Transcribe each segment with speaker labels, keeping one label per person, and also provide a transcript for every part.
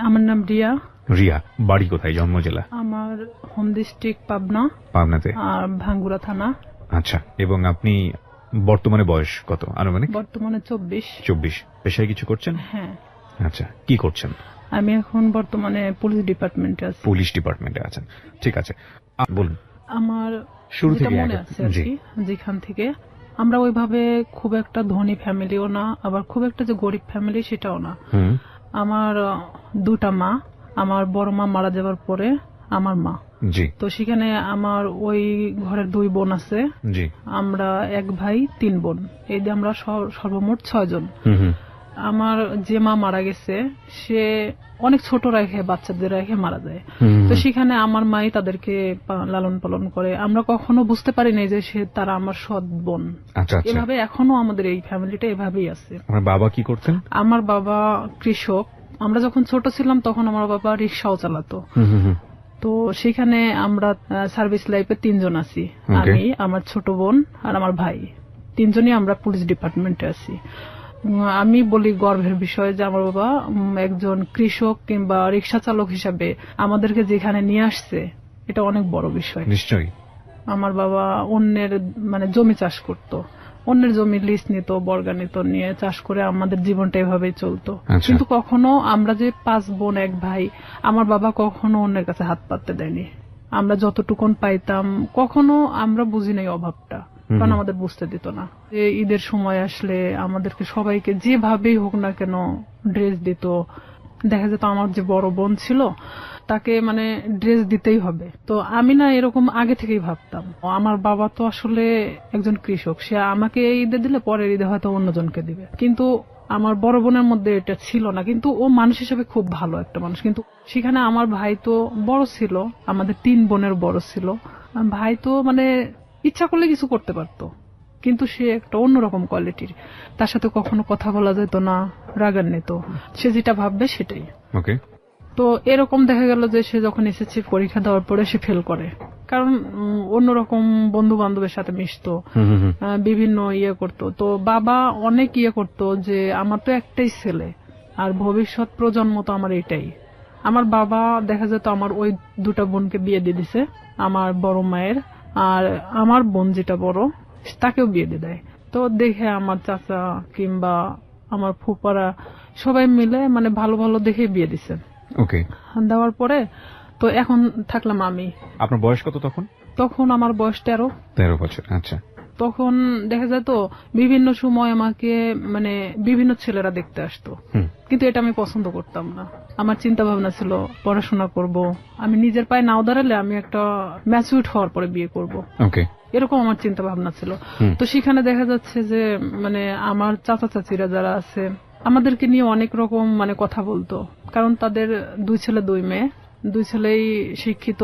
Speaker 1: আমার নাম রিয়া।
Speaker 2: রিয়া, বাড়ি কোথায়, জন্ম জেলা?
Speaker 1: আমার হোম ডিস্ট্রিক্ট পাবনা।
Speaker 2: পাবনাতে।
Speaker 1: আর ভাঙ্গুড়া থানা।
Speaker 2: আচ্ছা, এবং আপনি বর্তমানে বয়স কত আনুমানিক?
Speaker 1: বর্তমানে 24।
Speaker 2: 24। পেশায় কিছু করছেন?
Speaker 1: হ্যাঁ।
Speaker 2: আচ্ছা, কি করছেন?
Speaker 1: আমি এখন বর্তমানে পুলিশ ডিপার্টমেন্টে আছি।
Speaker 2: পুলিশ ডিপার্টমেন্টে আছেন, ঠিক আছে, বলুন।
Speaker 1: আমার
Speaker 2: শুরু থেকে
Speaker 1: মনে আছে যেখান থেকে আমরা ওইভাবে খুব একটা ধনী ফ্যামিলিও না, আবার খুব একটা যে গরিব ফ্যামিলি সেটাও না। আমার দুটা মা, আমার বড় মা মারা যাওয়ার পরে আমার মা। তো সেখানে আমার ওই ঘরের 2 বোন আছে। আমরা 1 ভাই 3 বোন, এই দিয়ে আমরা সর্বমোট 6 জন। আমার যে মা মারা গেছে সে অনেক ছোট রেখে বাচ্চাদের রেখে মারা যায়। তো সেখানে আমার মাই তাদেরকে লালন পালন করে। আমরা কখনো বুঝতে পারি না যে তারা আমার সৎ বোন। এভাবে এখনো আমাদের এই ফ্যামিলিটা এভাবেই আছে।
Speaker 2: আমার বাবা কি করতেন? আমার
Speaker 1: বাবা কৃষক। আমরা যখন ছোট ছিলাম তখন আমার বাবা রিক্সাও চালাতো। তো সেখানে আমরা সার্ভিস লাইফে 3 জন আছি, আমি, আমার ছোট বোন আর আমার ভাই। 3 জনই আমরা পুলিশ ডিপার্টমেন্টে আছি। আমি বলি গর্বের বিষয় যে আমার বাবা একজন কৃষক কিংবা রিক্সা চালক হিসাবে আমাদেরকে যেখানে নিয়ে আসছে, এটা অনেক বড় বিষয়।
Speaker 2: নিশ্চয়ই।
Speaker 1: আমার বাবা অন্যের জমি চাষ করত, অন্যের জমি লিজ নিত, বর্গা নিত, নিয়ে চাষ করে আমাদের জীবনটা এভাবেই চলতো। কিন্তু কখনো আমরা যে 5 বোন 1 ভাই, আমার বাবা কখনো অন্যের কাছে হাত পাততে দেয়নি। আমরা যতটুকুন পাইতাম কখনো আমরা বুঝি নাই অভাবটা, কারণ আমাদের বুঝতে দিত না। ঈদের সময় আসলে আমাদেরকে সবাইকে যেভাবেই হোক না কেন ড্রেস দিত। দেখা যেত আমার যে বড় বোন ছিল তাকে ড্রেস দিতেই হবে। তো আমি না এরকম আগে থেকেই ভাবতাম, আমার বাবা তো আসলে একজন কৃষক, সে আমাকে ঈদে দিলে পরের ঈদে হয়তো অন্যজনকে দিবে। কিন্তু আমার বড় বোনের মধ্যে এটা ছিল না। কিন্তু ও মানুষ হিসেবে খুব ভালো একটা মানুষ। কিন্তু সেখানে আমার ভাই তো বড় ছিল, আমাদের 3 বোনের বড় ছিল। ভাই তো ইচ্ছা করলে কিছু করতে পারতো, কিন্তু সে একটা অন্যরকম কোয়ালিটির। তার সাথে কখনো কথা বলা যেত না, রাগান্বিত, সে যেটা ভাববে সেটাই। তো এরকম দেখা গেল যে সে যখন এসএসসি পরীক্ষা দেওয়ার পরে সে ফেল করে, কারণ অন্যরকম বন্ধু বান্ধবের সাথে মিশতো, বিভিন্ন করতো। তো বাবা অনেক করতো যে আমার তো একটাই ছেলে আর ভবিষ্যৎ প্রজন্ম তো আমার এটাই। আমার বাবা দেখা যেত আমার ওই 2টা বোনকে বিয়ে দিয়ে দিছে, আমার বড় মায়ের, আর আমার বোন যেটা বড় তাকেও বিয়ে দিয়ে দেয়। তো দেখে আমার চাচা কিংবা আমার ফুপারা সবাই মিলে ভালো ভালো দেখে বিয়ে দিছে। দেওয়ার পরে তো এখন থাকলাম আমি।
Speaker 2: আপনার বয়স কত তখন?
Speaker 1: তখন আমার বয়স 13
Speaker 2: বছর। আচ্ছা।
Speaker 1: তখন দেখা যেত বিভিন্ন সময় আমাকে বিভিন্ন ছেলেরা দেখতে আসতো, কিন্তু এটা আমি পছন্দ করতাম না। আমার চিন্তা ভাবনা ছিল পড়াশোনা করব, আমি নিজের পায়ে নাও দাঁড়ালে আমি একটা ম্যাচিউরড হওয়ার পরে বিয়ে করব, এরকম আমার চিন্তা ভাবনা ছিল। তো সেখানে দেখা যাচ্ছে যে আমার চাচা চাচিরা যারা আছে আমাদেরকে নিয়ে অনেক রকম কথা বলতো, কারণ তাদের 2 ছেলে 2 মেয়ে, 2 ছেলেই শিক্ষিত,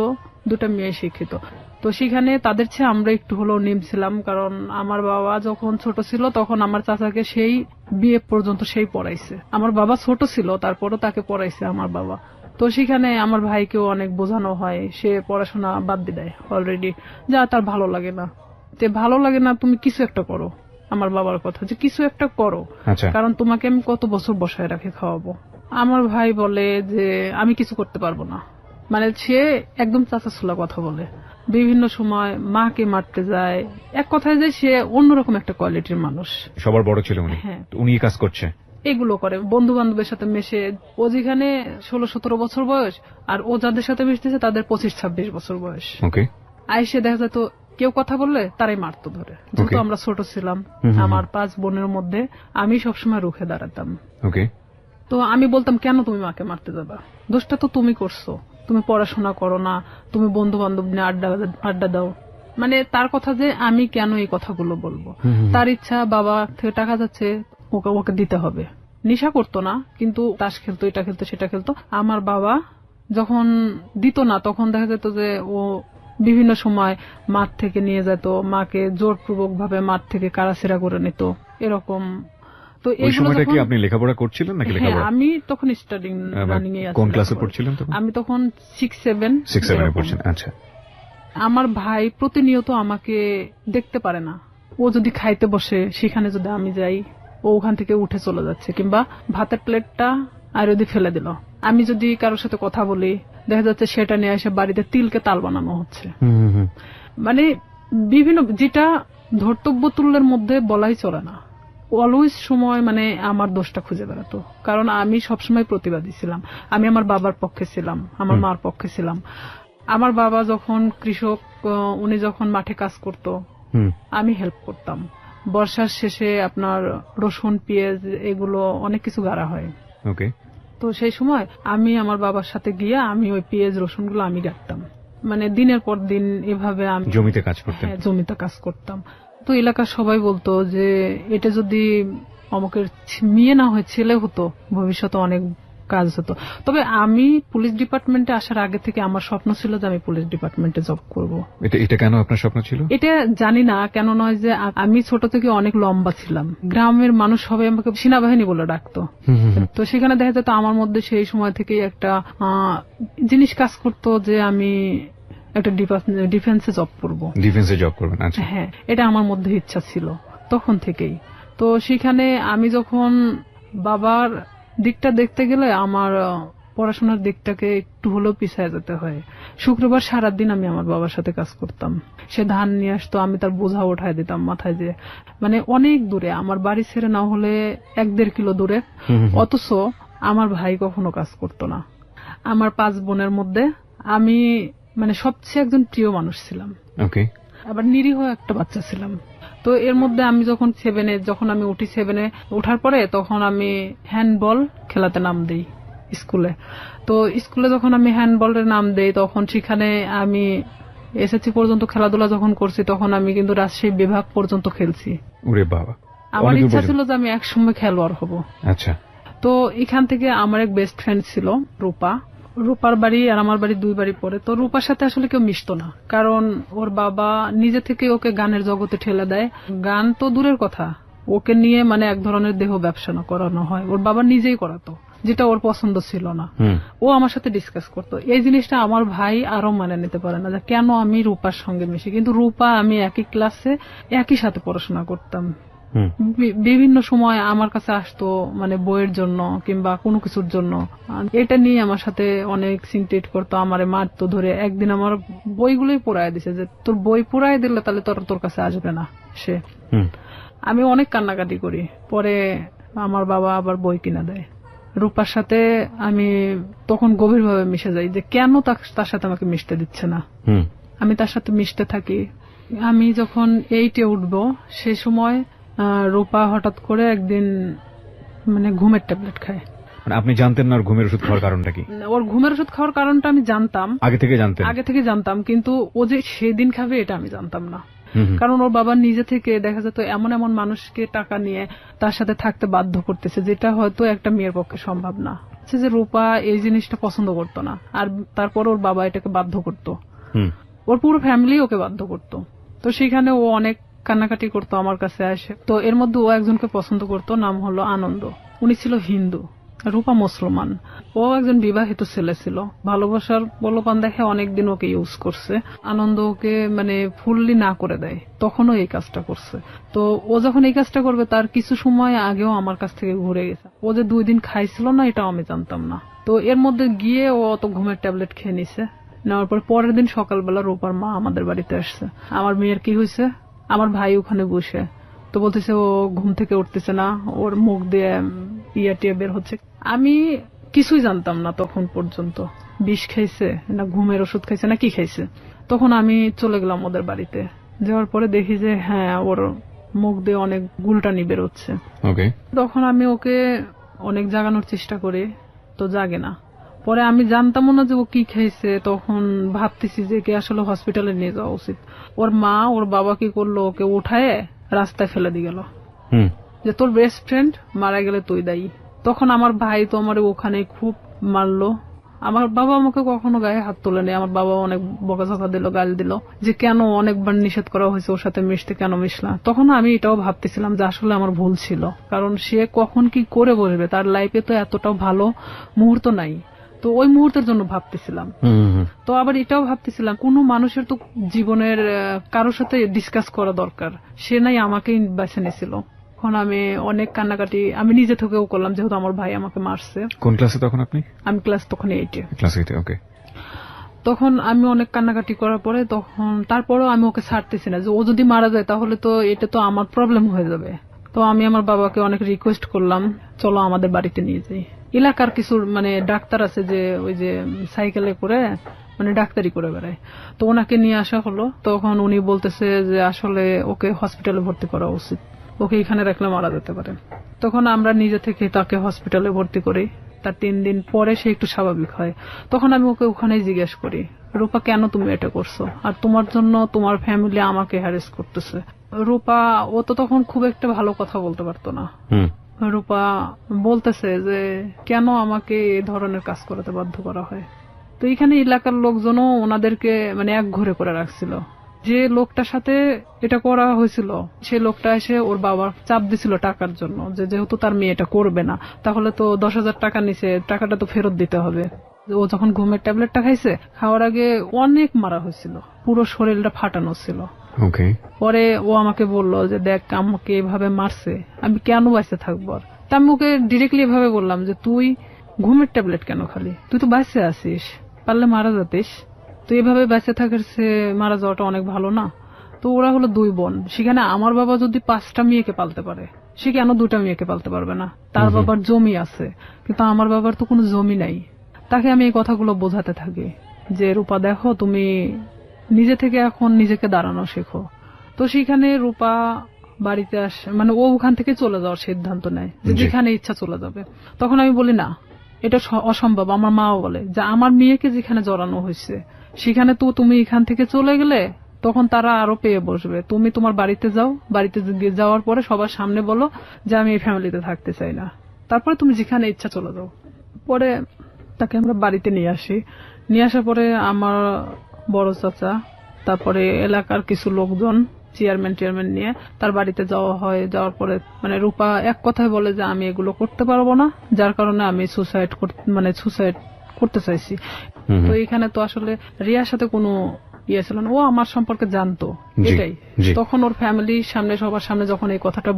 Speaker 1: 2টা মেয়ে শিক্ষিত। তো সেখানে তাদের চেয়ে আমরা একটু হলেও নিম ছিলাম, কারণ আমার বাবা যখন ছোট ছিল তখন আমার চাচাকে সেই বিয়ে পর্যন্ত সেই পড়াইছে। আমার বাবা ছোট ছিল তারপরও তাকে পড়াইছে আমার বাবা। তো সেখানে আমার ভাইকেও অনেক বোঝানো হয়, সে পড়াশোনা বাদ দিয়ে দেয় অলরেডি, যা তার ভালো লাগে না। ভালো লাগে না, তুমি কিছু একটা করো। আমার বাবার কথা যে কিছু একটা করো, কারণ তোমাকে আমি কত বছর বসায় রাখে খাওয়াবো। আমার ভাই বলে যে আমি কিছু করতে পারবো না, সে একদম চাচাছুলা কথা বলে, বিভিন্ন সময় মাকে মারতে যায়। এক কথায় যে সে অন্যরকম একটা কোয়ালিটির মানুষ।
Speaker 2: সবার বড় ছিল উনি। হ্যাঁ, উনি কাজ করছে,
Speaker 1: এগুলো করে, বন্ধু বান্ধবের সাথে মেশে। ও যেখানে 16-17 বছর বয়স, আর ও যাদের সাথে মিশতেছে তাদের 25-26 বছর বয়স। আইসে দেখা যেত কেউ কথা বললে তারাই মারতো ধরে। যেহেতু আমরা ছোট ছিলাম, আমার 5 বোনের মধ্যে আমি সবসময় রুখে দাঁড়াতাম। তো আমি বলতাম, কেন তুমি মাকে মারতে যাবা, দোষটা তো তুমি করছো, তুমি পড়াশোনা করো না, তুমি বন্ধু বান্ধব নিয়ে আড্ডা দাও। তার কথা যে আমি কেন এই কথাগুলো বলবো। তার ইচ্ছা বাবা থেকে টাকা যাচ্ছে, ওকে দিতে হবে। নেশা করতো না, কিন্তু তাস খেলতো, এটা খেলতো, সেটা খেলতো। আমার বাবা যখন দিত না তখন দেখা যেত যে ও বিভিন্ন সময় মাঠ থেকে নিয়ে যেত, মাকে জোরপূর্বক ভাবে মাঠ থেকে কারাছেড়া করে নিত, এরকম।
Speaker 2: তো এই সময়টা কি আপনি লেখাপড়া করছিলেন নাকি?
Speaker 1: লেখাপড়া আমি তখন স্টাডিং রানিং এ আছি।
Speaker 2: কোন ক্লাসে পড়ছিলেন তখন?
Speaker 1: আমি তখন 6-7
Speaker 2: এ পড়ছেন। আচ্ছা।
Speaker 1: আমার ভাই প্রতিনিয়ত আমাকে দেখতে পারে না। ও যদি খাইতে বসে সেখানে যদি আমি যাই, ও ওখান থেকে উঠে চলে যাচ্ছে, কিংবা ভাতের প্লেটটা আর যদি ফেলে দিল। আমি যদি কারোর সাথে কথা বলি দেখা যাচ্ছে সেটা নিয়ে এসে বাড়িতে তিলকে তাল বানানো হচ্ছে। মানে বিভিন্ন যেটা ধর্তব্য তুল্যের মধ্যে বলাই চলে না। অলওয়েজ সময় মানে আমার দোষটা খুঁজে বেড়াতো, কারণ আমি সবসময় প্রতিবাদী ছিলাম। আমি আমার বাবার পক্ষে ছিলাম, আমার মার পক্ষে ছিলাম। আমার বাবা যখন কৃষক, উনি যখন মাঠে কাজ করত আমি হেল্প করতাম। বর্ষার শেষে আপনার রসুন পেঁয়াজ এগুলো অনেক কিছু গাড়া হয়।
Speaker 2: ওকে।
Speaker 1: তো সেই সময় আমি আমার বাবার সাথে গিয়ে আমি ওই পেঁয়াজ রসুন গুলো আমি গাড়তাম। মানে দিনের পর দিন এভাবে আমি
Speaker 2: জমিতে কাজ করতাম।
Speaker 1: হ্যাঁ, জমিতে কাজ করতাম। তো এলাকার সবাই বলতো যে এটা যদি অমুকের মেয়ে না হয় ছেলে হতো ভবিষ্যতে অনেক কাজ হতো। তবে আমি পুলিশ ডিপার্টমেন্টে আসার আগে থেকে আমার স্বপ্ন ছিল যে আমি পুলিশ ডিপার্টমেন্টে জব করব।
Speaker 2: এটা কেন আপনার স্বপ্ন ছিল?
Speaker 1: এটা জানি না কেন, নয় যে আমি ছোট থেকে অনেক লম্বা ছিলাম, গ্রামের মানুষ সবাই আমাকে সেনাবাহিনী বলে ডাকতো। তো সেখানে দেখা যেত আমার মধ্যে সেই সময় থেকেই একটা জিনিস কাজ করতো যে আমি একটা ডিফেন্সে জব করবো।
Speaker 2: ডিফেন্সে জব করবেন? আচ্ছা।
Speaker 1: হ্যাঁ, এটা আমার মধ্যে ইচ্ছা ছিল তখন থেকেই। তো সেখানে আমি যখন বাবার দিকটা দেখতে গেলে আমার পড়াশোনার দিকটাকে একটু হলেও পিছিয়ে যেতে হয়। শুক্রবার সারাদিন আমি আমার বাবার সাথে কাজ করতাম। সে ধান নিয়ে আসতো, আমি তার বোঝা উঠায় দিতাম মাথায়, যে মানে অনেক দূরে, আমার বাড়ি ছেড়ে না হলে 1-1.5 কিলো দূরে। অথচ আমার ভাই কখনো কাজ করতো না। আমার 5 বোনের মধ্যে আমি মানে সবচেয়ে একজন প্রিয় মানুষ ছিলাম।
Speaker 2: ওকে।
Speaker 1: আবার নিরীহ একটা বাচ্চা ছিলাম। তো এর মধ্যে আমি যখন 7-এ যখন আমি উঠি, 7-এ ওঠার পরে তখন আমি হ্যান্ডবল খেলাতে নাম দেই স্কুলে। তো স্কুলে যখন আমি হ্যান্ডবলের নাম দেই তখন সেখানে আমি এসএসসি পর্যন্ত খেলাধুলা যখন করছি তখন আমি কিন্তু রাজশাহী বিভাগ পর্যন্ত খেলছি।
Speaker 2: ওরে বাবা!
Speaker 1: আমার ইচ্ছা ছিল যে আমি একসময় খেলোয়াড় হব।
Speaker 2: আচ্ছা।
Speaker 1: তো এখান থেকে আমার এক বেস্ট ফ্রেন্ড ছিল রূপা। রূপার বাড়ি আর আমার বাড়ি 2 বাড়ি পরে। তো রূপার সাথে আসলে কেউ মিশতো না, কারণ ওর বাবা নিজে থেকে ওকে গানের জগতে ঠেলে দেয়। গান তো দূরের কথা, ওকে নিয়ে মানে এক ধরনের দেহ ব্যবসা করানো হয়, ওর বাবা নিজেই করাতো, যেটা ওর পছন্দ ছিল না। ও আমার সাথে ডিসকাস করতো। এই জিনিসটা আমার ভাই আরো মানে নিতে পারে না যে কেন আমি রূপার সঙ্গে মিশি। কিন্তু রূপা আমি একই ক্লাসে একই সাথে পড়াশোনা করতাম। বিভিন্ন সময় আমার কাছে আসতো মানে বইয়ের জন্য কিংবা কোনো কিছুর জন্য, এটা নিয়ে আমার সাথে অনেক সিনটেট করতো, আমারে মারতো ধরে। একদিন আমার বইগুলোই পোড়ায় দিছে, যে তোর বই পোড়ায় দিলে তাহলে তোর কাছে আসবে না সে। আমি অনেক কান্নাকাটি করি, পরে আমার বাবা আবার বই কিনা দেয়। রূপার সাথে আমি তখন গভীরভাবে মিশে যাই যে কেন তার সাথে আমাকে মিশতে দিচ্ছে না। আমি তার সাথে মিশতে থাকি। আমি যখন 8-এ উঠবো সে সময় রূপা হঠাৎ করে একদিন মানে ঘুমের ট্যাবলেট খায়।
Speaker 2: মানে আপনি জানতেন না ওর ঘুমের ওষুধ খাওয়ার কারণটা কি?
Speaker 1: ওর ঘুমের ওষুধ খাওয়ার কারণটা আমি জানতাম, আগে থেকে জানতাম, কিন্তু ও যে সেদিন খাবে এটা আমি জানতাম না। কারণ ওর বাবা নিজে থেকে দেখা যেত এমন এমন মানুষকে টাকা নিয়ে তার সাথে থাকতে বাধ্য করতেছে, যেটা হয়তো একটা মেয়ের পক্ষে সম্ভব না। যে রূপা এই জিনিসটা পছন্দ করতো না, আর তারপর ওর বাবা এটাকে বাধ্য করতো, ওর পুরো ফ্যামিলি ওকে বাধ্য করতো। তো সেখানে ও অনেক কান্নাকাটি করতো আমার কাছে আসে। তো এর মধ্যে ও একজনকে পছন্দ করতো, নাম হলো আনন্দ। উনি ছিল হিন্দু, রূপা মুসলমান। ও একজন বিবাহিত ছেলে ছিল। ভালোবাসার প্রলোভন দেখে অনেকদিন ওকে ইউজ করছে। আনন্দ ওকে মানে ফুললি না করে দেয়, তখনও এই কাজটা করছে। তো ও যখন এই কাজটা করবে তার কিছু সময় আগেও আমার কাছ থেকে ঘুরে গেছে। ও যে 2 দিন খাইছিল না এটাও আমি জানতাম না। তো এর মধ্যে গিয়ে ও অত ঘুমের ট্যাবলেট খেয়ে নিছে। নেওয়ার পর পরের দিন সকালবেলা রূপার মা আমাদের বাড়িতে আসছে। আমার মেয়ের কি হয়েছে, আমার ভাই ওখানে বসে, তো বলতেছে ও ঘুম থেকে উঠতেছে না, ওর মুখ দিয়ে টিয়া বের হচ্ছে। আমি কিছুই জানতাম না তখন পর্যন্ত, বিষ খাইছে না ঘুমের ওষুধ খাইছে না কি খাইছে। তখন আমি চলে গেলাম ওদের বাড়িতে। যাওয়ার পরে দেখি যে হ্যাঁ ওর মুখ দিয়ে অনেক গুলটানি বের হচ্ছে। তখন আমি ওকে অনেক জাগানোর চেষ্টা করি, তো জাগে না। পরে আমি জানতাম না যে ও কি খাইছে। তখন ভাবতেছি যে কে আসলে হসপিটালে নিয়ে যাওয়া উচিত। ওর মা ওর বাবা কি করলো, ওকে উঠায় রাস্তায় ফেলে দিয়ে গেল, যে তোর বেস্ট ফ্রেন্ড মারা গেলে তুই দায়ী। তখন আমার ভাই তো আমার ওখানে খুব মারলো। আমার বাবা আমাকে কখনো গায়ে হাত তোলেনি। আমার বাবা অনেক বকাঝকা দিল, গাল দিল, যে কেন অনেকবার নিষেধ করা হয়েছে ওর সাথে মিশতে, কেন মিশলাম। তখন আমি এটাও ভাবতেছিলাম যে আসলে আমার ভুল ছিল, কারণ সে কখন কি করে বসবে, তার লাইফে তো এতটাও ভালো মুহূর্ত নাই। তো ওই মুহূর্তের জন্য ভাবতেছিলাম। তো আবার এটাও ভাবতেছিলাম কোন মানুষের তো জীবনের কারোর সাথে ডিসকাস করা দরকার, সে নাই আমাকেই বেছে নিয়েছিল। তখন আমি অনেক কান্নাকাটি আমি নিজে থেকেও করলাম, যেহেতু আমার ভাই আমাকে মারছে।
Speaker 2: কোন ক্লাসে তখন আপনি?
Speaker 1: আমি ক্লাস তখন 8-এ।
Speaker 2: ক্লাস 8-এ, ওকে।
Speaker 1: তখন আমি অনেক কান্নাকাটি করার পরে তখন তারপরেও আমি ওকে ছাড়তেছি না, যে ও যদি মারা যায় তাহলে তো এটা তো আমার প্রবলেম হয়ে যাবে। তো আমি আমার বাবাকে অনেক রিকোয়েস্ট করলাম, চলো আমাদের বাড়িতে নিয়ে যাই। এলাকার কিছু ডাক্তার আছে যে ওই যে সাইকেলে করে ডাক্তারি করে বেড়ায়, তো ওনাকে নিয়ে আসা হলো। তখন উনি বলতেছে যে আসলে ওকে হসপিটালে ভর্তি করা উচিত, ওকে এখানে রাখলে মারা যেতে পারে। তখন আমরা নিজে থেকে তাকে হসপিটালে ভর্তি করি। তার 3 দিন পরে সে একটু স্বাভাবিক হয়। তখন আমি ওকে ওখানেই জিজ্ঞেস করি, রূপা কেন তুমি এটা করছো, আর তোমার জন্য তোমার ফ্যামিলি আমাকে হ্যারেস করতেছে। রূপা ও তো তখন খুব একটা ভালো কথা বলতে পারতো না। রূপা বলতেছে যে কেন আমাকে এই ধরনের কাজ করতে বাধ্য করা হয়। তো এখানে এলাকার লোকজনও ওনাদেরকে এক ঘরে করে রাখছিল। যে লোকটার সাথে এটা করা হয়েছিল সেই লোকটা এসে ওর বাবার চাপ দিছিল টাকার জন্য, যে যেহেতু তার মেয়ে এটা করবে না তাহলে তো 10,000 টাকা নিছে, টাকাটা তো ফেরত দিতে হবে। ও যখন ঘুমের ট্যাবলেটটা খাইছে, খাওয়ার আগে অনেক মারা হয়েছিল, পুরো শরীরটা ফাটানো ছিল। পরে ও আমাকে বলল যে দেখ আমাকে এভাবে মারছে, আমি কেন বাইসে থাকবো। তা আমি ওকে ডিরেক্টলি এভাবে বললাম যে তুই ঘুমের ট্যাবলেট কেন খালি, তুই তো বাইসে আসিস, পারলে মারা যাতিস, তো এভাবে বেঁচে থাকার সে মারা যাওয়াটা অনেক ভালো না। তো ওরা হলো 2 বোন, সেখানে আমার বাবা যদি 5টা মেয়েকে পালতে পারে, সে কেন 2টা মেয়েকে পালতে পারবে না? তার বাবার জমি আছে, কিন্তু আমার বাবার তো কোনো জমি নাই। তাকে আমি এই কথাগুলো বোঝাতে থাকি যে রূপা দেখো, তুমি নিজে থেকে এখন নিজেকে দাঁড়ানো শেখো। তো সেখানে রূপা বাড়িতে আসে, ও ওখান থেকে চলে যাওয়ার সিদ্ধান্ত নেয়, যে যেখানে ইচ্ছা চলে যাবে। তখন আমি বলি না, এটা অসম্ভব। আমার মাও বলে যে আমার মেয়েকে যেখানে জড়ানো হয়েছে সেখানে তো তুমি এখান থেকে চলে গেলে তখন তারা আরো পেয়ে বসবে। তুমি তোমার বাড়িতে যাও, বাড়িতে যাওয়ার পরে সবার সামনে বলো যে আমি এই ফ্যামিলিতে থাকতে চাই না, তারপরে তুমি যেখানে ইচ্ছা চলে যাও। পরে তাকে আমরা বাড়িতে নিয়ে আসি। নিয়ে আসার পরে আমার বড় চাচা, তারপরে এলাকার কিছু লোকজন, চেয়ারম্যান নিয়ে তার বাড়িতে যাওয়া হয়। যাওয়ার পরে রূপা এক কথায় বলে যে আমি এগুলো করতে পারবো না, যার কারণে আমি সুসাইড করতে চাইছি। তো এখানে তো আসলে রিয়ার সাথে কোনো ছিল না, ও আমার সম্পর্কে জানতো এটাই। তখন ওর ফ্যামিলির সামনে, সবার সামনে যখন এই কথাটা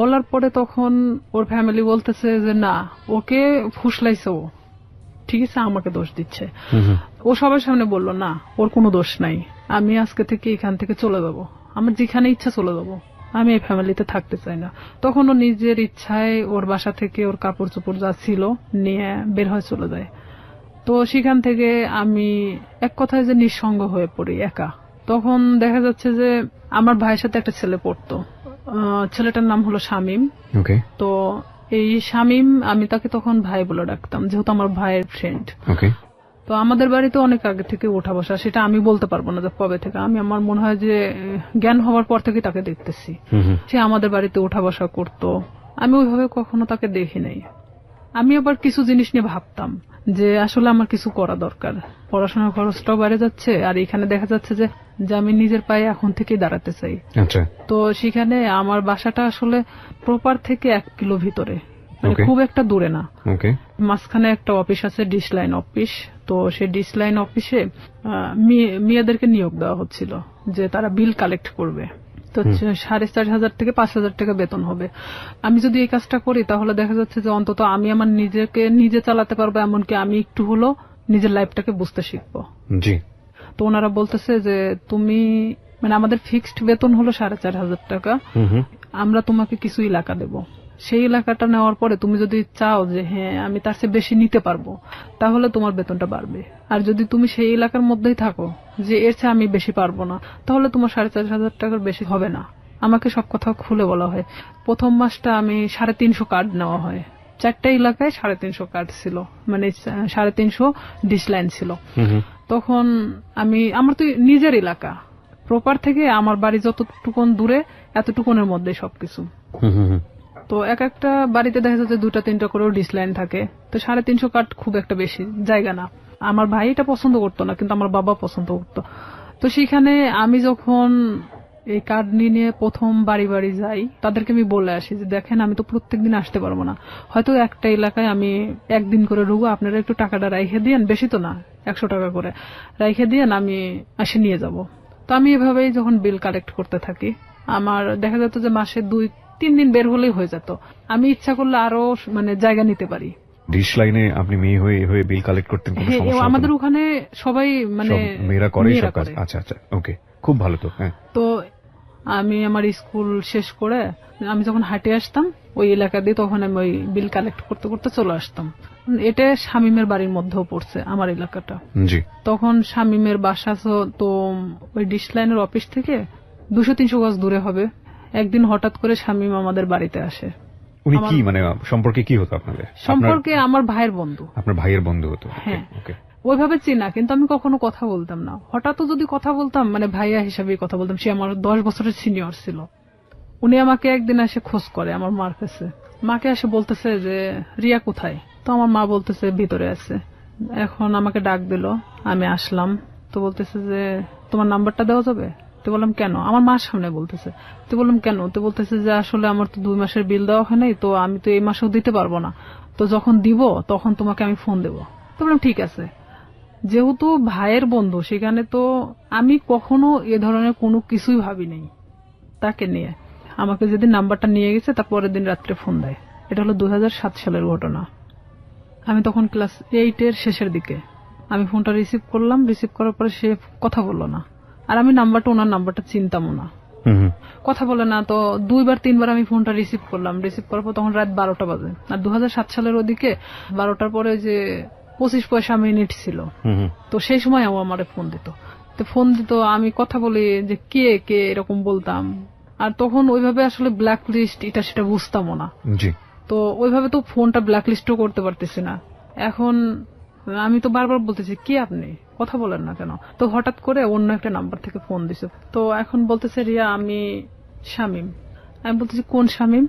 Speaker 1: বলার পরে তখন ওর ফ্যামিলি বলতেছে যে না, ওকে ফুসলাইছে, ও ঠিক আছে আমাকে দোষ দিচ্ছে। ও সবার সামনে বলল না, ওর কোনো দোষ নাই, আমি আজকে থেকে এখান থেকে চলে যাব, আমার যেখানে ইচ্ছা চলে যাব, আমি এই ফ্যামিলিতে থাকতে চাই না। তখন ও নিজের ইচ্ছায় ওর বাসা থেকে ওর কাপড় চোপড় যা ছিল নিয়ে বের হয়ে চলে যায়। তো সেখান থেকে আমি এক কথায় যে নিঃসঙ্গ হয়ে পড়ি, একা। তখন দেখা যাচ্ছে যে আমার ভাইয়ের সাথে একটা ছেলে পড়তো, ছেলেটার নাম হলো শামীম। তো এই শামীম, আমি তাকে তখন ভাই বলে ডাকতাম, যেহেতু আমার ভাইয়ের ফ্রেন্ড। তো আমাদের বাড়িতে অনেক আগে থেকে ওঠা বসা, সেটা আমি বলতে পারবো না যে কবে থেকে। আমার মনে হয় যে জ্ঞান হওয়ার পর থেকে তাকে দেখতেছি। সে আমাদের বাড়িতে ওঠা বসা করতো, আমি ওইভাবে কখনো তাকে দেখি নাই। আমি আবার কিছু জিনিস নিয়ে ভাবতাম যে আসলে আমার কিছু করা দরকার, পড়াশোনার খরচটাও বেড়ে যাচ্ছে, আর এখানে দেখা যাচ্ছে যে আমি নিজের পায়ে এখন থেকেই দাঁড়াতে চাই। তো সেখানে আমার বাসাটা আসলে প্রপার থেকে 1 কিলো ভিতরে, খুব একটা দূরে না। মাঝখানে একটা অফিস আছে, ডিশ লাইন অফিস। তো সেই ডিশ লাইন অফিসে মেয়েদেরকে নিয়োগ দেওয়া হচ্ছিল যে তারা বিল কালেক্ট করবে। তো 4,500 থেকে 5,000 টাকা বেতন হবে। আমি যদি এই কাজটা করি তাহলে দেখা যাচ্ছে যে অন্তত আমি আমার নিজেকে নিজে চালাতে পারবো, এমনকি আমি একটু হলো নিজের লাইফটাকে বুঝতে শিখবো। তো ওনারা বলতেছে যে তুমি আমাদের ফিক্সড বেতন হলো 4,500 টাকা, আমরা তোমাকে কিছু এলাকা দেব, সেই এলাকাটা নেওয়ার পরে তুমি যদি চাও যে হ্যাঁ আমি তার চেয়ে বেশি নিতে পারবো, তাহলে তোমার বেতনটা বাড়বে। আর যদি তুমি সেই এলাকার মধ্যেই থাকো যে এর চেয়ে আমি বেশি পারবো না, তাহলে তোমার 4,500 টাকার বেশি হবে না। আমাকে সব কথা খুলে বলা হয়। প্রথম মাসটা আমি 350 কার্ড নেওয়া হয়, 4টা এলাকায় 350 কার্ড ছিল, 350 ডিশ লাইন ছিল। তখন আমার তো নিজের এলাকা, প্রপার থেকে আমার বাড়ি যতটুকুন দূরে এতটুকুনের মধ্যে সবকিছু। তো এক একটা বাড়িতে দেখা যাচ্ছে 2টা-3টা করেও ডিশ লাইন থাকে। তো 350 কার্ড খুব একটা বেশি জায়গা না। আমার ভাই এটা পছন্দ করতো না, কিন্তু আমার বাবা পছন্দ করতো। তো সেখানে আমি যখন এই কার্ড নিয়ে প্রথম বাড়ি বাড়ি যাই, তাদেরকে আমি বলে আসি যে দেখেন আমি তো প্রত্যেকদিন আসতে পারবো না, হয়তো একটা এলাকায় আমি একদিন করে ঢুকবো, আপনারা একটু টাকাটা রাইখে দিয়েন, বেশি তো না 100 টাকা করে রাইখে দিয়েন, আমি এসে নিয়ে যাব। তো আমি এভাবেই যখন বিল কালেক্ট করতে থাকি, আমার দেখা যেত যে মাসে 2 3 দিন বের হলেই হয়ে যেত। আমি ইচ্ছা করলে আরো মানে জায়গা নিতে পারি।
Speaker 2: ডিশ লাইনে আপনি মেয়ে হয়ে হয়ে বিল কালেক্ট করতেন, কোনো সমস্যা?
Speaker 1: আমাদের ওখানে সবাই মানে
Speaker 2: মেয়েরা করে সব কাজ। আচ্ছা আচ্ছা, ওকে, খুব ভালো তো। হ্যাঁ, তো
Speaker 1: আমি আমার স্কুল শেষ করে আমি যখন হাঁটে আসতাম ওই এলাকা দিয়ে, তখন আমি ওই বিল কালেক্ট করতে করতে চলে আসতাম। এটা শামীমের বাড়ির মধ্যেও পড়ছে আমার এলাকাটা।
Speaker 2: জি।
Speaker 1: তখন শামীমের বাসা তো ওই ডিশ লাইনের অফিস থেকে 200-300 গজ দূরে হবে। একদিন হঠাৎ করে শামীম আমাদের বাড়িতে আসে।
Speaker 2: উনি কি মানে সম্পর্কে কি হতো আপনাদের?
Speaker 1: সম্পর্কে আমার ভাইয়ের বন্ধু।
Speaker 2: আপনার ভাইয়ের বন্ধু হতো?
Speaker 1: হ্যাঁ, ওইভাবে চিনা, কিন্তু আমি কখনো কথা বলতাম না। হঠাৎ যদি কথা বলতাম মানে ভাইয়া হিসাবে কথা বলতাম। সে আমার 10 বছরের সিনিয়র ছিল। উনি আমাকে একদিন এসে খোঁজ করে আমার মার কাছে। মাকে এসে বলতেছে যে রিয়া কোথায়? তো আমার মা বলতেছে ভিতরে আছে। এখন আমাকে ডাক দিল, আমি আসলাম। তো বলতেছে যে তোমার নাম্বারটা দেওয়া যাবে? তো বললাম কেন? আমার মার সামনে বলতেছে। তো বললাম কেন? তো বলতেছে যে আসলে আমার তো 2 মাসের বিল দেওয়া হয় নাই, তো আমি তো এই মাসেও দিতে পারবো না, তো যখন দিব তখন তোমাকে আমি ফোন দেবো। তো বললাম ঠিক আছে। যেহেতু ভাইয়ের বন্ধু, সেখানে তো আমি কখনো এ ধরনের কোনো কিছুই ভাবি নাই তাকে নিয়ে। আমাকে যেদিন নাম্বারটা নিয়ে গেছে তার পরের দিন রাত্রে ফোন দেয়। এটা হলো 2007 সালের ঘটনা। আমি তখন ক্লাস 8 শেষের দিকে। আমি ফোনটা রিসিভ করলাম। রিসিভ করার পরে সে কথা বললো না। আর আমি ওনার নাম্বারটা চিনতামও না, কথা বলে না। তো 2-3 বার আমি ফোনটা রিসিভ করলাম। রিসিভ করার পর তখন রাত 12টা বাজে। আর 2007 সালের ওদিকে 12টার পরে যে 25 পয়সা মিনিট ছিল, তো সেই সময় আমার ফোন দিত। তো ফোন দিত, আমি কথা বলি যে কে কে এরকম বলতাম। আর তখন ওইভাবে আসলে ব্ল্যাক লিস্ট এটা সেটা বুঝতামও না। তো ওইভাবে তো ফোনটা ব্ল্যাক লিস্টও করতে পারতেছি না। এখন আমি তো বারবার বলতেছি কি আপনি কথা বলেন না কেন? তো হঠাৎ করে অন্য একটা নাম্বার থেকে ফোন দিছে। তো এখন বলতেছে রিয়া আমি শামীম। আমি বলতেছি কোন শামীম?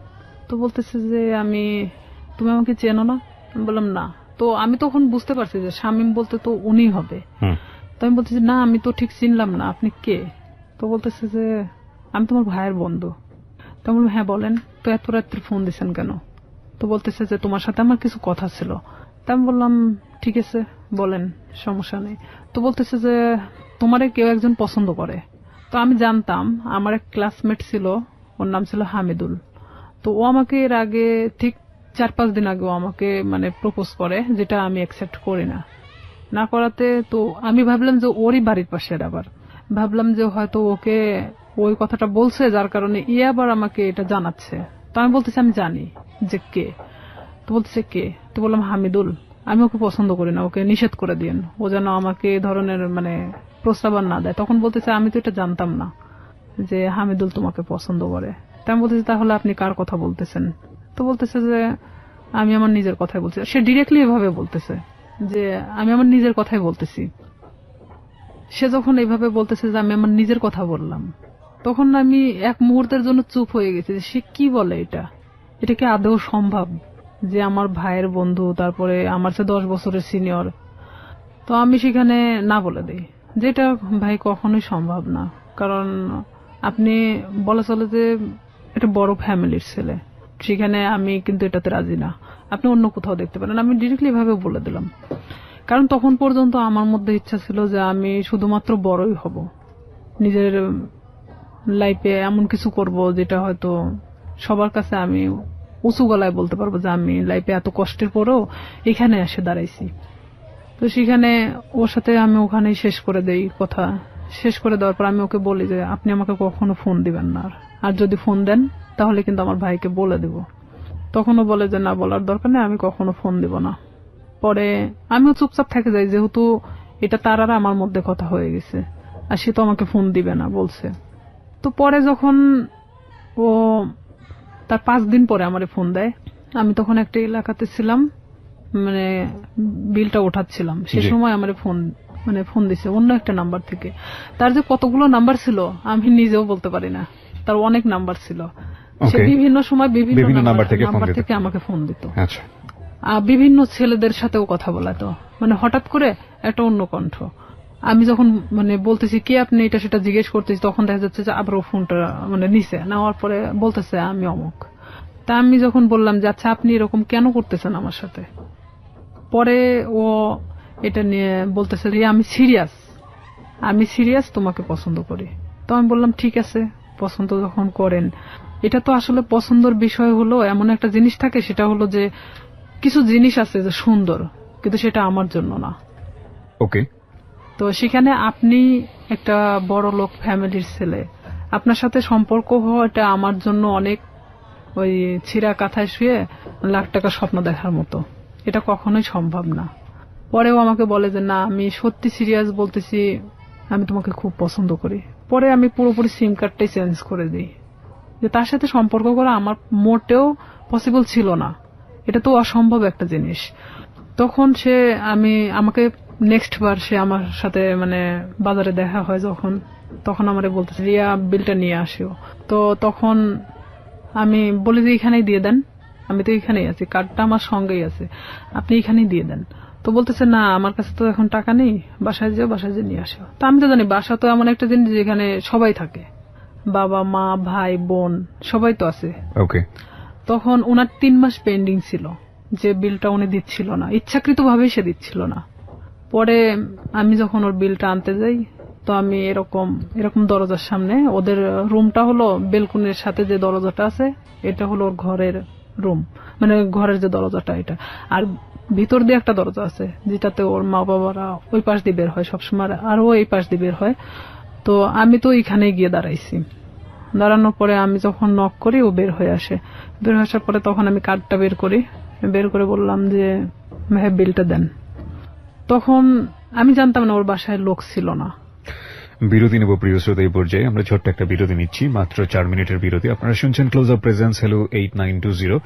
Speaker 1: তো বলতেছে যে তুমি আমাকে চেনো না? আমি বললাম না। তো আমি তখন বুঝতে পারছি যে শামীম বলতে তো উনি হবে। তো আমি বলতেছি না, আমি তো ঠিক চিনলাম না, আপনি কে? তো বলতেছে যে আমি তোমার ভাইয়ের বন্ধু। তো আমি বললাম হ্যাঁ বলেন। তো এত রাত্রে ফোন দিচ্ছেন কেন? তো বলতেছে যে তোমার সাথে আমার কিছু কথা ছিল। তা আমি বললাম ঠিক আছে বলেন, সমস্যা নেই। তো বলতেছে যে তোমারে কেউ একজন পছন্দ করে। তো আমি জানতাম, আমার এক ক্লাসমেট ছিল, ওর নাম ছিল হামিদুল। তো ও আমাকে এর আগে ঠিক 4-5 দিন আগে আমাকে মানে প্রপোজ করে, যেটা আমি অ্যাকসেপ্ট করি না। না করাতে তো আমি ভাবলাম যে ওরই বাড়ির পাশের, আবার ভাবলাম যে হয়তো ওকে ওই কথাটা বলছে যার কারণে আবার আমাকে এটা জানাচ্ছে। তো আমি বলতেছি আমি জানি যে কে। তো বলতেছে কে? তো বললাম হামিদুল। আমি ওকে পছন্দ করি না, ওকে নিষেধ করে দিন, ও যেন আমাকে এই ধরনের মানে প্রস্তাবনা না দেয়। তখন বলতেছে আমি তো এটা জানতাম না যে হামিদুল তোমাকে পছন্দ করে। তা আমি বলতেছি তাহলে আপনি কার কথা বলতেছেন? তো বলতেছে যে আমি আমার নিজের কথাই বলছি। সে ডিরেক্টলি এভাবে বলতেছে যে আমি আমার নিজের কথাই বলতেছি। সে যখন এইভাবে বলতেছে যে আমি আমার নিজের কথা বললাম, তখন আমি এক মুহূর্তের জন্য চুপ হয়ে গেছি যে সে কি বলে, এটা কি আদৌ সম্ভব যে আমার ভাইয়ের বন্ধু, তারপরে আমার চেয়ে 10 বছরের সিনিয়র। তো আমি সেখানে না বলে দিই, যেটা ভাই কখনোই সম্ভব না। কারণ আপনি বলা চলে যে এটা বড় ফ্যামিলির ছেলে, সেখানে আমি কিন্তু এটাতে রাজি না, আপনি অন্য কোথাও দেখতে পারেন। আমি ডিরেক্টলি এভাবে বলে দিলাম। কারণ তখন পর্যন্ত আমার মধ্যে ইচ্ছা ছিল যে আমি শুধুমাত্র বড়ই হব, নিজের লাইফে এমন কিছু করব যেটা হয়তো সবার কাছে আমি উঁচু গলায় বলতে পারবো যে আমি লাইফে এত কষ্টের পরেও এখানে এসে দাঁড়াইছি। তো সেখানে ওর সাথে আমি ওখানেই শেষ করে দেই কথা। শেষ করে দেওয়ার পর আমি ওকে বলি যে আপনি আমাকে কখনো ফোন দিবেন না, আর যদি ফোন দেন তাহলে কিন্তু আমার ভাইকে বলে দেব। তখনও বলে যে না, বলার দরকার নেই, আমি কখনো ফোন দিব না। পরে আমিও চুপচাপ থেকে যাই, যেহেতু এটা তার আর আমার মধ্যে কথা হয়ে গেছে, আর সে তো আমাকে ফোন দিবে না বলছে। তো পরে যখন ও তার 5 দিন পরে আমারে ফোন দেয়, আমি তখন একটা এলাকাতে ছিলাম, মানে বিলটা ওঠাচ্ছিলাম, সে সময় আমারে ফোন দিছে অন্য একটা নাম্বার থেকে। তার যে কতগুলো নাম্বার ছিল আমি নিজেও বলতে পারি না, তার অনেক নাম্বার ছিল। সে বিভিন্ন সময় বিভিন্ন নাম্বার থেকে আমাকে ফোন দিত। বিভিন্ন ছেলেদের সাথেও কথা বলাতো, মানে হঠাৎ করে একটা অন্য কণ্ঠ। আমি যখন মানে বলতেছি কে আপনি, এটা সেটা জিজ্ঞেস করতেছি, তখন দেখা যাচ্ছে যে আবার ও ফোনটা মানে নিচে নেওয়ার পরে বলতেছে আমি অমুক। তা আমি যখন বললাম যে আচ্ছা আপনি এরকম কেন করতেছেন আমার সাথে, পরে ও এটা নিয়ে বলতেছে রিয়া আমি সিরিয়াস তোমাকে পছন্দ করি। তো আমি বললাম ঠিক আছে, পছন্দ যখন করেন, এটা তো আসলে পছন্দের বিষয় হলো এমন একটা জিনিস থাকে, সেটা হলো যে কিছু জিনিস আছে যে সুন্দর, কিন্তু সেটা আমার জন্য না।
Speaker 2: ওকে।
Speaker 1: তো সেখানে আপনি একটা বড় লোক ফ্যামিলির ছেলে, আপনার সাথে সম্পর্ক হওয়া এটা আমার জন্য অনেক ওই ছিঁড়া কাঁথায় শুয়ে লাখ টাকা স্বপ্ন দেখার মতো, এটা কখনোই সম্ভব না। পরেও আমাকে বলে যে না, আমি সত্যি সিরিয়াস বলতেছি, আমি তোমাকে খুব পছন্দ করি। পরে আমি পুরোপুরি সিম কার্ডটাই চেঞ্জ করে দিই, যে তার সাথে সম্পর্ক করা আমার মোটেও পসিবল ছিল না, এটা তো অসম্ভব একটা জিনিস। তখন সে আমাকে নেক্সট বার সে আমার সাথে মানে বাজারে দেখা হয় যখন, তখন আমারে বলতেছে রিয়া বিলটা নিয়ে আসিও। তো তখন আমি বলি যে এখানেই দিয়ে দেন, আমি তো এখানেই আছি, কার্ডটা আমার সঙ্গেই আছে, আপনি এখানেই দিয়ে দেন। তো বলতেছে না আমার কাছে তো এখন টাকা নেই, বাসায় যেয়ে নিয়ে আসো। তো আমি তো জানি বাসা তো এমন একটা জিনিস যেখানে সবাই থাকে, বাবা মা ভাই বোন সবাই তো আছে।
Speaker 2: ওকে।
Speaker 1: তখন ওনার 3 মাস পেন্ডিং ছিল, যে বিলটা উনি দিচ্ছিল না, ইচ্ছাকৃতভাবেই সে দিচ্ছিল না। পরে আমি যখন ওর বিলটা আনতে যাই, তো আমি এরকম দরজার সামনে, ওদের রুমটা হলো বেলকুনির সাথে যে দরজাটা আছে, এটা হলো ওর ঘরের রুম, মানে ঘরের যে দরজাটা এটা, আর ভিতর দিয়ে একটা দরজা আছে যেটাতে ওর মা বাবারা ওই পাশ দিয়ে বের হয় সবসময়, আর ও এই পাশ দিয়ে বের হয়। তো আমি তো এখানে গিয়ে দাঁড়াইছি, দাঁড়ানোর পরে আমি যখন নক করি ও বের হয়ে আসে। বের হয়ে আসার পরে তখন আমি কার্ডটা বের করে বললাম যে ভাই বিলটা দেন। তখন আমি জানতাম না ওর বাসায় লোক ছিল না।
Speaker 2: বিরতি নেব প্রিয় শ্রোতা, এই পর্যায়ে আমরা ছোট্ট একটা বিরতি নিচ্ছি, মাত্র 4 মিনিটের বিরতি। আপনারা শুনছেন close up presence hello 8920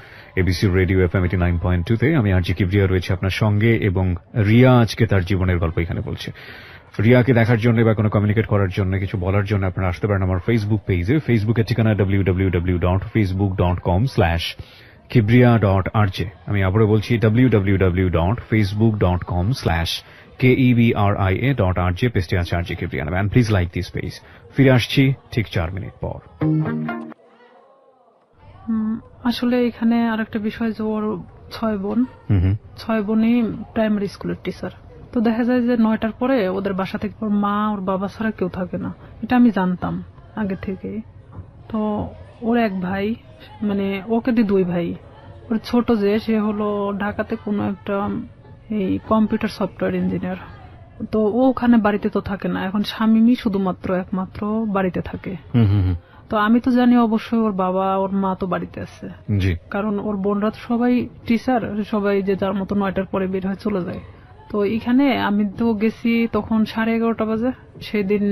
Speaker 2: ABC radio FM 89.2 তে। আমি আরজি কিবরিয়া রয়েছে আপনার সঙ্গে, এবং রিয়া আজকে তার জীবনের গল্প এখানে বলছে। রিয়াকে দেখার জন্য বা কোনো কমিউনিকেট করার জন্য, কিছু বলার জন্য আপনারা আসতে পারেন আমার ফেসবুক পেজে। ফেসবুকের ঠিকানা www.facebook.com/kibria.rj। আমি আবারও বলছি www.facebook.com/KEBRIA.RJ, পেজটি আছে আরজি কিবরিয়া নামে। And please like this page. ফিরে আসছি ঠিক 4 মিনিট পর।
Speaker 1: আসলে এখানে আরেকটা বিষয় যে ওর 6 বোন, 6 বোনই প্রাইমারি স্কুলের টিচার। তো দেখা যায় যে 9টার পরে ওদের বাসা থেকে ওর মা ওর বাবা ছাড়া কেউ থাকে না, এটা আমি জানতাম আগে থেকে। তো ওর এক ভাই, মানে ওকে দিয়ে 2 ভাই, ওর ছোট যে সে হলো ঢাকাতে কোনো একটা এই কম্পিউটার সফটওয়্যার ইঞ্জিনিয়ার। তো ও ওখানে বাড়িতে তো থাকে না, এখন শামিমই শুধুমাত্র একমাত্র বাড়িতে থাকে। তো আমি তো জানি অবশ্যই ওর বাবা ওর মা তো বাড়িতে আছে, কারণ ওর বোনরা তো সবাই টিচার, সবাই যে যার মতো 9টার পরে বের হয়ে চলে যায়। তো এখানে আমি তো গেছি তখন 11:30 বাজে, সেদিন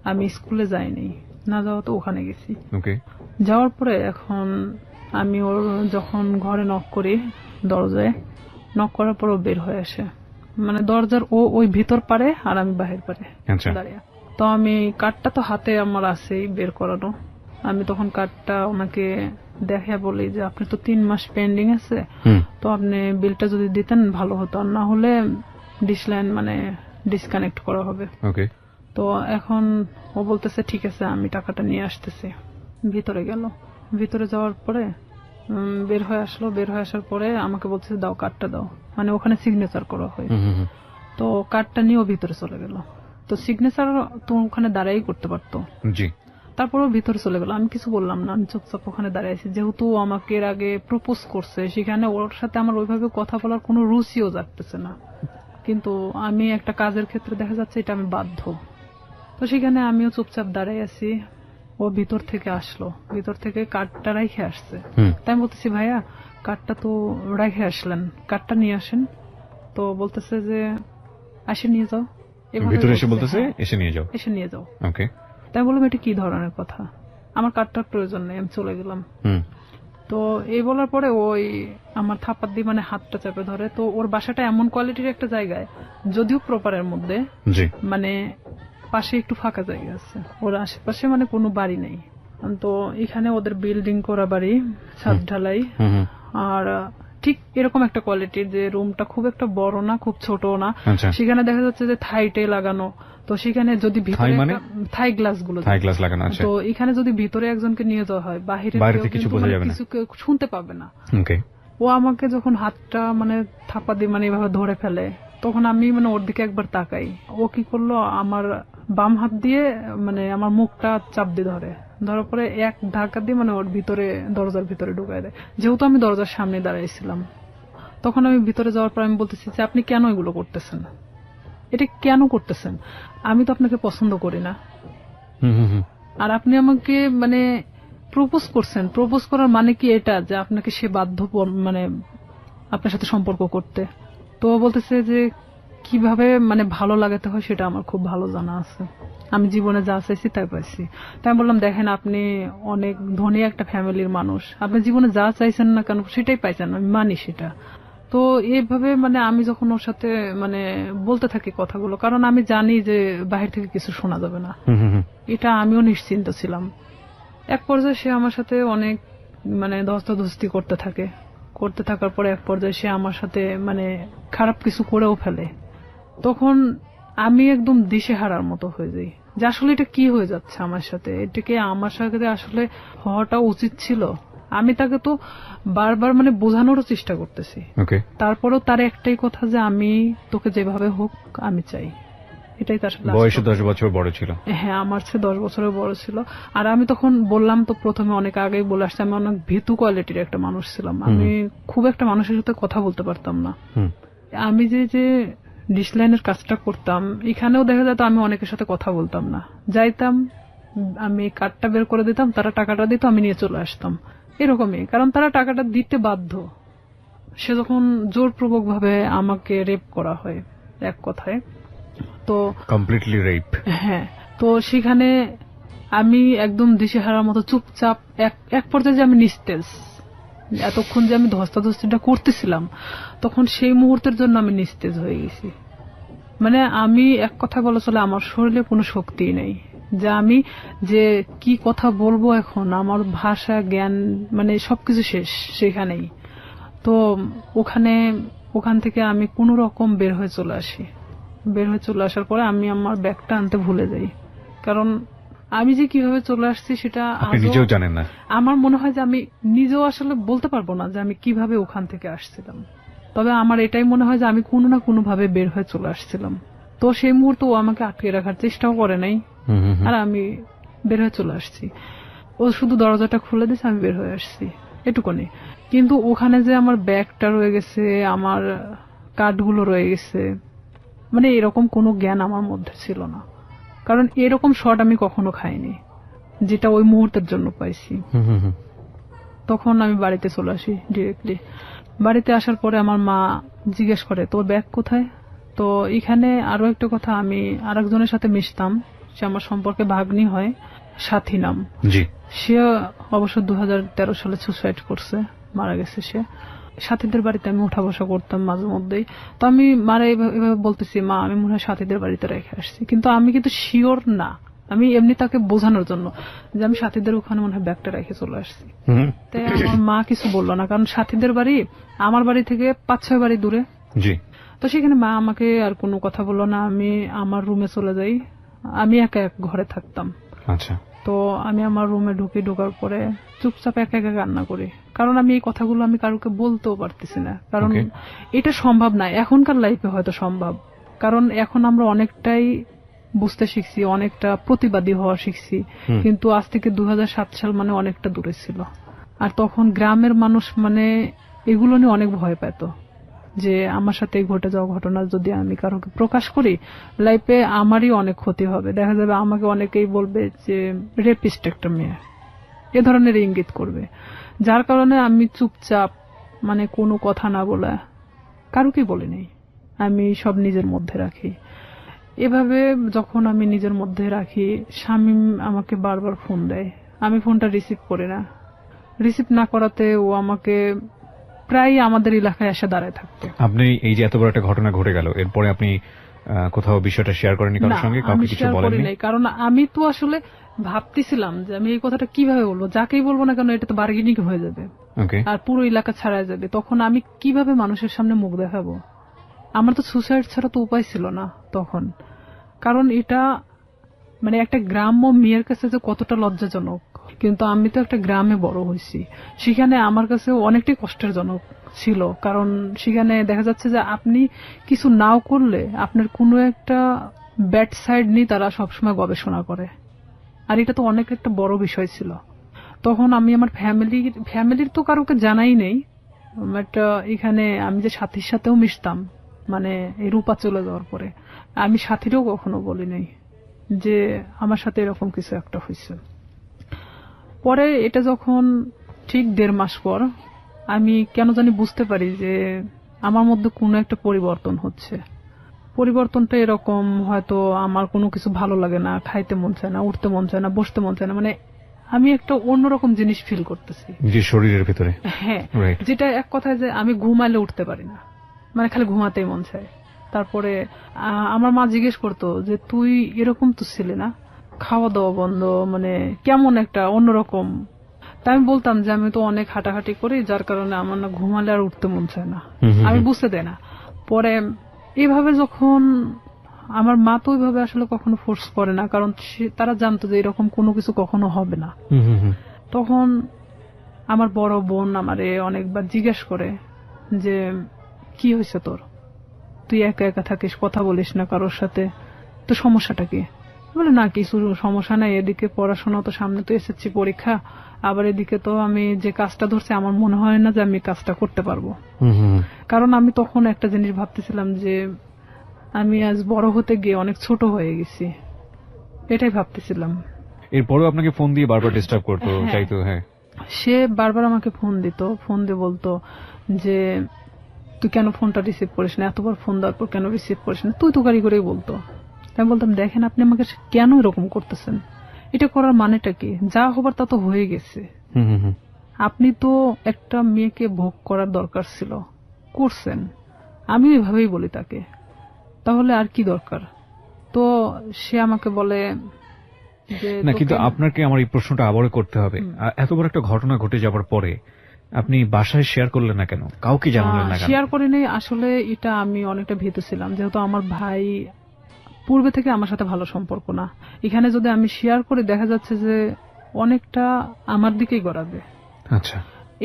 Speaker 1: আমি স্কুলে যাইনি, না যাওয়া তো ওখানে গেছি। যাওয়ার পরে এখন আমি ওর যখন ঘরে নক করি, দরজায় নক করার পর ও বের হয়ে আসে, মানে দরজার ওই ভিতর পারে আর আমি বাহির পারে দাঁড়িয়ে। তো আমি কার্ডটা তো হাতে আমার আছেই বের করানো, আমি তখন কার্ডটা ওনাকে দেখে বলি যে আপনি তো 3 মাস পেন্ডিং আছে, তো আপনি বিলটা যদি দিতেন ভালো হতো, আর না হলে ডিসলাইন মানে ডিসকানেক্ট করা হবে। তো এখন ও বলতেছে ঠিক আছে আমি টাকাটা নিয়ে আসতেছি। ভিতরে গেল, ভিতরে যাওয়ার পরে বের হয়ে আসলো, বের হয়ে আসার পরে আমাকে বলছে দাও কার্ডটা দাও, মানে ওখানে সিগনেচার করা হয়। তো কার্ডটা নিয়ে ও ভিতরে চলে গেল। তো সিগনেচার তো ওখানে দাঁড়াই করতে পারতো, তারপরও ভিতরে চলে গেল। আমি কিছু বললাম না, আমি চুপচাপ ওখানে দাঁড়িয়ে আছি, যেহেতু আমাকে এর আগে প্রপোজ করছে, সেখানে ওর সাথে আমার ওইভাবে কথা বলার কোনো রুচিও জাগতেছে না, কিন্তু আমি একটা কাজের ক্ষেত্রে দেখা যাচ্ছে এটা আমি বাধ্য। তো সেখানে আমিও চুপচাপ দাঁড়াই আছি। ও ভিতর থেকে আসলো, ভিতর থেকে কার্ডটা রেখে আসছে। তাই আমি বলতেছি ভাইয়া কার্ডটা তো রেখে আসলেন, কার্ডটা নিয়ে আসেন। তো বলতেছে যে আসে নিয়ে যাও, এসে নিয়ে যাও। তাই বললাম এটা কি ধরনের কথা, আমার কার্ডটার প্রয়োজন নেই, আমি চলে গেলাম। তো এই বলার পরে ওই আমার থাপ্পড় দিয়ে মানে হাতটা চেপে ধরে। তো ওর বাসাটা এমন কোয়ালিটির একটা জায়গায়, যদিও প্রপারের মধ্যে, মানে পাশে একটু ফাঁকা জায়গা আছে, ওর আশেপাশে মানে কোনো বাড়ি নেই। তো এখানে ওদের বিল্ডিং করা বাড়ি, ছাদ ঢালাই, আর ঠিক এরকম একটা কোয়ালিটির যে রুমটা খুব একটা বড় না খুব ছোট না, সেখানে দেখা যাচ্ছে যে থাইটে লাগানো। তো সেখানে যদি ভিতরে থাই গ্লাস গুলো লাগানো আছে, তো এখানে যদি ভিতরে একজনকে নিয়ে যাওয়া হয় বাইরে কিছু শুনতে পাবে না। ও আমাকে যখন হাতটা মানে থাপা দিয়ে মানে এভাবে ধরে ফেলে, তখন আমি মানে ওর দিকে একবার তাকাই। ও কি করলো, আমার বাম হাত দিয়ে মানে আমার মুখটা চাপ দিয়ে ধরে, ধরার পরে এক ধাক্কা দিয়ে মানে ওর ভিতরে, দরজার ভিতরে ঢুকায় দেয়। যেহেতু আমি দরজার সামনে দাঁড়াইছিলাম, তখন আমি ভিতরে যাওয়ার পর আমি বলতেছি যে আপনি কেন এগুলো করতেছেন, এটা কেন করতেছেন? আমি তো আপনাকে পছন্দ করি না, আর আপনি আমাকে মানে প্রপোজ করছেন। প্রপোজ করার মানে কি এটা যে আপনাকে সে বাধ্য মানে আপনার সাথে সম্পর্ক করতে? তো বলতেছে যে কিভাবে মানে ভালো লাগাতে হয় সেটা আমার খুব ভালো জানা আছে, আমি জীবনে যা চাইছি তাই পাইছি। তাই আমি বললাম, দেখেন আপনি অনেক ধনী একটা ফ্যামিলির মানুষ, আপনি জীবনে যা চাইছেন না কেন সেটাই পাইছেন, আমি মানি সেটা। তো এইভাবে মানে আমি যখন ওর সাথে মানে বলতে থাকি কথাগুলো, কারণ আমি জানি যে বাহির থেকে কিছু শোনা যাবে না, এটা আমিও নিশ্চিন্ত ছিলাম। এক পর্যায়ে সে আমার সাথে অনেক মানে ধস্তাধস্তি করতে থাকে, করতে থাকার পরে এক পর্যায়ে সে আমার সাথে মানে খারাপ কিছু করেও ফেলে। তখন আমি একদম দিশেহারার মতো হয়ে যাই যে আসলে এটা কি হয়ে যাচ্ছে আমার সাথে, এটাকে আমার সাথে আসলে হওয়াটা উচিত ছিল। আমি তাকে তো বারবার মানে বোঝানোরও চেষ্টা করতেছি, তারপরেও তার একটাই কথা যে আমি তোকে যেভাবে হোক আমি চাই, এটাই তার সাথে।
Speaker 2: বয়সে 10 বছর বড় ছিল।
Speaker 1: হ্যাঁ, আমার চেয়ে 10 বছরের বড় ছিল। আর আমি তখন বললাম তো প্রথমে অনেক আগেই বলে আসছি, আমি অনেক ভীতু কোয়ালিটির একটা মানুষ ছিলাম, আমি খুব একটা মানুষের সাথে কথা বলতে পারতাম না। আমি যে ডিসলাইনের কাজটা করতাম, এখানেও দেখা যেত আমি অনেকের সাথে কথা বলতাম না, যাইতাম আমি কার্ডটা বের করে দিতাম, তারা টাকাটা দিত, আমি নিয়ে চলে আসতাম, এরকমই। কারণ তারা টাকাটা দিতে বাধ্য। সে যখন জোরপূর্বক ভাবে আমাকে রেপ করা হয় এক কথায়, তো
Speaker 2: কমপ্লিটলি রেপ।
Speaker 1: হ্যাঁ, তো সেখানে আমি একদম দিশেহারার মতো চুপচাপ, এক পর্যায়ে যে আমি নিস্তেজ, এতক্ষণ যে আমি ধস্তাধস্তিটা করতেছিলাম তখন সেই মুহূর্তের জন্য আমি নিস্তেজ হয়ে গেছি। মানে আমি এক কথা বলা চলে আমার শরীরে কোনো শক্তি নেই, যে আমি যে কি কথা বলবো এখন, আমার ভাষা জ্ঞান মানে সবকিছু শেষ সেখানেই। তো ওখান থেকে আমি কোনো রকম বের হয়ে চলে আসি। বের হয়ে চলে আসার পরে আমি আমার ব্যাগটা আনতে ভুলে যাই, কারণ আমি যে কিভাবে চলে আসছি সেটা
Speaker 2: নিজেও জানেন না।
Speaker 1: আমার মনে হয় যে আমি নিজেও আসলে বলতে পারবো না যে আমি কিভাবে ওখান থেকে আসছিলাম, তবে আমার এটাই মনে হয় যে আমি কোনো না কোনো ভাবে বের হয়ে চলে আসছিলাম। তো সেই মুহূর্তে ও আমাকে আটকে রাখার চেষ্টাও করে নাই, আর আমি বের হয়ে চলে আসছি। ও শুধু দরজাটা খুলে দিয়েছে, আমি বের হয়ে আসছি, এটুকুনি। কিন্তু ওখানে যে আমার ব্যাগটা রয়ে গেছে, আমার কার্ডগুলো রয়ে গেছে, মানে এরকম কোনো জ্ঞান আমার মধ্যে ছিল না, কারণ এরকম শট আমি কখনো খাইনি যেটা ওই মুহূর্তের জন্য পাইছি। তখন আমি বাড়িতে চলে আসি ডিরেক্টলি। বাড়িতে আসার পরে আমার মা জিজ্ঞেস করে তোর ব্যাগ কোথায়। তো এখানে আরো একটা কথা, আমি আরেকজনের সাথে মিশতাম, সে আমার সম্পর্কে ভাগ্নি হয়, সাথী নাম। সে অবশ্য 2013 সালে সুসাইড করছে, মারা গেছে সে। সাথীদের বাড়িতে আমি উঠা বসা করতাম মাঝে মধ্যেই। তো আমি মারা এভাবে বলতেছি, মা আমি মনে হয় সাথীদের বাড়িতে রেখে আসছি, কিন্তু আমি কিন্তু শিওর না, আমি এমনি তাকে বোঝানোর জন্য যে আমি সাথীদের ওখানে মনে হয় ব্যাগটা রেখে চলে আসছি। তাই আমার মা কিছু বললো না, কারণ সাথীদের বাড়ি আমার বাড়ি থেকে 5-6 বাড়ি দূরে। তো সেখানে মা আমাকে আর কোনো কথা বললো না, আমি আমার রুমে চলে যাই, আমি একা এক ঘরে থাকতাম।
Speaker 2: আচ্ছা।
Speaker 1: তো আমি আমার রুমে ঢোকার পরে চুপচাপ একা একা কান্না করি, কারণ আমি এই কথাগুলো আমি কারোকে বলতেও পারতেছি না, কারণ এটা সম্ভব না। এখনকার লাইফে হয়তো সম্ভব, কারণ এখন আমরা অনেকটাই বুঝতে শিখছি, অনেকটা প্রতিবাদী হওয়া শিখছি, কিন্তু আজ থেকে 2007 সাল মানে অনেকটা দূরে ছিল। আর তখন গ্রামের মানুষ মানে এগুলো নিয়ে অনেক ভয় পেত, যে আমার সাথে ঘটে যাওয়া ঘটনা যদি আমি কারোকে প্রকাশ করি লাইফে আমারই অনেক ক্ষতি হবে, দেখা যাবে আমাকে অনেকেই বলবে যে রেপিস্ট একটা মেয়ে, এ ধরনের ইঙ্গিত করবে। যার কারণে আমি চুপচাপ মানে কোনো কথা না বলে কারোকেই বলিনি, আমি সব নিজের মধ্যে রাখি। এভাবে যখন আমি নিজের মধ্যে রাখি, শামীম আমাকে বারবার ফোন দেয়, আমি ফোনটা রিসিভ করি না। রিসিভ না করাতে ও আমাকে প্রায় আমাদের এলাকায় এসে দাঁড়ায় থাকতো।
Speaker 2: আপনি এই যে এত বড় একটা ঘটনা ঘটে গেল, এরপরে আপনি কোথাও বিষয়টা শেয়ার করেননি কারোর সঙ্গে? কাউকে কিছু বলেননি?
Speaker 1: কারণ আমি তো আসলে ভাবতেছিলাম যে আমি এই কথাটা কিভাবে বলবো, যাকেই বলবো না কেন এটা তো বার্গেনিং হয়ে যাবে আর পুরো এলাকা ছাড়া যাবে। তখন আমি কিভাবে মানুষের সামনে মুখ দেখাবো? আমার তো সুসাইড ছাড়া তো উপায় ছিল না তখন, কারণ এটা মানে একটা গ্রাম্য মেয়ের কাছে যে কতটা লজ্জাজনক। কিন্তু আমি তো একটা গ্রামে বড় হয়েছি, সেখানে আমার কাছে অনেকটাই কষ্টের জনক ছিল, কারণ সেখানে দেখা যাচ্ছে যে আপনি কিছু নাও করলে আপনার কোনো একটা ব্যাড সাইড নিয়ে তারা সবসময় গবেষণা করে, আর এটা তো অনেক একটা বড় বিষয় ছিল। তখন আমি আমার ফ্যামিলির তো কারোকে জানাই নেই, বাট এখানে আমি যে সাথীর সাথেও মিশতাম, মানে এই রূপা চলে যাওয়ার পরে আমি সাথীরও কখনো বলি নাই যে আমার সাথে এরকম কিছু একটা হয়েছে। পরে এটা যখন ঠিক 1.5 মাস পর আমি কেন জানি বুঝতে পারি যে আমার মধ্যে কোনো একটা পরিবর্তন হচ্ছে। পরিবর্তনটা এরকম, হয়তো আমার কোনো কিছু ভালো লাগে না, খাইতে মন চায় না, উঠতে মন চায় না, বসতে মন চায় না, মানে আমি একটা অন্যরকম জিনিস ফিল করতেছি
Speaker 2: যে শরীরের ভিতরে।
Speaker 1: হ্যাঁ, যেটা এক কথায় যে আমি ঘুমাইলে উঠতে পারি না, মানে খালি ঘুমাতেই মন চায়। তারপরে আমার মা জিজ্ঞেস করতো যে তুই এরকম তো ছিলি না, খাওয়া দাওয়া বন্ধ, মানে কেমন একটা অন্যরকম। তাই আমি বলতাম যে আমি তো অনেক হাঁটাহাঁটি করি, যার কারণে আমার না ঘুমালে আর উঠতে মন চায় না, আমি বুঝতে দেয় না। পরে এইভাবে যখন আমার মা তো ওইভাবে আসলে কখনো ফোর্স করে না, কারণ তারা জানতো যে এরকম কোনো কিছু কখনো হবে না। তখন আমার বড় বোন আমারে অনেকবার জিজ্ঞেস করে যে কি হয়েছে তোর, তুই একা একা থাকিস, কথা বলিস না কারোর সাথে, তো সমস্যাটা কি? বলে না কিছু সমস্যা নাই, এদিকে পড়াশোনা তো, সামনে তো এসএসসি পরীক্ষা, আবার এদিকে তো আমি যে কাজটা ধরছি আমার মনে হয় না যে আমি কাজটা করতে পারবো। কারণ আমি তখন একটা জিনিস ভাবতেছিলাম যে আমি আজ বড় হতে গিয়ে অনেক ছোট হয়ে গেছি, এটাই ভাবতেছিলাম।
Speaker 2: এরপরও আপনাকে ফোন দিয়ে বারবার ডিস্টার্ব করতো, চাইতো? হ্যাঁ,
Speaker 1: সে বারবার আমাকে ফোন দিত, ফোন দিয়ে বলতো যে তুই কেন ফোনটা রিসিভ করিস না, এতবার ফোন দেওয়ার পর কেন রিসিভ করিস না, তুই তো গাড়ি করেই বলতো। আমি বলতাম দেখেন আপনি আমাকে কেন এরকম করতেছেন, এটা করার মানেটা কি, যা হবার তা তো হয়ে গেছে, আপনি তো একটা মেয়েকে ভোগ করার দরকার ছিল, করছেন। আমি এভাবেই বলি তাকে, তাহলে আর কি দরকার? তো সে আমাকে বলে
Speaker 2: না, কিন্তু আপনাকে আমার এই প্রশ্নটা আবারও করতে হবে। এত বড় একটা ঘটনা ঘটে যাবার পরে আপনি বাসায় শেয়ার করলেন না কেন, কাউকে জানালেন না কেন?
Speaker 1: শেয়ার করিনি আসলে, এটা আমি অনেকটা ভীত ছিলাম, যেহেতু আমার ভাই পূর্বে থেকে আমার সাথে ভালো সম্পর্ক না। এখানে যদি আমি শেয়ার করে দেখা যাচ্ছে যে অনেকটা আমার দিকেই গড়াবে।
Speaker 2: আচ্ছা,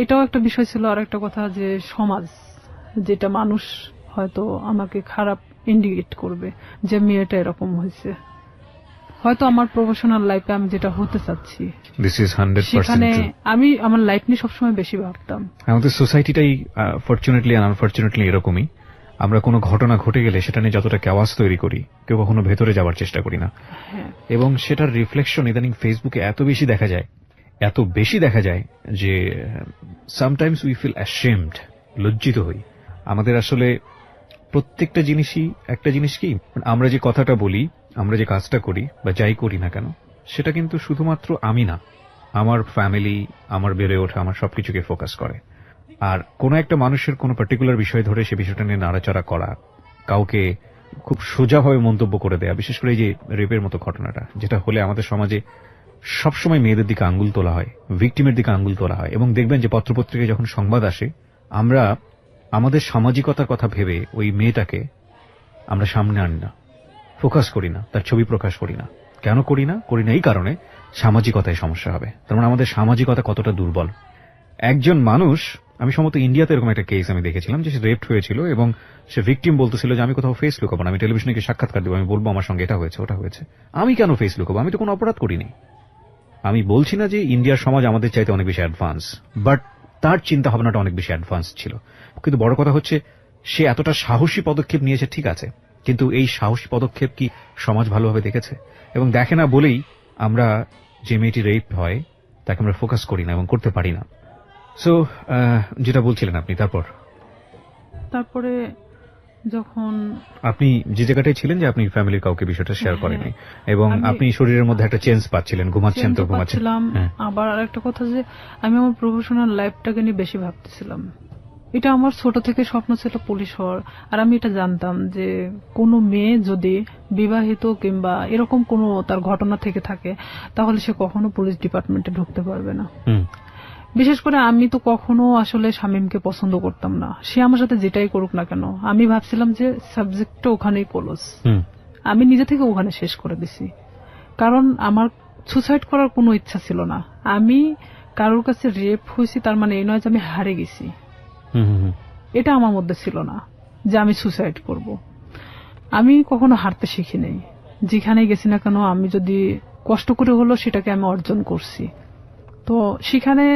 Speaker 1: এটাও একটা বিষয় ছিল। আর একটা কথা যে সমাজ, যেটা মানুষ হয়তো আমাকে খারাপ ইন্ডিকেট করবে যে মেয়েটা এরকম হয়েছে, হয়তো আমার প্রফেশনাল লাইফে আমি যেটা হতে চাচ্ছি সেখানে আমি আমার লাইফ নিয়ে সবসময় বেশি ভাবতাম।
Speaker 2: আমাদের সোসাইটিটাই ফরচুনেটলি আর আনফরচুনেটলি এরকমই। আমরা কোনো ঘটনা ঘটে গেলে সেটা নিয়ে যতটা কেওয়াস তৈরি করি, কেউ কখনো ভেতরে যাওয়ার চেষ্টা করি না। এবং সেটার রিফ্লেকশন ইদানিং ফেসবুকে এত বেশি দেখা যায় যে সামটাইমস উই ফিল অ্যাশেমড, লজ্জিত হই। আমাদের আসলে প্রত্যেকটা জিনিসই একটা জিনিস কি, আমরা যে কথাটা বলি, আমরা যে কাজটা করি বা যাই করি না কেন, সেটা কিন্তু শুধুমাত্র আমি না, আমার ফ্যামিলি, আমার বেড়ে ওঠা, আমার সবকিছুকে ফোকাস করে। আর কোনো একটা মানুষের কোনো পার্টিকুলার বিষয় ধরে সে বিষয়টা নিয়ে নাড়াচাড়া করা, কাউকে খুব সোজাভাবে মন্তব্য করে দেয়া, বিশেষ করে এই যে রেপের মতো ঘটনাটা, যেটা হলে আমাদের সমাজে সবসময় মেয়েদের দিকে আঙ্গুল তোলা হয়, ভিকটিমের দিকে আঙ্গুল তোলা হয়। এবং দেখবেন যে পত্রপত্রিকায় যখন সংবাদ আসে, আমরা আমাদের সামাজিকতার কথা ভেবে ওই মেয়েটাকে আমরা সামনে আনি না, ফোকাস করি না, তার ছবি প্রকাশ করি না। কেন করি না এই কারণে, সামাজিকতায় সমস্যা হবে। তার মানে আমাদের সামাজিকতা কতটা দুর্বল। একজন মানুষ, আমি সম্ভবত ইন্ডিয়াতে এরকম একটা কেস আমি দেখেছিলাম যে সে রেপড হয়েছিল এবং সে ভিকটিম বলতেছিল যে আমি কোথাও ফেস লুকাবো না, আমি টেলিভিশনে গিয়ে সাক্ষাৎকার দেবো, আমি বলবো আমার সঙ্গে এটা হয়েছে ওটা হয়েছে। আমি কেন ফেস লুকাবো, আমি তো কোনো অপরাধ করিনি। আমি বলছি না যে ইন্ডিয়ার সমাজ আমাদের চাইতে অনেক বেশি অ্যাডভান্স, বাট তার চিন্তা ভাবনাটা অনেক বেশি অ্যাডভান্স ছিল। কিন্তু বড় কথা হচ্ছে সে এতটা সাহসী পদক্ষেপ নিয়েছে, ঠিক আছে, কিন্তু এই সাহসী পদক্ষেপ কি সমাজ ভালোভাবে দেখেছে? এবং দেখে না বলেই আমরা যে মেয়েটি রেপ হয় তাকে আমরা ফোকাস করি না এবং করতে পারি না। সো যেটা বলছিলেন আপনি, তারপরে
Speaker 1: যখন
Speaker 2: আপনি যে জায়গাটায় ছিলেন যে আপনি ফ্যামিলির কাউকে বিষয়টা শেয়ার করেননি এবং আপনি শরীরের মধ্যে একটা চেঞ্জ পাচ্ছিলেন, ঘুমাচ্ছেন তো ঘুমাচ্ছিলাম।
Speaker 1: আবার আরেকটা কথা যে আমি আমার প্রফেশনাল লাইফটাকে নিয়ে বেশি ভাবতেছিলাম। এটা আমার ছোট থেকে স্বপ্ন ছিল পুলিশ হওয়ার। আর আমি এটা জানতাম যে কোনো মেয়ে যদি বিবাহিত কিংবা এরকম কোনো তার ঘটনা থেকে থাকে তাহলে সে কখনো পুলিশ ডিপার্টমেন্টে ঢুকতে পারবে না। বিশেষ করে আমি তো কখনো আসলে শামীমকে পছন্দ করতাম না, সে আমার সাথে যেটাই করুক না কেন। আমি ভাবছিলাম যে সাবজেক্টটা ওখানেই ক্লোজ, আমি নিজে থেকে ওখানে শেষ করে দিছি। কারণ আমার সুসাইড করার কোনো ইচ্ছা ছিল না। আমি কারোর কাছে রেপ হয়েছি তার মানে এই নয় যে আমি হারে গেছি, এটা আমার মধ্যে ছিল না যে আমি সুসাইড করব। আমি কখনো হারতে শিখি নাই, যেখানেই গেছি না কেন আমি যদি কষ্ট করে হলো সেটাকে আমি অর্জন করছি। তো সেখানে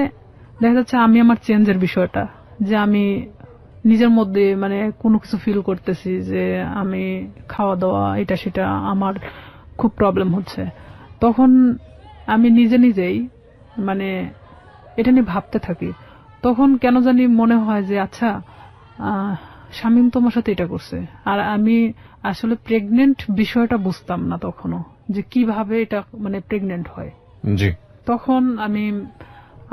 Speaker 1: দেখা যাচ্ছে আমি আমার চেঞ্জের বিষয়টা, যে আমি নিজের মধ্যে মানে কোনো কিছু ফিল করতেছি যে আমি খাওয়া দাওয়া এটা সেটা আমার খুব প্রবলেম হচ্ছে, তখন আমি নিজে নিজেই মানে এটা নিয়ে ভাবতে থাকি। তখন কেন জানি মনে হয় যে আচ্ছা শামীম তোমার সাথে এটা করছে, আর আমি আসলে প্রেগনেন্ট বিষয়টা বুঝতাম না তখনও, যে কিভাবে এটা মানে প্রেগনেন্ট হয়।
Speaker 2: জি।
Speaker 1: তখন আমি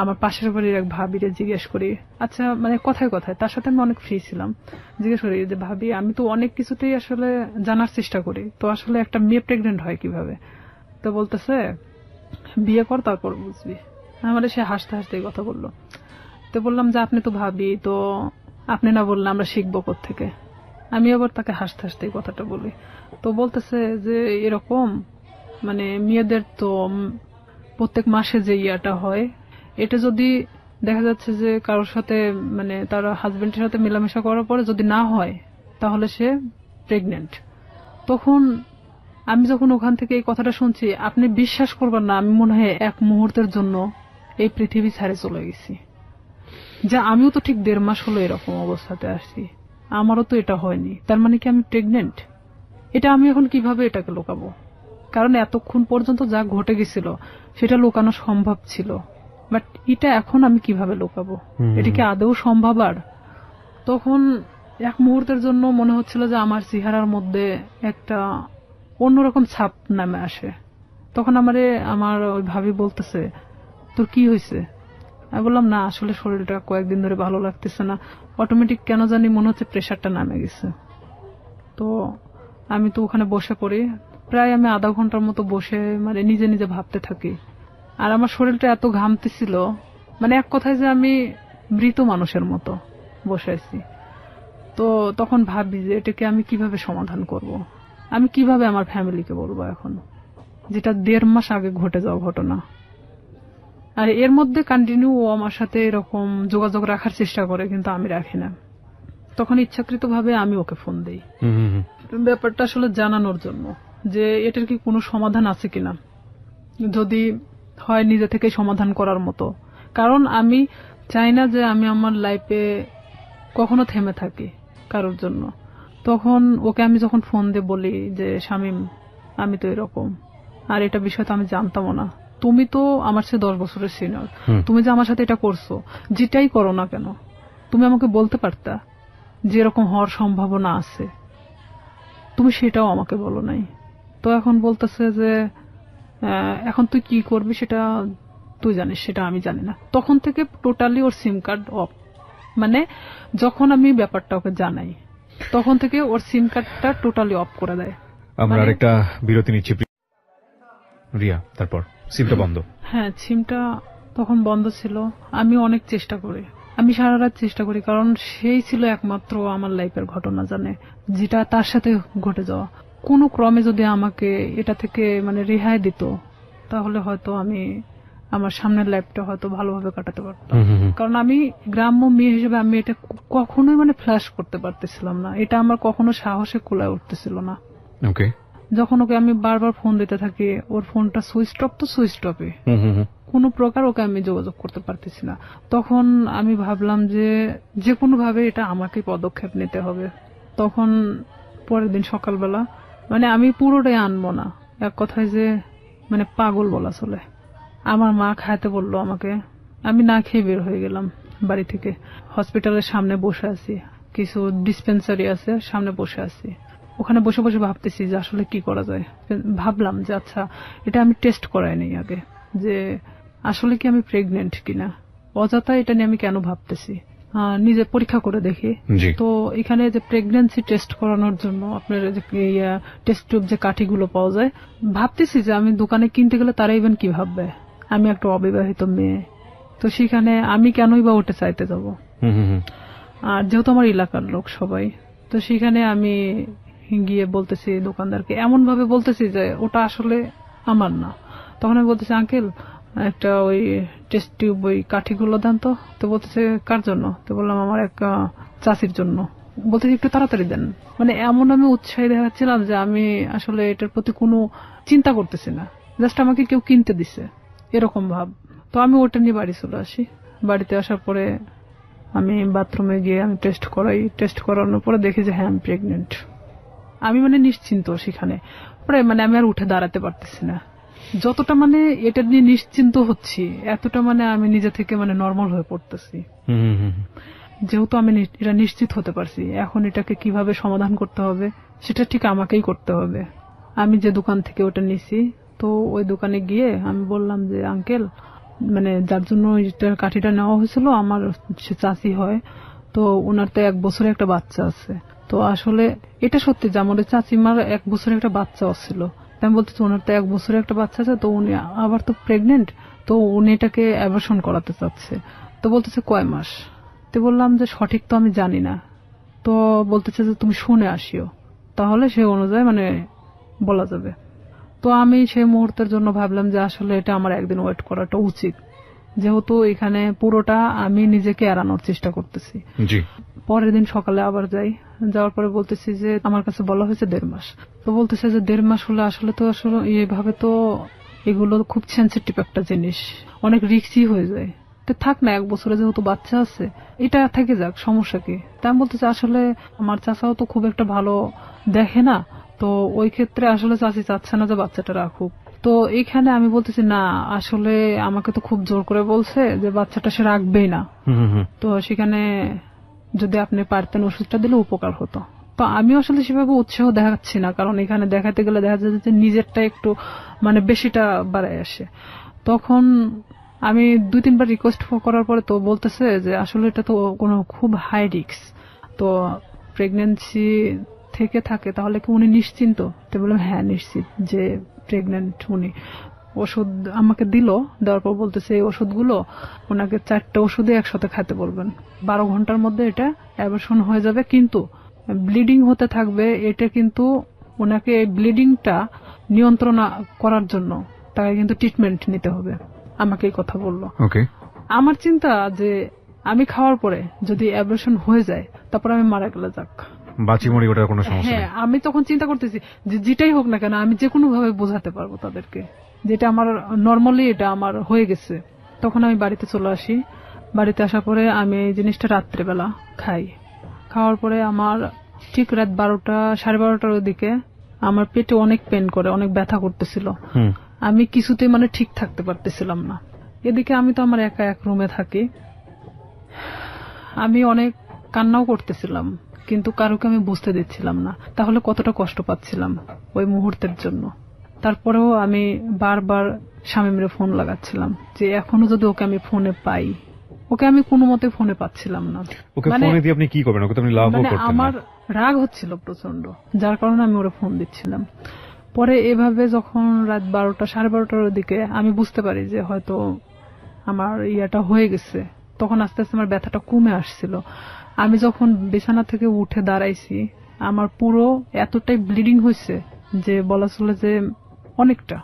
Speaker 1: আমার পাশের বাড়ির এক ভাবিরে জিজ্ঞেস করি, আচ্ছা মানে কথায় কথায়, তার সাথে আমি অনেক ফ্রি ছিলাম, জিজ্ঞেস করি যে ভাবি আমি তো অনেক কিছুতেই আসলে জানার চেষ্টা করি, তো আসলে একটা মেয়ে প্রেগনেন্ট হয় কিভাবে? তো বলতেছে বিয়ে কর তারপর বুঝবি। আমার সে হাসতে হাসতে কথা বললো। তো বললাম যে আপনি তো ভাবি, তো আপনি না বললে আমরা শিখবো কোত্থেকে? আমি আবার তাকে হাসতে হাসতে কথাটা বলি। তো বলতেছে যে এরকম মানে মেয়েদের তো প্রত্যেক মাসে যে ইয়াটা হয়, এটা যদি দেখা যাচ্ছে যে কারোর সাথে মানে তার হাজবেন্ডের সাথে মেলামেশা করার পরে যদি না হয় তাহলে সে প্রেগনেন্ট। তখন আমি যখন ওখান থেকে এই কথাটা শুনছি, আপনি বিশ্বাস করবেন না, আমি মনে হয় এক মুহূর্তের জন্য এই পৃথিবী ছেড়ে চলে গেছি, যে আমিও তো ঠিক 1.5 মাস হলো এরকম অবস্থাতে আসছি, আমারও তো এটা হয়নি, তার মানে কি আমি প্রেগনেন্ট? এটা আমি এখন কিভাবে এটাকে লুকাবো? কারণ এতক্ষণ পর্যন্ত যা ঘটে গেছিল সেটা লুকানো সম্ভব ছিল, বাট এটা এখন আমি কিভাবে লুকাবো? এটা কি আদৌ সম্ভব? আর তখন এক মুহূর্তের জন্য মনে হচ্ছিল যে আমার চেহারার মধ্যে একটা অন্যরকম ছাপ নামে আসে। তখন আমার ওই ভাবি বলতেছে তোর কি হয়েছে? আমি বললাম না আসলে শরীরটা কয়েকদিন ধরে ভালো লাগতেছে না, অটোমেটিক কেন জানি মনে হচ্ছে প্রেশারটা নামে গেছে। তো আমি তো ওখানে বসে পড়ি, প্রায় আমি আধা ঘন্টার মতো বসে মানে নিজে নিজে ভাবতে থাকি। আর আমার শরীরটা এত ঘামতেছিল, মানে এক কথায় যে আমি মৃত মানুষের মতো বসে আছি। তো তখন ভাবি যে এটাকে আমি কিভাবে সমাধান করব, আমি কিভাবে আমার ফ্যামিলিকে বলবো এখন, যেটা 1.5 মাস আগে ঘটে যাওয়া ঘটনা। আর এর মধ্যে কন্টিনিউ ও আমার সাথে এরকম যোগাযোগ রাখার চেষ্টা করে, কিন্তু আমি রাখি না। তখন ইচ্ছাকৃতভাবে আমি ওকে ফোন দেই ব্যাপারটা আসলে জানানোর জন্য যে এটার কি কোনো সমাধান আছে কিনা, যদি হয় নিজে থেকে সমাধান করার মতো। কারণ আমি চাই না যে আমি আমার লাইফে কখনো থেমে থাকি কারোর জন্য। তখন ওকে আমি যখন ফোন দিয়ে বলি যে শামীম আমি তো এরকম, আর এটা বিষয় তো আমি জানতামও না, তুমি তো আমার চেয়ে 10 বছরের সিনিয়র, তুমি যে আমার সাথে এটা করছো, যেটাই করো না কেন তুমি আমাকে বলতে পারতা যে এরকম হওয়ার সম্ভাবনা আছে, তুমি সেটাও আমাকে বলো নাই। তো এখন বলতেছে যে এখন তুই কি করবি সেটা তুই জানিস, সেটা আমি জানি না। তখন থেকে totally or SIM card of, মানে যখন আমি ব্যাপারটা ওকে জানাই তখন থেকে ওর সিম কার্ডটা টোটালি অফ করে দেয়।
Speaker 2: আমরা আরেকটা বিরতি নিচ্ছি রিয়া, তারপর সিমটা বন্ধ।
Speaker 1: হ্যাঁ, সিমটা তখন বন্ধ ছিল। আমি অনেক চেষ্টা করি, আমি সারা রাত চেষ্টা করি, কারণ সেই ছিল একমাত্র আমার লাইফের ঘটনা জানে, যেটা তার সাথে ঘটে যাওয়া। কোনো ক্রমে যদি আমাকে এটা থেকে মানে রেহাই দিত তাহলে হয়তো আমি আমার সামনের লাইফটা হয়তো ভালোভাবে কাটাতে পারতাম। কারণ আমি গ্রাম্য মেয়ে হিসেবে আমি এটা কখনোই মানে ফ্ল্যাশ করতে পারতেছিলাম না, এটা আমার কখনো সাহসে কোলায় উঠতেছিল না।
Speaker 2: ওকে,
Speaker 1: যখন ওকে আমি বারবার ফোন দিতে থাকি, ওর ফোনটা সুইচ অফ তো সুইচ অফে, কোনো প্রকার ওকে আমি যোগাযোগ করতে পারতেছি না। তখন আমি ভাবলাম যে কোনো ভাবে এটা আমাকে পদক্ষেপ নিতে হবে। তখন পরের দিন সকালবেলা মানে আমি পুরোটাই আনবো না, এক কথায় যে মানে পাগল বলা চলে, আমার মা খাইতে বললো আমাকে, আমি না খেয়ে বের হয়ে গেলাম বাড়ি থেকে। হসপিটালের সামনে বসে আছি, কিছু ডিসপেন্সারি আছে সামনে বসে আছি, ওখানে বসে বসে ভাবতেছি যে আসলে কি করা যায়। ভাবলাম যে আচ্ছা এটা আমি টেস্ট করাই নেই আগে, যে আসলে কি আমি প্রেগনেন্ট কিনা, অযথা এটা নিয়ে আমি কেন ভাবতেছি, নিজে পরীক্ষা করে দেখি। তো এখানে যে প্রেগন্যান্সি টেস্ট করানোর জন্য আপনার টেস্ট টিউব যে কাঠিগুলো পাওয়া যায়, ভাবতেছি যে আমি দোকানে কিনতে গেলে তারা ইভেন কি ভাববে আমি একটা অবিবাহিত মেয়ে, তো সেখানে আমি কেনই বা ওটা চাইতে যাব। আর যেহেতু আমার এলাকার লোক সবাই, তো সেখানে আমি গিয়ে বলতেছি দোকানদারকে, এমন ভাবে বলতেছি যে ওটা আসলে আমার না। তখন আমি বলতেছি আঙ্কেল একটা ওই টেস্ট টিউব ওই কাঠিগুলো দেন তো। তো বলতেছে কার জন্য? তো বললাম আমার এক চাচির জন্য। বলতেছি একটু তাড়াতাড়ি দেন। মানে এমন আমি উৎসাহী দেখাচ্ছিলাম যে আমি আসলে এটার প্রতি কোনো চিন্তা করতেছি না, জাস্ট আমাকে কেউ কিনতে দিছে এরকম ভাব। তো আমি ওটা নিয়ে বাড়ি চলে আসি। বাড়িতে আসার পরে আমি বাথরুমে গিয়ে আমি টেস্ট করাই। টেস্ট করানোর পরে দেখি যে হ্যাঁ আমি প্রেগনেন্ট। আমি নিশ্চিন্ত সেখানে, পরে আমি আর উঠে দাঁড়াতে পারতেছি না। যতটা এটা নিয়ে নিশ্চিন্ত হচ্ছি, এতটা আমি নিজে থেকে নর্মাল হয়ে পড়তেছি। যেহেতু আমি এটা নিশ্চিত হতে পারছি, এখন এটাকে কিভাবে সমাধান করতে হবে সেটা ঠিক আমাকেই করতে হবে। আমি যে দোকান থেকে ওটা নিছি, তো ওই দোকানে গিয়ে আমি বললাম যে আঙ্কেল, যার জন্য এটার কাঠিটা নেওয়া হয়েছিল আমার সে চাচি হয়, তো ওনার তো 1 বছরের একটা বাচ্চা আছে। তো আসলে এটা সত্যি যে আমাদের চাচিমার 1 বছরের একটা বাচ্চা ছিল। আমি বলতেছি ওনার তো 1 বছরের একটা বাচ্চা আছে, তো উনি আবার তো প্রেগনেন্ট, তো উনি এটাকে অ্যাবর্শন করাতে চাচ্ছে। তো বলতেছে কয় মাস? তো বললাম যে সঠিক তো আমি জানি না। তো বলতেছে যে তুমি শুনে আসিও, তাহলে সে অনুযায়ী বলা যাবে। তো আমি সেই মুহূর্তের জন্য ভাবলাম যে আসলে এটা আমার একদিন ওয়েট করাটা উচিত, যেহেতু এখানে পুরোটা আমি নিজেকে এড়ানোর চেষ্টা করতেছি। পরের দিন সকালে আবার যাই, যাওয়ার পরে বলতেছি যে আমার কাছে বলা হয়েছে 1.5 মাস। তো বলতেছে যে 1.5 মাস হলে আসলে এইভাবে তো এগুলো খুব সেন্সিটিভ একটা জিনিস, অনেক রিস্কি হয়ে যায়। তো থাক না, 1 বছরে যেহেতু বাচ্চা আছে এটা থেকে যাক, সমস্যা কি? তাই আমি বলতেছি আসলে আমার চাচাও তো খুব একটা ভালো দেখে না, তো ওই ক্ষেত্রে আসলে চাচি চাচ্ছে না যে বাচ্চাটা রাখুক। তো এখানে আমি বলতেছি না, আসলে আমাকে তো খুব জোর করে বলছে যে বাচ্চাটা সে রাখবেই না। তো সেখানে যদি আপনি পারতেন ওষুধটা দিলে উপকার হতো। তো আমি আসলে সেভাবে উৎসাহ দেখাচ্ছি না, কারণ এখানে দেখাতে গেলে দেখা যায় যে নিজেরটা একটু বেশিটা বাড়ায় আসে। তখন আমি 2-3 বার রিকোয়েস্ট করার পরে তো বলতেছে যে আসলে এটা তো কোনো খুব হাই রিস্ক, তো প্রেগন্যান্সি থেকে থাকে তাহলে কি উনি নিশ্চিন্ত? তো বললাম হ্যাঁ নিশ্চিত যে প্রেগন্যান্ট উনি। ওষুধ আমাকে দিল, দেওয়ার পর বলতেছে এই ওষুধগুলো ওনাকে 4টা ওষুধে একসাথে খেতে বলবেন, 12 ঘন্টার মধ্যে এটা অ্যাবর্শন হয়ে যাবে, কিন্তু ব্লিডিং হতে থাকবে। এটা কিন্তু ওনাকে এই ব্লিডিংটা নিয়ন্ত্রণ করার জন্য তাকে কিন্তু ট্রিটমেন্ট নিতে হবে। আমাকে এই কথা বললো। আমার চিন্তা যে আমি খাওয়ার পরে যদি অ্যাবর্শন হয়ে যায় তারপর আমি মারা গেলে যাক,
Speaker 2: বাঁচি-মরি ওটার কোনো সমস্যা নেই।
Speaker 1: হ্যাঁ, আমি তখন চিন্তা করতেছি যে যেটাই হোক না কেন আমি যে কোনো ভাবে বোঝাতে পারবো তাদেরকে যেটা আমার নর্মালি এটা আমার হয়ে গেছে। তখন আমি বাড়িতে চলে আসি। বাড়িতে আসার পরে আমি এই জিনিসটা রাত্রেবেলা খাই। খাওয়ার পরে আমার ঠিক রাত 12টা 12:30টার দিকে আমার পেটে অনেক পেন করে, অনেক ব্যথা করতেছিল। আমি কিছুতে ঠিক থাকতে পারতেছিলাম না। এদিকে আমি তো আমার একা এক রুমে থাকি, আমি অনেক কান্নাও করতেছিলাম, কিন্তু কারোকে আমি বুঝতে দিচ্ছিলাম না তাহলে কতটা কষ্ট পাচ্ছিলাম ওই মুহূর্তের জন্য। তারপরেও আমি বারবার শামীমরে ফোন লাগাচ্ছিলাম যে এখনো যদি ওকে আমি ফোনে পাই। ওকে আমি কোনো মতে ফোনে পাচ্ছিলাম না।
Speaker 2: ওকে ফোনে দিয়ে আপনি কি করবেন? ওকে তো আপনি লাভও করতেন না।
Speaker 1: আমার রাগ হচ্ছিল প্রচন্ড, যার কারণে আমি ওরে ফোন দিচ্ছিলাম। পরে এভাবে যখন রাত 12টা 12:30টার দিকে আমি বুঝতে পারি যে হয়তো আমার ইয়াটা হয়ে গেছে, তখন আস্তে আস্তে আমার ব্যথাটা কমে আসছিল। আমি যখন বিছানা থেকে উঠে দাঁড়াইছি আমার পুরো এতটাই ব্লিডিং হয়েছে যে বলা চলে যে অনেকটা,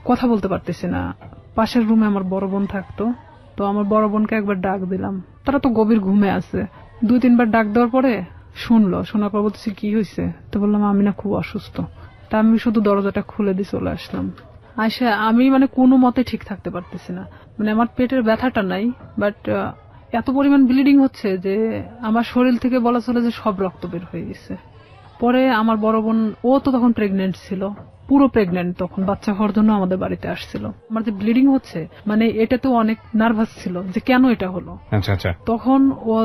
Speaker 1: কথা বলতে পারতেছি না। পাশের রুমে আমার বড় বোন থাকতো, তো আমার বড় বোনকে একবার ডাক দিলাম, তারা তো গভীর ঘুমে আছে। 2-3 বার ডাক দেওয়ার পরে শুনলো, শোনার পর বলতেছি কি হয়েছে? তো বললাম আমি না খুব অসুস্থ। তা আমি শুধু দরজাটা খুলে দিয়ে চলে আসলাম। আচ্ছা, আমি কোনো মতে ঠিক থাকতে পারতেছি না, আমার পেটের ব্যথাটা নাই, বাট এত পরিমাণ ব্লিডিং হচ্ছে যে আমার শরীর থেকে বলা চলে যে সব রক্ত বের হয়ে গেছে। পরে আমার বড় বোন, ও তো তখন প্রেগনেন্ট ছিল, পুরো প্রেগনেন্ট, তখন বাচ্চা হওয়ার জন্য আমাদের বাড়িতে আসছিল। আমার যে ব্লিডিং হচ্ছে এটা তো অনেক নার্ভাস ছিল যে কেন এটা হলো। তখন ও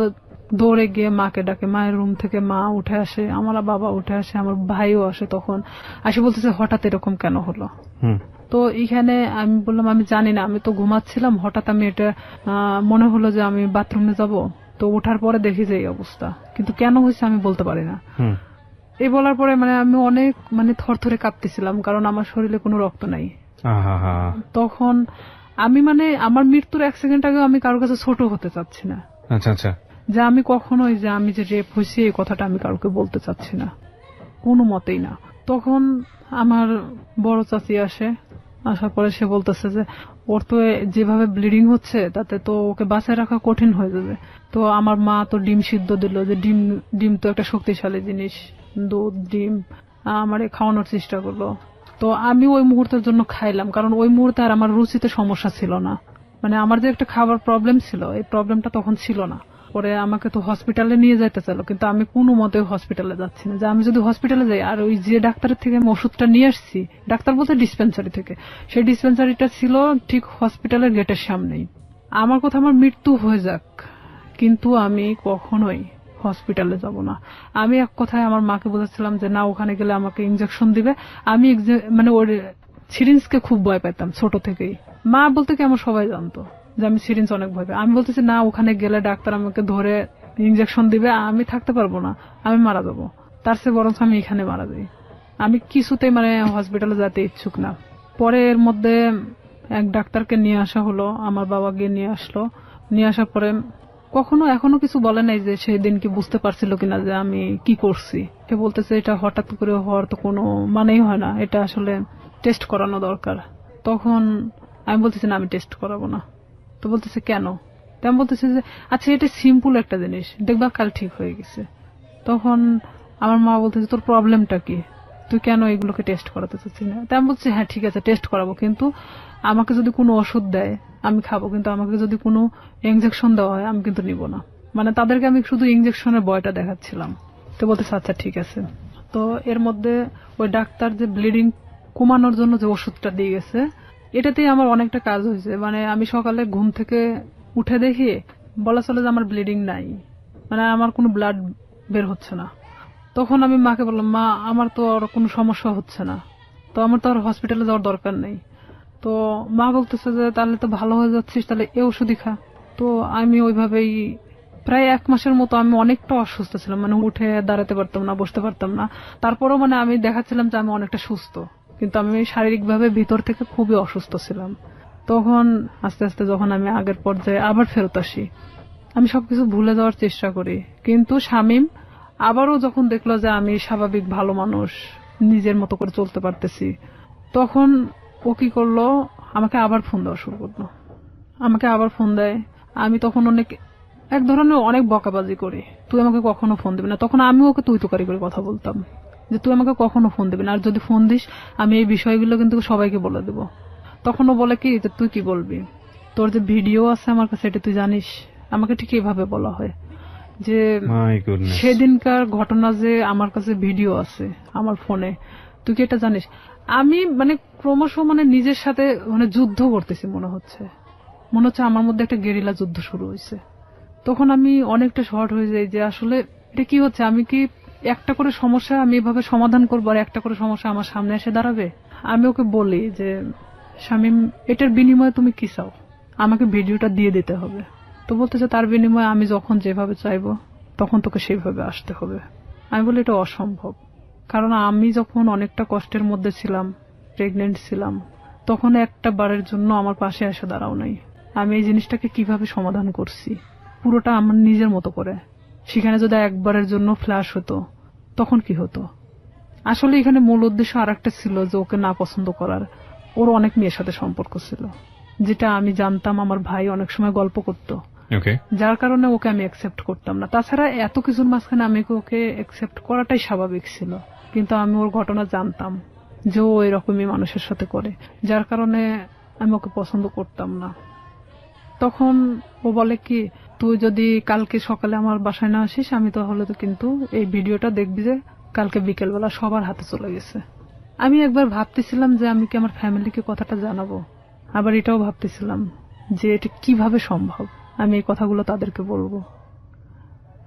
Speaker 1: দৌড়ে গিয়ে মাকে ডাকে, মায়ের রুম থেকে মা উঠে আসে, আমার বাবা উঠে আসে, আমার ভাইও আসে। তখন আসে বলতেছে হঠাৎ এরকম কেন হলো। তো এইখানে আমি বললাম আমি জানি না, আমি তো ঘুমাচ্ছিলাম, হঠাৎ আমি এটা মনে হলো যে আমি বাথরুমে যাব, তো ওঠার পরে দেখি যে এই অবস্থা, কিন্তু কেন হয়েছে আমি বলতে পারি না। এই বলার পরে আমি অনেক থরথরে কাঁপতেছিলাম, কারণ আমার শরীরে কোনো রক্ত নাই। তখন আমি আমার মৃত্যুর 1 সেকেন্ড আগে আমি কারোর কাছে ছোট হতে চাচ্ছি না। যে আমি কখনোই যে আমি যে রেপ হয়েছি এই কথাটা আমি কাউকে বলতে চাচ্ছি না, কোনো মতেই না। তখন আমার বড় চাচি আসে, আসার পরে সে বলতেছে যে ওর তো যেভাবে ব্লিডিং হচ্ছে তাতে তো ওকে বাঁচায় রাখা কঠিন হয়ে যাবে। তো আমার মা তো ডিম সিদ্ধ দিল, যে ডিম তো একটা শক্তিশালী জিনিস, দুধ ডিম আমারে খাওয়ানোর চেষ্টা করলো। তো আমি ওই মুহূর্তের জন্য খাইলাম, কারণ ওই মুহূর্তে আর আমার রুচিতে সমস্যা ছিল না, মানে আমার যে একটা খাবার প্রবলেম ছিল এই প্রবলেমটা তখন ছিল না। পরে আমাকে তো হসপিটালে নিয়ে যাইতে চাইলো, কিন্তু আমি কোনো মতে হসপিটালে যাচ্ছি না, যে আমি যদি হসপিটালে যাই আর ওই যে ডাক্তারের থেকে আমি ওষুধটা নিয়ে আসছি, ডাক্তার বলতে ডিসপেন্সারি থেকে, সেই ডিসপেন্সারিটা ছিল ঠিক হসপিটালের গেটের সামনেই। আমার কথা আমার মৃত্যু হয়ে যাক, কিন্তু আমি কখনোই হসপিটালে যাব না। আমি এক কথায় আমার মাকে বোঝাচ্ছিলাম যে না, ওখানে গেলে আমাকে ইনজেকশন দিবে। আমি মানে ওর সিরিঞ্জকে খুব ভয় পেতাম ছোট থেকেই। মা বলতে কি আমার সবাই জানতো যে আমি সিরিঞ্জ অনেক ভয় পাই। আমি বলতেছি না, ওখানে গেলে ডাক্তার আমাকে ধরে ইনজেকশন দিবে, আমি থাকতে পারবো না, আমি মারা যাবো, তার চেয়ে বরঞ্চ আমি এখানে মারা যাই। আমি কিছুতেই মানে হসপিটালে যেতে ইচ্ছুক না। পরে এর মধ্যে এক ডাক্তারকে নিয়ে আসা হলো, আমার বাবা গিয়ে নিয়ে আসলো। নিয়ে আসার পরে এখনো কিছু বলে নাই যে সেই দিন কি বুঝতে পারছিল কিনা যে আমি কি করছি। সে বলতেছে এটা হঠাৎ করে হওয়ার তো কোনো মানেই হয় না, এটা আসলে টেস্ট করানো দরকার। তখন আমি বলতেছি না, আমি টেস্ট করাবো না। তো বলতেছে কেন? আমি বলতেছে যে আচ্ছা এটা সিম্পল একটা জিনিস, দেখবা কাল ঠিক হয়ে গেছে। তখন আমার মা বলতেছে তোর প্রবলেমটা কি, তুই কেন এগুলোকে টেস্ট করাতে চাচ্ছিস না? তাই আমি বলছি হ্যাঁ ঠিক আছে টেস্ট করাবো, কিন্তু আমাকে যদি কোনো ওষুধ দেয় আমি খাবো, কিন্তু আমাকে যদি কোনো ইনজেকশন দেওয়া হয় আমি কিন্তু নিব না। মানে তাদেরকে আমি শুধু ইনজেকশনের ভয়টা দেখাচ্ছিলাম। তো বলতেছে আচ্ছা ঠিক আছে। তো এর মধ্যে ওই ডাক্তার যে ব্লিডিং কমানোর জন্য যে ওষুধটা দিয়ে গেছে, এটাতেই আমার অনেকটা কাজ হয়েছে। মানে আমি সকালে ঘুম থেকে উঠে দেখি বলা চলে যে আমার ব্লিডিং নাই, মানে আমার কোনো ব্লাড বের হচ্ছে না। তখন আমি মাকে বললাম মা আমার তো আর কোনো সমস্যা হচ্ছে না, তো আমার তো আর হসপিটালে যাওয়ার দরকার নেই। তো মা বলতেছে যে তাহলে তো ভালো হয়ে যাচ্ছিস, তাহলে এই ওষুধই খা। তো আমি ওইভাবেই প্রায় 1 মাসের মতো আমি অনেকটা অসুস্থ ছিলাম, মানে উঠে দাঁড়াতে পারতাম না, বসতে পারতাম না। তারপরও মানে আমি দেখাচ্ছিলাম যে আমি অনেকটা সুস্থ, কিন্তু আমি শারীরিকভাবে ভিতর থেকে খুবই অসুস্থ ছিলাম। তখন আস্তে আস্তে যখন আমি আগের পর্যায়ে আবার ফেরত আসি, আমি সবকিছু ভুলে যাওয়ার চেষ্টা করি। কিন্তু শামীম আবারও যখন দেখলো যে আমি স্বাভাবিক ভালো মানুষ, নিজের মতো করে চলতে পারতেছি, তখন ও কি করলো, আমাকে আবার ফোন দেওয়া শুরু করলো। আমাকে আবার ফোন দেয়। আমি তখন এক ধরনের অনেক বকাবাজি করি, তুই আমাকে কখনো ফোন দিবি না। তখন আমি ওকে তুই তুকারি করে কথা বলতাম যে তুই আমাকে কখনো ফোন দিবি না, আর যদি ফোন দিস আমি এই বিষয়গুলো কিন্তু সবাইকে বলে দেব। তখন ও বলে কি যে তুই কি বলবি, তোর যে ভিডিও আছে আমার কাছে এটা তুই জানিস। আমাকে ঠিক এইভাবে বলা হয় যে সেদিনকার ঘটনা যে আমার কাছে ভিডিও আছে আমার ফোনে, তুই কি এটা জানিস? আমি মানে ক্রমশ মানে নিজের সাথে মানে যুদ্ধ করতেছি মনে হচ্ছে আমার মধ্যে একটা গেরিলা যুদ্ধ শুরু হয়েছে। তখন আমি অনেকটা শর্ট হয়ে যাই যে আসলে এটা কি হচ্ছে, আমি কি একটা করে সমস্যা আমি এভাবে সমাধান করবো আর একটা করে সমস্যা আমার সামনে এসে দাঁড়াবে? আমি ওকে বলি যে শামীম এটার বিনিময়ে তুমি কি চাও, আমাকে ভিডিওটা দিয়ে দিতে হবে। তো বলতেছে তার বিনিময়ে আমি যখন যেভাবে চাইবো তখন তোকে সেইভাবে আসতে হবে। আমি বলি এটা অসম্ভব, কারণ আমি যখন অনেকটা কষ্টের মধ্যে ছিলাম, প্রেগনেন্ট ছিলাম, তখন একটা বারের জন্য আমার পাশে এসে দাঁড়াও নাই। আমি এই জিনিসটাকে কিভাবে সমাধান করছি পুরোটা আমার নিজের মতো করে। সেখানে যদি একবারের জন্য ফ্ল্যাশ হতো তখন কি হতো? আসলে এখানে মূল উদ্দেশ্য আর একটা ছিল যে ওকে না পছন্দ করার। ওর অনেক মেয়ের সাথে সম্পর্ক ছিল, যেটা আমি জানতাম, আমার ভাই অনেক সময় গল্প করতো, যার কারণে ওকে আমি অ্যাকসেপ্ট করতাম না। তাছাড়া এত কিছুর মাঝখানে আমি ওকে অ্যাকসেপ্ট করাটাই স্বাভাবিক ছিল, কিন্তু আমি ওর ঘটনা জানতাম যে ও এরকমই মানুষের সাথে করে, যার কারণে আমি ওকে পছন্দ করতাম না। তখন ও বলে কি তুই যদি কালকে সকালে আমার বাসায় না আসিস আমি তাহলে তো কিন্তু এই ভিডিওটা দেখবি যে কালকে বিকেলবেলা সবার হাতে চলে গেছে। আমি একবার ভাবতেছিলাম যে আমি কি আমার ফ্যামিলিকে কথাটা জানাবো, আবার এটাও ভাবতেছিলাম যে এটা কিভাবে সম্ভব আমি এই কথাগুলো তাদেরকে বলবো।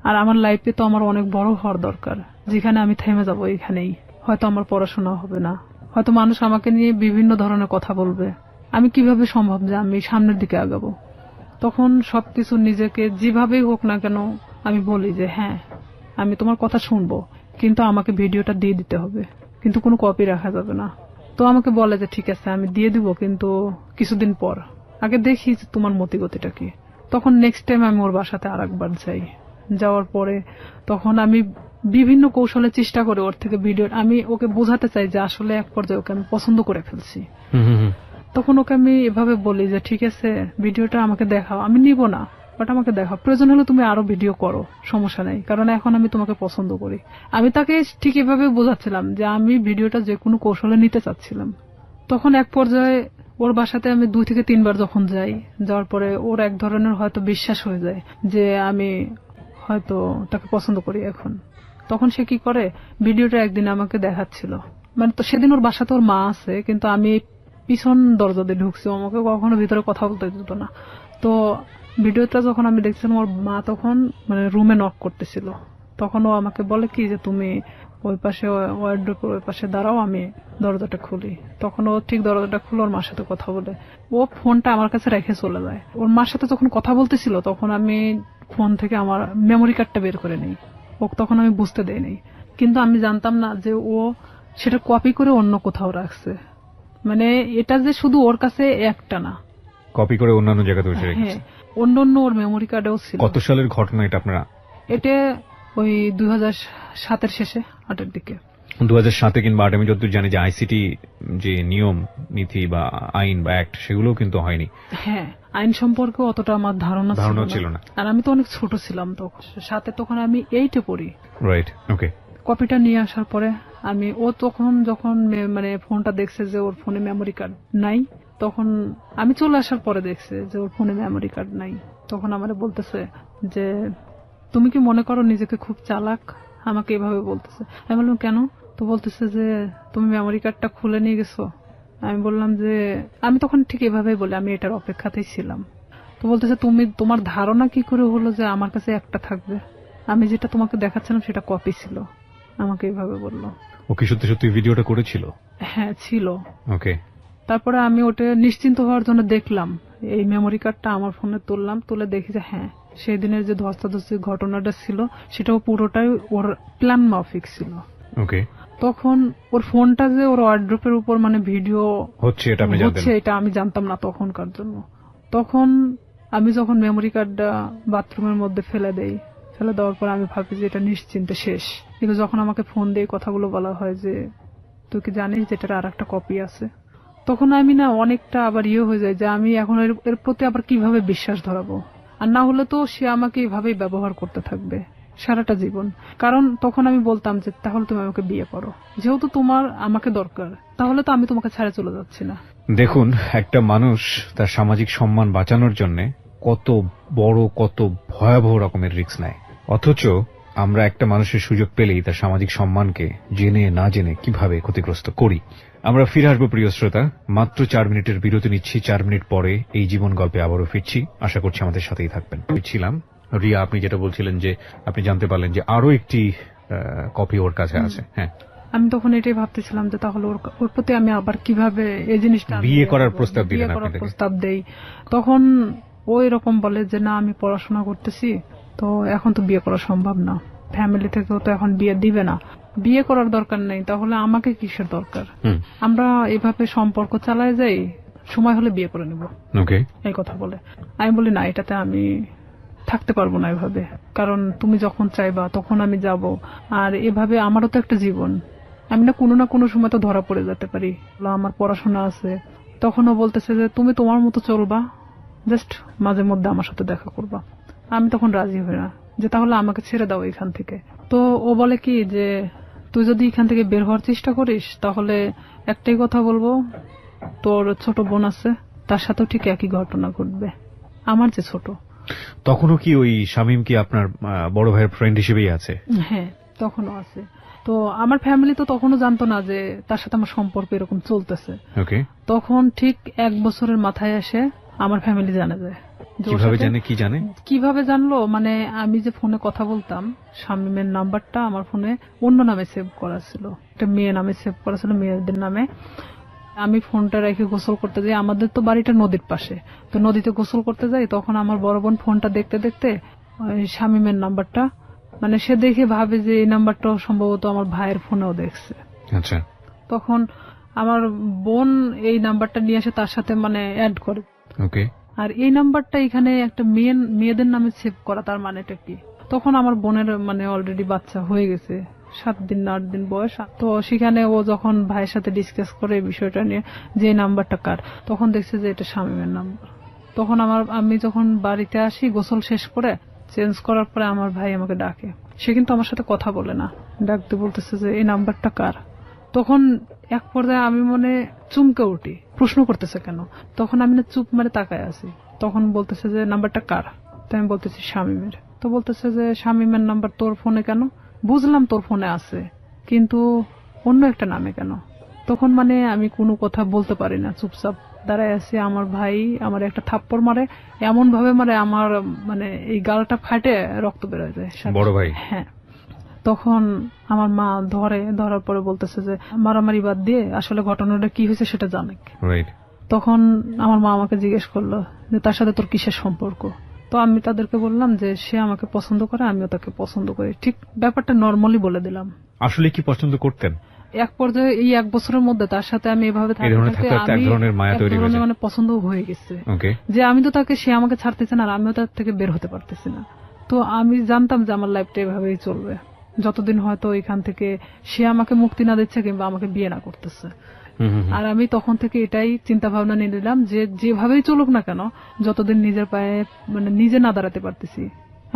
Speaker 1: আর আমার লাইফে তো আমার অনেক বড় হওয়ার দরকার, যেখানে আমি থেমে যাবো এখানেই। হয়তো আমার পড়াশোনা হবে না, হয়তো মানুষ আমাকে নিয়ে বিভিন্ন ধরনের কথা বলবে, আমি কিভাবে সম্ভব যে আমি সামনের দিকে আগাবো? তখন সবকিছু নিজেকে যেভাবেই হোক না কেন আমি বলি যে হ্যাঁ আমি তোমার কথা শুনবো, কিন্তু আমাকে ভিডিওটা দিয়ে দিতে হবে, কিন্তু কোনো কপি রাখা যাবে না। তো আমাকে বলে যে ঠিক আছে আমি দিয়ে দিব, কিন্তু কিছুদিন পর, আগে দেখি যে তোমার মতিগতিটা কি। তখন নেক্সট টাইম আমি ওর বাসাতে আরেকবার যাই। যাওয়ার পরে তখন আমি বিভিন্ন কৌশলে চেষ্টা করে ওর থেকে ভিডিও আমি ওকে বোঝাতে চাই যে আসলে এক পর্যায়ে ওকে আমি পছন্দ করে ফেলছি। তখন ওকে আমি এভাবে বলি যে ঠিক আছে ভিডিওটা আমাকে দেখাও, আমি নিব না, বাট আমাকে দেখা, প্রয়োজন হলে তুমি আরো ভিডিও করো, সমস্যা নেই, কারণ এখন আমি তোমাকে পছন্দ করি। আমি তাকে ঠিক এভাবে বোঝাচ্ছিলাম যে আমি ভিডিওটা যে কোনো কৌশলে নিতে চাচ্ছিলাম। তখন এক পর্যায়ে ওর বাসাতে আমি 2 থেকে 3 বার যখন যাই, যাওয়ার পরে ওর এক ধরনের হয়তো বিশ্বাস হয়ে যায় যে আমি হয়তো তাকে পছন্দ করি এখন। তখন সে কি করে, ভিডিওটা একদিন আমাকে দেখাচ্ছিল, মানে তো সেদিন ওর বাসাতে ওর মা আছে, কিন্তু আমি পিছন দরজা দিয়ে ঢুকছি, আমাকে কখনো ভিতরে কথা বলতে দিত না। তো ভিডিওটা যখন আমি দেখছিলাম, ওর মা তখন মানে রুমে নক করতেছিল, তখন ও আমাকে বলে কি যে তুমি ওই পাশে ওয়ার্ডরোবের ওই পাশে দাঁড়াও, আমি দরজাটা খুলি। তখন ও ঠিক দরজাটা খুলে ওর মার সাথে কথা বলে, ও ফোনটা আমার কাছে রেখে চলে যায়। ওর মার সাথে যখন কথা বলতেছিল তখন আমি ফোন থেকে আমার মেমোরি কার্ডটা বের করে নিই, ও তখন আমি বুঝতে দেইনি, কিন্তু আমি জানতাম না যে ও সেটা কপি করে অন্য কোথাও রাখছে। মানে এটা যে শুধু ওর কাছে একটা না,
Speaker 2: কপি করে অন্যান্য জায়গাতে বসে রেখেছে।
Speaker 1: হ্যাঁ, অন্য ওর মেমোরি কার্ডেও ছিল।
Speaker 2: কত সালের ঘটনা এটা আপনারা?
Speaker 1: এটা ওই 2007-এর শেষে, 8-এর দিকে।
Speaker 2: 2007 কিংবা 8, আমি যতদূর জানি যে আইসিটি যে নিয়ম নীতি বা আইন বা অ্যাক্ট সেগুলো কিন্তু হয়নি।
Speaker 1: হ্যাঁ, আইন সম্পর্কে অতটা আমার ধারণা ছিল না, আর আমি তো অনেক ছোট ছিলাম তখন, সাথে তখন আমি 8-এ পড়ি।
Speaker 2: রাইট, ওকে।
Speaker 1: কপিটা নিয়ে আসার পরে ও তখন যখন মানে ফোনটা দেখছে যে ওর ফোনে মেমোরি কার্ড নাই, তখন আমি চলে আসার পরে দেখছে যে ওর ফোনে মেমোরি কার্ড নাই। তখন আমারে বলতেছে যে তুমি কি মনে করো নিজেকে খুব চালাক, আমাকে এভাবে বলতেছে। আমি বললাম কেন? তো বলতেছে যে তুমি মেমোরি কার্ডটা খুলে নিয়ে গেছো। আমি বললাম যে আমি তখন ঠিক এভাবেই বলি, আমি এটার অপেক্ষাতেই ছিলাম। তো বলতেছে তোমার ধারণা কি করে হলো যে আমার কাছে একটা থাকবে, আমি যেটা তোমাকে দেখাচ্ছিলাম সেটা কপি ছিল, আমাকে এইভাবে বললো।
Speaker 2: ও কি সত্যি সত্যি ভিডিওটা করেছিল?
Speaker 1: হ্যাঁ, ছিল।
Speaker 2: ওকে।
Speaker 1: তারপরে আমি ওটা নিশ্চিন্ত হওয়ার জন্য দেখলাম, এই মেমোরি কার্ডটা আমার ফোনে তুললাম, তুলে দেখি যে হ্যাঁ, সেই দিনের যে ধস্তাধস্তির ঘটনাটা ছিল সেটাও পুরোটাই ওর প্ল্যান মাফিক ছিল।
Speaker 2: ওকে।
Speaker 1: তখন ওর ফোনটা যে ওর ওয়ার্ড্রোপের উপর মানে ভিডিও
Speaker 2: হচ্ছে এটা
Speaker 1: আমি জানতাম না তখনকার জন্য। তখন আমি যখন মেমোরি কার্ডটা বাথরুমের মধ্যে ফেলে দেওয়ার পর আমি ভাবি যে এটা নিশ্চিন্তে শেষ। কিন্তু যখন আমাকে ফোন দিয়ে কথাগুলো বলা হয় যে তুই কি জানিস যে এটার আর একটা কপি আছে, তখন আমি না অনেকটা আবার হয়ে যায় যে আমি এখন এর প্রতি আবার কিভাবে বিশ্বাস ধরাবো। আর না হলে তো সে আমাকে এভাবেই ব্যবহার করতে থাকবে সারাটা জীবন। কারণ তখন আমি বলতাম যে তাহলে তুমি আমাকে বিয়ে করো, যেহেতু তোমার আমাকে দরকার, তাহলে তো আমি তোমাকে ছেড়ে চলে যাচ্ছি না।
Speaker 2: দেখুন, একটা মানুষ তার সামাজিক সম্মান বাঁচানোর জন্য কত বড় কত ভয়াবহ রকমের রিস্ক নেয়, অথচ আমরা একটা মানুষের সুযোগ পেলেই তার সামাজিক সম্মানকে জেনে না জেনে কিভাবে ক্ষতিগ্রস্ত করি। আমরা ফিরে আসবো প্রিয় শ্রোতা, মাত্র 4 মিনিটের বিরতি নিচ্ছি। 4 মিনিট পরে এই জীবন গল্পে আবারও ফিরছি, আশা করছি আমাদের সাথেই থাকবেন। ছিলাম রিয়া, আপনি যেটা বলছিলেন যে আপনি জানতে পারলেন যে আরো একটি কপি ওর কাছে আছে। হ্যাঁ, আমি
Speaker 1: তখন এটাই ভাবতেছিলাম যে তাহলে ওর প্রতি আমি আবার কিভাবে এই জিনিসটা
Speaker 2: বিয়ে করার প্রস্তাব
Speaker 1: দেই। তখন ও এরকম বলে যে না, আমি পড়াশোনা করতেছি, তো এখন তো বিয়ে করা সম্ভব না, ফ্যামিলি থেকেও তো এখন বিয়ে দিবে না, বিয়ে করার দরকার নেই, তাহলে আমাকে কিসের দরকার, আমরা এভাবে সম্পর্ক চালায় যাই, সময় হলে বিয়ে করে নেব, এই কথা বলে। আমি বলি না, এটাতে আমি থাকতে পারবো না এভাবে, কারণ তুমি যখন চাইবা তখন আমি যাব, আর এভাবে আমারও তো একটা জীবন, আমি না কোনো সময় তো ধরা পড়ে যেতে পারি, আমার পড়াশোনা আছে। তখনও বলতেছে যে তুমি তোমার মতো চলবা, জাস্ট মাঝে মধ্যে আমার সাথে দেখা করবা। আমি তখন রাজি হই না, যে তাহলে আমাকে ছেড়ে দাও এখান থেকে। তো ও বলে কি যে তুই যদি এখান থেকে বের হওয়ার চেষ্টা করিস তাহলে একটাই কথা বলবো, তোর ছোট বোন আছে, তার সাথেও ঠিক একই ঘটনা ঘটবে, আমার যে ছোট।
Speaker 2: তখনও কি ওই শামীম কি আপনার বড় ভাইয়ের ফ্রেন্ড হিসেবেই আছে?
Speaker 1: হ্যাঁ, তখনও আছে। তো আমার ফ্যামিলি তো তখনও জানতো না যে তার সাথে আমার সম্পর্ক এরকম চলতেছে। তখন ঠিক 1 বছরের মাথায় এসে আমার ফ্যামিলি জানে যায়। কিভাবে জানলো, মানে আমি যে ফোনে কথা বলতাম, শামীমের নাম্বারটা আমার ফোনে অন্য নামে সেভ করা ছিল, একটা মেয়ে নামে সেভ করা ছিল, মেয়েদের নামে। আমি ফোনটা রেখে গোসল করতে যাই, আমাদের তো বাড়িটা নদীর পাশে, তো নদীতে গোসল করতে যাই, তখন আমার বড় বোন ফোনটা দেখতে দেখতে শামীমের নাম্বারটা, মানে সে দেখে ভাবে যে এই নাম্বারটাও সম্ভবত আমার ভাইয়ের ফোনেও দেখছে।
Speaker 2: আচ্ছা।
Speaker 1: তখন আমার বোন এই নাম্বারটা নিয়ে এসে তার সাথে মানে অ্যাড করে। আর এই নাম্বারটা এখানে একটা মেয়েদের নামে সেভ করা, তার মানেটা কি? তখন আমার বোনের মানে অলরেডি বাচ্চা হয়ে গেছে, 7 দিন না 8 দিন বয়স। তো সেখানে ও যখন ভাইয়ের সাথে ডিসকাস করে এই বিষয়টা নিয়ে যে নাম্বারটা কার, তখন দেখছে যে এটা শামীমের নাম্বার। তখন আমি যখন বাড়িতে আসি গোসল শেষ করে চেঞ্জ করার পরে আমার ভাই আমাকে ডাকে। সে কিন্তু আমার সাথে কথা বলে না, ডাকতে বলতেছে যে এই নাম্বারটা কার। তখন এক পর্যায়ে আমি মনে চুমকে উঠি, প্রশ্ন করতেছে কেন। তখন আমি না চুপ মেরে তাকায় আছি। তখন বলতেছে যে নাম্বারটা কার। তাই আমি বলতেছি শামীমের। তো বলতেছে যে শামীমের নাম্বার তোর ফোনে কেন? বুঝলাম তোর ফোনে আছে, কিন্তু অন্য একটা নামে কেন? তখন মানে আমি কোনো কথা বলতে পারি না, চুপচাপ দাঁড়ায় আছি। আমার ভাই আমার একটা থাপ্পড় মারে, এমন ভাবে মারে আমার মানে এই গালটা ফাটে রক্ত বের হয়ে যায়।
Speaker 2: বড় ভাই?
Speaker 1: হ্যাঁ। তখন আমার মা ধরার পরে বলতেছে যে মারামারি বাদ দিয়ে আসলে ঘটনাটা কি হয়েছে সেটা জানে। তখন আমার মা আমাকে জিজ্ঞেস করলো যে তার সাথে তোর কিসের সম্পর্ক। তো আমি তাদেরকে বললাম যে সে আমাকে পছন্দ করে, আমিও তাকে পছন্দ করি। ঠিক ব্যাপারটা নর্মালি বলে দিলাম।
Speaker 2: আসলে কি পছন্দ করতেন?
Speaker 1: এক পর্যায়ে এই 1 বছরের মধ্যে তার সাথে আমি এভাবে মানে পছন্দ হয়ে গেছে যে আমি তো তাকে, সে আমাকে ছাড়তেছে না আর আমিও তার থেকে বের হতে পারতেছি না। তো আমি জানতাম যে আমার লাইফটা এভাবেই চলবে যতদিন হয়তো এখান থেকে সে আমাকে মুক্তি না দিচ্ছে কিংবা আমাকে বিয়ে না করতেছে। আর আমি তখন থেকে এটাই চিন্তা ভাবনা নিয়ে নিলাম যে যেভাবেই চলুক না কেন, যতদিন নিজের পায়ে মানে নিজে না দাঁড়াতে পারতেছি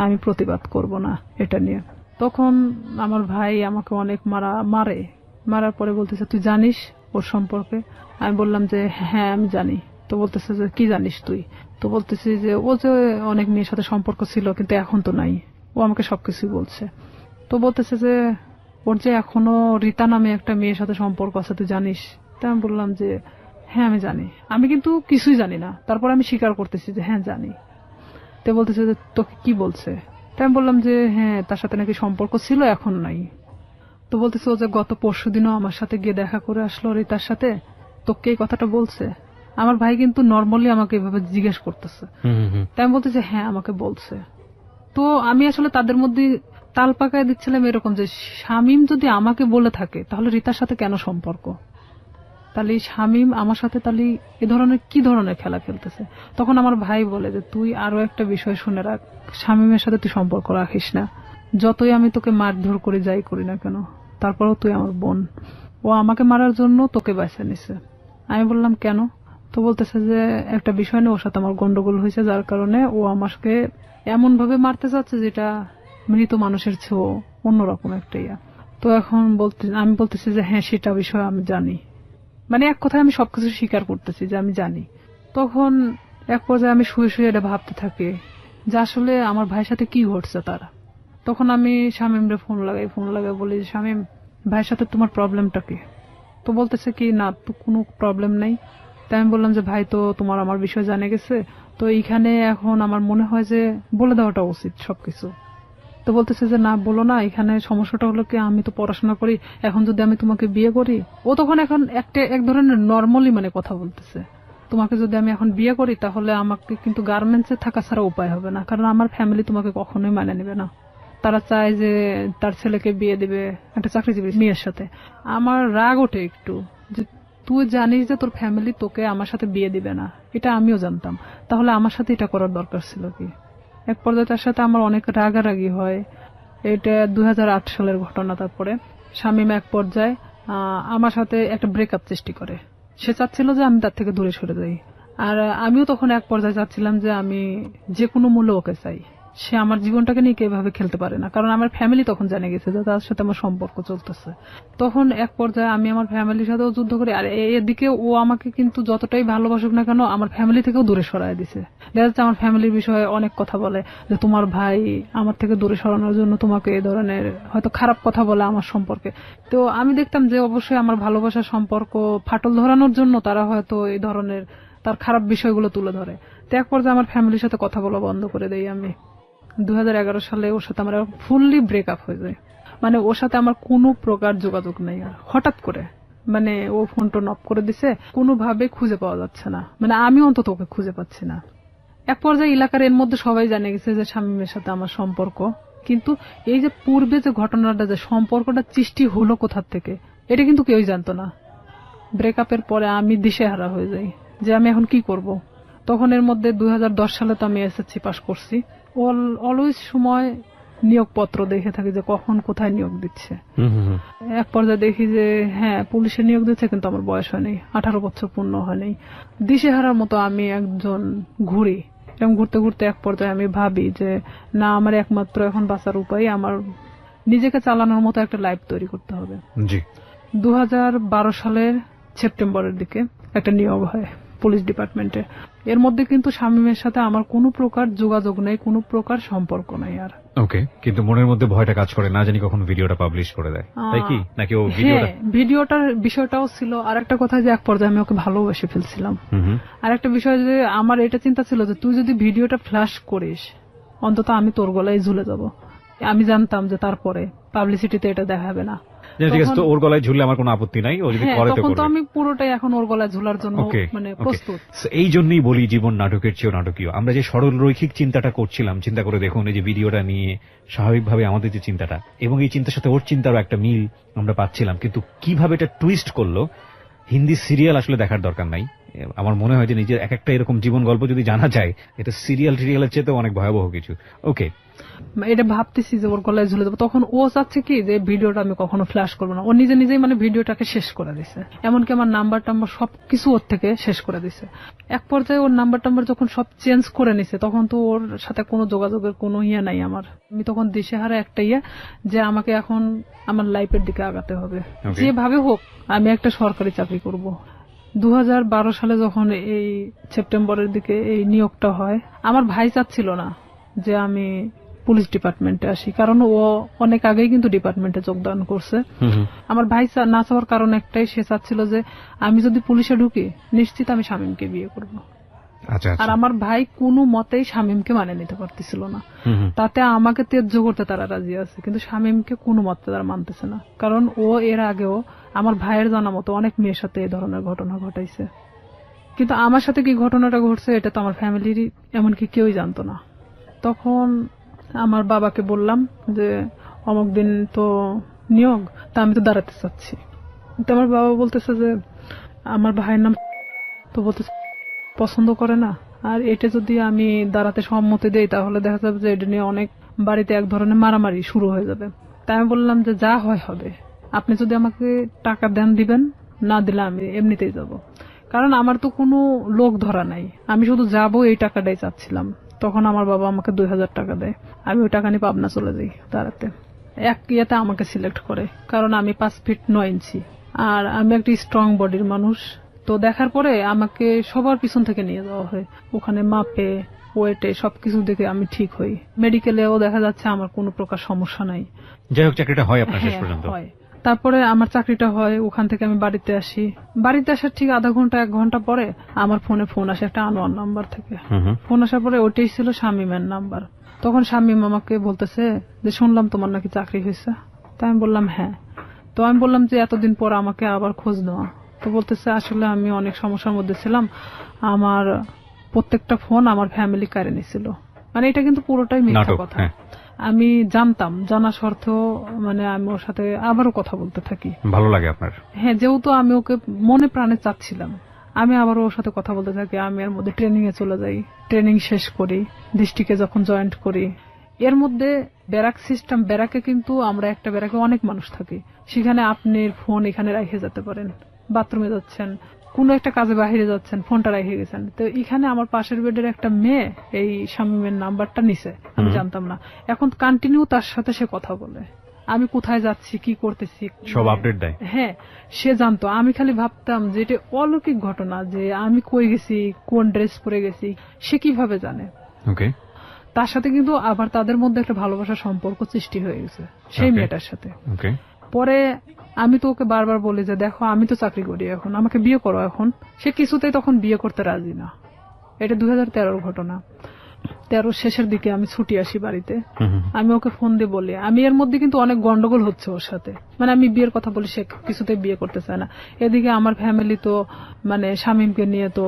Speaker 1: আমি প্রতিবাদ করব না এটা নিয়ে। তখন আমার ভাই আমাকে অনেক মারার পরে বলতেছে তুই জানিস ওর সম্পর্কে? আমি বললাম যে হ্যাঁ আমি জানি। তো বলতেছে যে কি জানিস তুই? তো বলতেছি যে ও যে অনেক মেয়ের সাথে সম্পর্ক ছিল কিন্তু এখন তো নাই, ও আমাকে সবকিছুই বলছে। তো বলতেছে যে ওর যে এখনো রীতা নামে একটা মেয়ের সাথে সম্পর্ক আছে তুই জানিস? তাই আমি বললাম যে হ্যাঁ আমি জানি। আমি কিন্তু কিছুই জানি না, তারপর আমি স্বীকার করতেছি যে হ্যাঁ জানি। তো বলতেছে যে তোকে কি বলছে? তাই আমি বললাম যে হ্যাঁ তার সাথে নাকি সম্পর্ক ছিল এখন নাই। তো বলতেছে ও যে গত পরশুদিনও আমার সাথে গিয়ে দেখা করে আসলো রীতার সাথে, তোকে এই কথাটা বলছে? আমার ভাই কিন্তু নর্মালি আমাকে এভাবে জিজ্ঞেস করতেছে। তাই আমি বলতেছি হ্যাঁ আমাকে বলছে। তো আমি আসলে তাদের মধ্যে তাল পাকায় দিচ্ছিলাম এরকম যে শামীম যদি আমাকে বলে থাকে তাহলে রীতার সাথে কেন সম্পর্ক? তাহলে শামীম আমার সাথে তাহলে এ ধরনের কি ধরনের খেলা খেলতেছে? তখন আমার ভাই বলে যে তুই আরো একটা বিষয় শুনে রাখ, শামীমের সাথে তুই সম্পর্ক রাখিস না। যতই আমি তোকে মারধর করে যাই করি না কেন, তারপরেও তুই আমার বোন। ও আমাকে মারার জন্য তোকে বেছে নিছে। আমি বললাম কেন? তো বলতেছে যে একটা বিষয় নিয়ে ওর সাথে আমার গন্ডগোল হয়েছে, যার কারণে ও আমাকে এমন ভাবে মারতে চাচ্ছে যেটা মৃত মানুষের চেয়েও অন্যরকম একটা ইয়া। তো এখন আমি বলতেছি যে হ্যাঁ সেটা বিষয় আমি জানি, মানে এক কথায় আমি সবকিছু স্বীকার করতেছি যে আমি জানি। তখন এক পর্যায়ে আমি শুয়ে শুয়ে এটা ভাবতে থাকি যে আসলে আমার ভাইয়ের সাথে কি ঘটছে তারা। তখন আমি শামীমরে ফোন লাগাই বলি যে শামীম ভাইয়ের সাথে তোমার প্রবলেমটা কি? তো বলতেছে কি না তো কোনো প্রবলেম নাই। তাই আমি বললাম যে ভাই তো তোমার আমার বিষয় জানে গেছে, তো এইখানে এখন আমার মনে হয় যে বলে দেওয়াটা উচিত সবকিছু। তো বলতেছে যে না বলো না, এখানে সমস্যাটা হলো কি আমি তো পড়াশোনা করি, এখন যদি আমি তোমাকে বিয়ে করি, ও তখন এখন এক ধরনের নর্মালি মানে কথা বলতেছে, তোমাকে যদি আমি এখন বিয়ে করি তাহলে আমাকে কিন্তু গার্মেন্টসে থাকা ছাড়া উপায় হবে না, কারণ আমার ফ্যামিলি তোমাকে কখনোই মানে নেবে না। তারা চায় যে তার ছেলেকে বিয়ে দিবে একটা চাকরিজীবী মেয়ের সাথে। আমার রাগ ওঠে একটু যে তুই জানিস যে তোর ফ্যামিলি তোকে আমার সাথে বিয়ে দিবে না, এটা আমিও জানতাম, তাহলে আমার সাথে এটা করার দরকার ছিল কি? এক পর্যায়ে তার সাথে আমার অনেক রাগারাগি হয়। এটা 2008 সালের ঘটনা। তারপরে শামীম এক পর্যায়ে আমার সাথে একটা ব্রেকআপ সৃষ্টি করে। সে চাচ্ছিল যে আমি তার থেকে দূরে সরে যাই, আর আমিও তখন এক পর্যায়ে চাচ্ছিলাম যে আমি যে কোনো মূল্য ওকে চাই। সে আমার জীবনটাকে নিয়ে এভাবে খেলতে পারে না, কারণ আমার ফ্যামিলি তখন জেনে গেছে যে তার সাথে আমার সম্পর্ক চলতেছে। তখন এক পর্যায়ে আমি আমার ফ্যামিলির সাথেও যুদ্ধ করি, আর এদিকে ও আমাকে কিন্তু যতটাই ভালোবাসুক না কেন আমার ফ্যামিলি থেকেও দূরে সরায় দিছে। দেখা যাচ্ছে আমার ফ্যামিলির বিষয়ে অনেক কথা বলে যে তোমার ভাই আমার থেকে দূরে সরানোর জন্য তোমাকে এই ধরনের হয়তো খারাপ কথা বলে আমার সম্পর্কে। তো আমি দেখতাম যে অবশ্যই আমার ভালোবাসার সম্পর্ক ফাটল ধরানোর জন্য তারা হয়তো এই ধরনের তার খারাপ বিষয়গুলো তুলে ধরে। তো এক পর্যায়ে আমার ফ্যামিলির সাথে কথা বলা বন্ধ করে দেই আমি। 2011 সালে ওর সাথে আমার ফুললি ব্রেকআপ হয়ে যায়, মানে ওর সাথে আমার কোনো প্রকার যোগাযোগ নেই। আর হঠাৎ করে মানে ও ফোন টোন অফ করে দিছে, কোনোভাবে খুঁজে পাওয়া যাচ্ছে না, মানে আমি অন্তত ওকে খুঁজে পাচ্ছি না। এক পর্যায়ে এলাকার এর মধ্যে সবাই জানে গেছে যে শামীমের সাথে আমার সম্পর্ক, কিন্তু এই যে পূর্বে যে ঘটনাটা যে সম্পর্কটা সৃষ্টি হলো কোথা থেকে এটা কিন্তু কেউই জানতো না। ব্রেকআপের পরে আমি দিশেহারা হয়ে যাই যে আমি এখন কি করব। তখন এর মধ্যে 2010 সালে তো আমি এসএসসি পাস করছি। অলওয়েজ সময় নিয়োগপত্র দেখে থাকি যে কখন কোথায় নিয়োগ দিচ্ছে। এক পর্যায়ে দেখি যে হ্যাঁ পুলিশে নিয়োগ দিচ্ছে, কিন্তু আমার বয়স হয়নি, 18 বছর পূর্ণ হয়নি। দিশেহারার মতো আমি একজন ঘুরি, এবং ঘুরতে ঘুরতে এক পর্যায়ে আমি ভাবি যে না, আমার একমাত্র এখন বাঁচার উপায় আমার নিজেকে চালানোর মতো একটা লাইফ তৈরি করতে হবে। 2012 সালের সেপ্টেম্বরের দিকে একটা নিয়োগ হয় পুলিশ ডিপার্টমেন্টে। এর মধ্যে কিন্তু শামীমের সাথে আমার কোনো প্রকার যোগাযোগ নেই, কোনো প্রকার সম্পর্ক নাই। আর
Speaker 2: ওকে, কিন্তু মনের মধ্যে ভয়টা কাজ করে, না জানি কখন ভিডিওটা পাবলিশ করে দেয়, তাই কি? নাকি ও
Speaker 1: ভিডিওটার বিষয়টাও ছিল। আর একটা কথা যে এক পর্যায়ে আমি ওকে ভালোবেসে ফেলছিলাম। আর একটা বিষয় যে আমার এটা চিন্তা ছিল যে তুই যদি ভিডিওটা ফ্ল্যাশ করিস অন্তত আমি তোর গলায় ঝুলে যাব। আমি জানতাম যে তারপরে পাবলিসিটিতে এটা দেখাবে না।
Speaker 2: ঠিক আছে, তো ওর গলায় ঝুললে আমার কোনো আপত্তি নাই, ও যদি করে তো করবে।
Speaker 1: আমি পুরোটাই এখন ওর গলায় ঝুলার জন্য মানে প্রস্তুত।
Speaker 2: এই জন্যই বলি জীবন নাটকের চেয়েও নাটকীয়। আমরা যে সরল রৈখিক চিন্তাটা করছিলাম, চিন্তা করে দেখুন এই যে ভিডিওটা নিয়ে স্বাভাবিকভাবে আমাদের যে চিন্তাটা, এবং এই চিন্তার সাথে ওর চিন্তারও একটা মিল আমরা পাচ্ছিলাম, কিন্তু কিভাবে এটা টুইস্ট করলো। হিন্দি সিরিয়াল আসলে দেখার দরকার নাই। আমার মনে হয় যে নিজের এক একটা এরকম জীবন গল্প যদি জানা যায়, এটা সিরিয়ালের চেয়ে অনেক ভয়াবহ কিছু। ওকে,
Speaker 1: এটা ভাবতেছি যে ওর গলায় ঝুলে দেবো, তখন ও চাচ্ছে কি যে ভিডিওটা আমি কখনো ফ্ল্যাশ করবো না। ও নিজেই মানে ভিডিওটাকে শেষ করে দিছে, এমনকি আমার নাম্বার টাম্বার সবকিছু ওর থেকে শেষ করে দিছে। এক পর্যায়ে ওর নাম্বার টাম্বার যখন সব চেঞ্জ করে নিছে, তখন তো ওর সাথে কোনো যোগাযোগের কোনো ইয়ে নাই আমার। আমি তখন দিশেহারা একটা যে আমাকে এখন আমার লাইফের দিকে আগাতে হবে, যেভাবে হোক আমি একটা সরকারি চাকরি করব। 2012 সালে যখন এই সেপ্টেম্বরের দিকে এই নিয়োগটা হয়, আমার ভাই চাচ্ছিল না যে আমি পুলিশ ডিপার্টমেন্টে আসি, কারণ ও অনেক আগেই কিন্তু ডিপার্টমেন্টে যোগদান করছে। আমার ভাই না চাওয়ার কারণ একটাই, সে চাচ্ছিল যে আমি যদি পুলিশে ঢুকি নিশ্চিত আমি শামীমকে বিয়ে করব। আর আমার ভাই কোনো মতেই শামীমকে মানে নিতে পারতেছিল না। তাতে আমাকে ত্যায্য করতে তারা রাজি আছে, কিন্তু শামীমকে কোনো মতে তারা মানতেছে না, কারণ ও এর আগেও আমার ভাইয়ের জানা মতো অনেক মেয়ের সাথে এই ধরনের ঘটনা ঘটাইছে। কিন্তু আমার সাথে কি ঘটনাটা ঘটছে এটা তো আমার ফ্যামিলির এমনকি কেউই জানতো না। তখন আমার বাবাকে বললাম যে অমুক দিন তো নিয়োগ, তা আমি তো দাঁড়াতে চাচ্ছি। তো আমার বাবা বলতেছে যে আমার ভাইয়ের নাম তো বলতেছে পছন্দ করে না, আর এটা যদি আমি দাঁড়াতে সম্মতি দেই তাহলে দেখা যাবে যে এটা নিয়ে অনেক বাড়িতে এক ধরনের মারামারি শুরু হয়ে যাবে। তাই আমি বললাম যে যা হয় হবে, আপনি যদি আমাকে টাকা দেন দিবেন, না দিলে আমি এমনিতেই যাব, কারণ আমার তো কোনো লোক ধরা নাই, আমি শুধু যাবো এই টাকাটাই চাচ্ছিলাম। তখন আমার বাবা আমাকে 2000 টাকা দেয়, আমি ওই টাকা নিয়ে পাবনা চলে যাই দাঁড়াতে। এক ইয়েতে আমাকে সিলেক্ট করে, কারণ আমি 5 ফিট 9 ইঞ্চি আর আমি একটা স্ট্রং বডির মানুষ। তো দেখার পরে আমাকে সবার পিছন থেকে নিয়ে যাওয়া হয়, ওখানে মাপে ওয়েটে সবকিছু দেখে আমি ঠিক হই। মেডিকেলেও দেখা যাচ্ছে আমার কোনো প্রকার সমস্যা নাই।
Speaker 2: যাই হোক, চাকরিটা হয় আপনার শেষ পর্যন্ত?
Speaker 1: হয়। তারপরে আমার চাকরিটা হয়, ওখান থেকে আমি বাড়িতে আসি। বাড়িতে আসার ঠিক আধা ঘন্টা 1 ঘন্টা পরে আমার ফোন আসে একটা আনোয়ার নাম্বার থেকে। ফোন আসার পরে ওটাই ছিল শামীমের নাম্বার। তখন শামীম আমাকে বলতেছে যে শুনলাম তোমার নাকি চাকরি হয়েছে। তো আমি বললাম হ্যাঁ। তো আমি বললাম যে এতদিন পর আমাকে আবার খোঁজ নেওয়া। তো বলতেছে আসলে আমি অনেক সমস্যার মধ্যে ছিলাম, আমার প্রত্যেকটা ফোন আমার ফ্যামিলি কারে নিছিল। মানে এটা কিন্তু পুরোটাই মিথ্যা কথা। আমি জানতাম, জানা সত্ত্বেও মানে আমি ওর সাথে আবারও কথা বলতে থাকি।
Speaker 2: ভালো লাগে আপনার?
Speaker 1: হ্যাঁ, যেহেতু আমি ওকে মনে প্রাণে চাচ্ছিলাম, আমি আবারও ওর সাথে কথা বলতে থাকি। আমি এর মধ্যে ট্রেনিং এ চলে যাই, ট্রেনিং শেষ করি, ডিস্ট্রিক্টে যখন জয়েন্ট করি। এর মধ্যে ব্যারাক সিস্টেম, ব্যারাকে কিন্তু আমরা একটা ব্যারাকে অনেক মানুষ থাকি, সেখানে আপনি ফোন এখানে রেখে যেতে পারেন, বাথরুমে যাচ্ছেন, কোন একটা কাজে বাহিরে যাচ্ছেন, ফোনটা রেখে গেছেন। তো এখানে আমার পাশের বেডের একটা মেয়ে এই শামীমের নাম্বারটা নিছে, আমি জানতাম না। এখন কন্টিনিউ তার সাথে সে কথা বলে, আমি কোথায় যাচ্ছি, কি করতেছি
Speaker 2: সব আপডেট দেয়।
Speaker 1: হ্যাঁ, সে জানতো। আমি খালি ভাবতাম যে এটা অলৌকিক ঘটনা, যে আমি কই গেছি, কোন ড্রেস পরে গেছি, সে কিভাবে জানে।
Speaker 2: ওকে।
Speaker 1: তার সাথে কিন্তু আবার তাদের মধ্যে একটা ভালোবাসার সম্পর্ক সৃষ্টি হয়ে গেছে সেই মেয়েটার সাথে। পরে আমি তো ওকে বারবার বলি যে দেখো আমি তো চাকরি করি, এখন আমাকে বিয়ে করো। এখন সে কিছুতেই তখন বিয়ে করতে রাজি না। এটা 2013 ঘটনা। 13 শেষের দিকে আমি ছুটি আসি বাড়িতে। আমি ওকে ফোন দিয়ে বলি, আমি এর মধ্যে কিন্তু অনেক গন্ডগোল হচ্ছে ওর সাথে, মানে আমি বিয়ের কথা বলি, সে কিছুতেই বিয়ে করতে চায় না। এদিকে আমার ফ্যামিলি তো মানে শামীমকে নিয়ে তো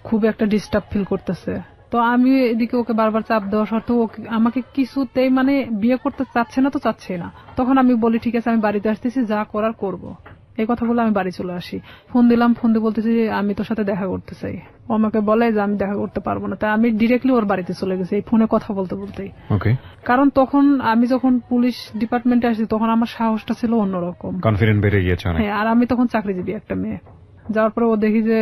Speaker 1: খুব একটা ডিস্টার্ব ফিল করতেছে। তো আমি এদিকে ওকে বারবার চাপ দেওয়া সত্ত্বেও আমাকে কিছুতেই মানে বিয়ে করতে চাচ্ছে না, তো চাচ্ছেই না। তখন আমি বলি ঠিক আছে আমি বাড়িতে আসতেছি, যা করার করব। এই কথা বলে আমি বাড়ি চলে আসি। ফোন দিলাম, ফোন দিয়ে বলতেছি আমি তোর সাথে দেখা করতে চাই। ও আমাকে বলে যে আমি দেখা করতে পারবো না। তাই আমি ডিরেক্টলি ওর বাড়িতে চলে গেছি এই ফোনে কথা বলতে বলতেই। কারণ তখন আমি যখন পুলিশ ডিপার্টমেন্টে আসি তখন আমার সাহসটা ছিল অন্যরকম,
Speaker 2: কনফিডেন্স বেড়ে গিয়েছে। হ্যাঁ,
Speaker 1: আর আমি তখন চাকরিজীবী একটা মেয়ে। যাওয়ার পরে ও দেখি যে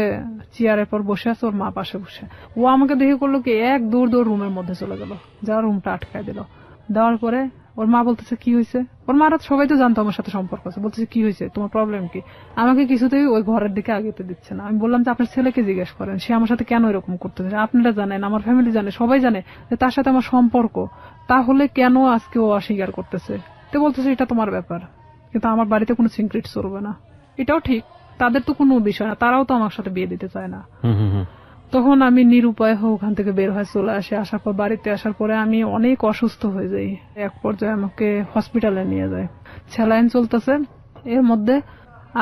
Speaker 1: চেয়ারের পর বসে আছে, ওর মা পাশে বসে। ও আমাকে দেখে করলো কি, এক দৌড় রুমের মধ্যে চলে গেল, যাওয়ার রুমটা আটকায় দিল। দেওয়ার পরে ওর মা বলতেছে কি হয়েছে। ওর মারা সবাই তো জানতো আমার সাথে সম্পর্ক আছে। বলতেছে কি হয়েছে, তোমার প্রবলেম কি। আমাকে কিছুতেই ওই ঘরের দিকে আগেতে দিচ্ছে না। আমি বললাম যে আপনার ছেলেকে জিজ্ঞেস করেন, সে আমার সাথে কেন এরকম করতেছে। আপনারা জানেন, আমার ফ্যামিলি জানে, সবাই জানে যে তার সাথে আমার সম্পর্ক, তাহলে কেন আজকে ও অস্বীকার করতেছে। তো বলতেছে এটা তোমার ব্যাপার, কিন্তু আমার বাড়িতে কোনো সিক্রেট চলবে না। এটাও ঠিক, তাদের তো কোনো বিষয় না, তারাও তো আমার সাথে বিয়ে দিতে চায় না। তখন আমি নিরুপায় ওখান থেকে বের হয়ে চলে আসি। আসার পর বাড়িতে আসার পরে আমি অনেক অসুস্থ হয়ে যাই। এক পর্যায়ে আমাকে হসপিটালে নিয়ে যায়, স্যালাইন চলতেছে। এর মধ্যে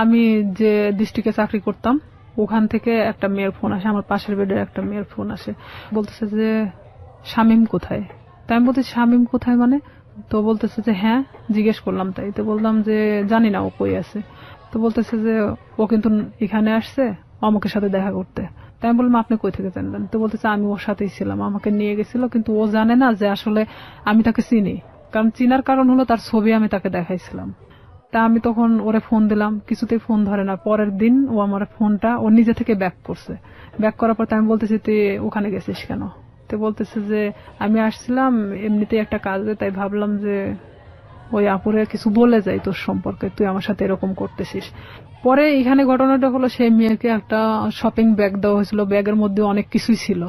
Speaker 1: আমি যে ডিস্ট্রিক্টে চাকরি করতাম ওখান থেকে একটা মেয়ের ফোন আসে, আমার পাশের বেডের একটা মেয়ের ফোন আসে। বলতেছে যে শামীম কোথায়। তাই আমি বলতেছি শামীম কোথায় মানে। তো বলতেছে যে হ্যাঁ, জিজ্ঞেস করলাম। তাই তো বললাম যে জানি না ও কই আছে। তো বলতেছে যে ও কিন্তু এখানে আসছে অমুকের সাথে দেখা করতে। তাই আমি বললাম আপনি কই থেকে জানলেন। তো বলতেছে আমি ওর সাথেই ছিলাম, আমাকে নিয়ে গেছিল, কিন্তু ও জানে না যে আসলে আমি তাকে চিনি। কারণ চিনার কারণ হলো তার ছবি আমি তাকে দেখাইছিলাম। তা আমি তখন ওরে ফোন দিলাম, কিছুতেই ফোন ধরে না। পরের দিন ও আমার ফোনটা ও নিজে থেকে ব্যাক করছে। ব্যাক করার পর আমি বলতেছি তুই ওখানে গেছিস কেন। তো বলতেছে যে আমি আসছিলাম এমনিতেই একটা কাজে, তাই ভাবলাম যে ওই আপুরে কিছু বলে যাই তোর সম্পর্কে, তুই আমার সাথে এরকম করতেছিস। পরে এখানে ঘটনাটা হলো সেই মেয়েকে একটা শপিং ব্যাগ দেওয়া হয়েছিল, ব্যাগের মধ্যে অনেক কিছুই ছিল।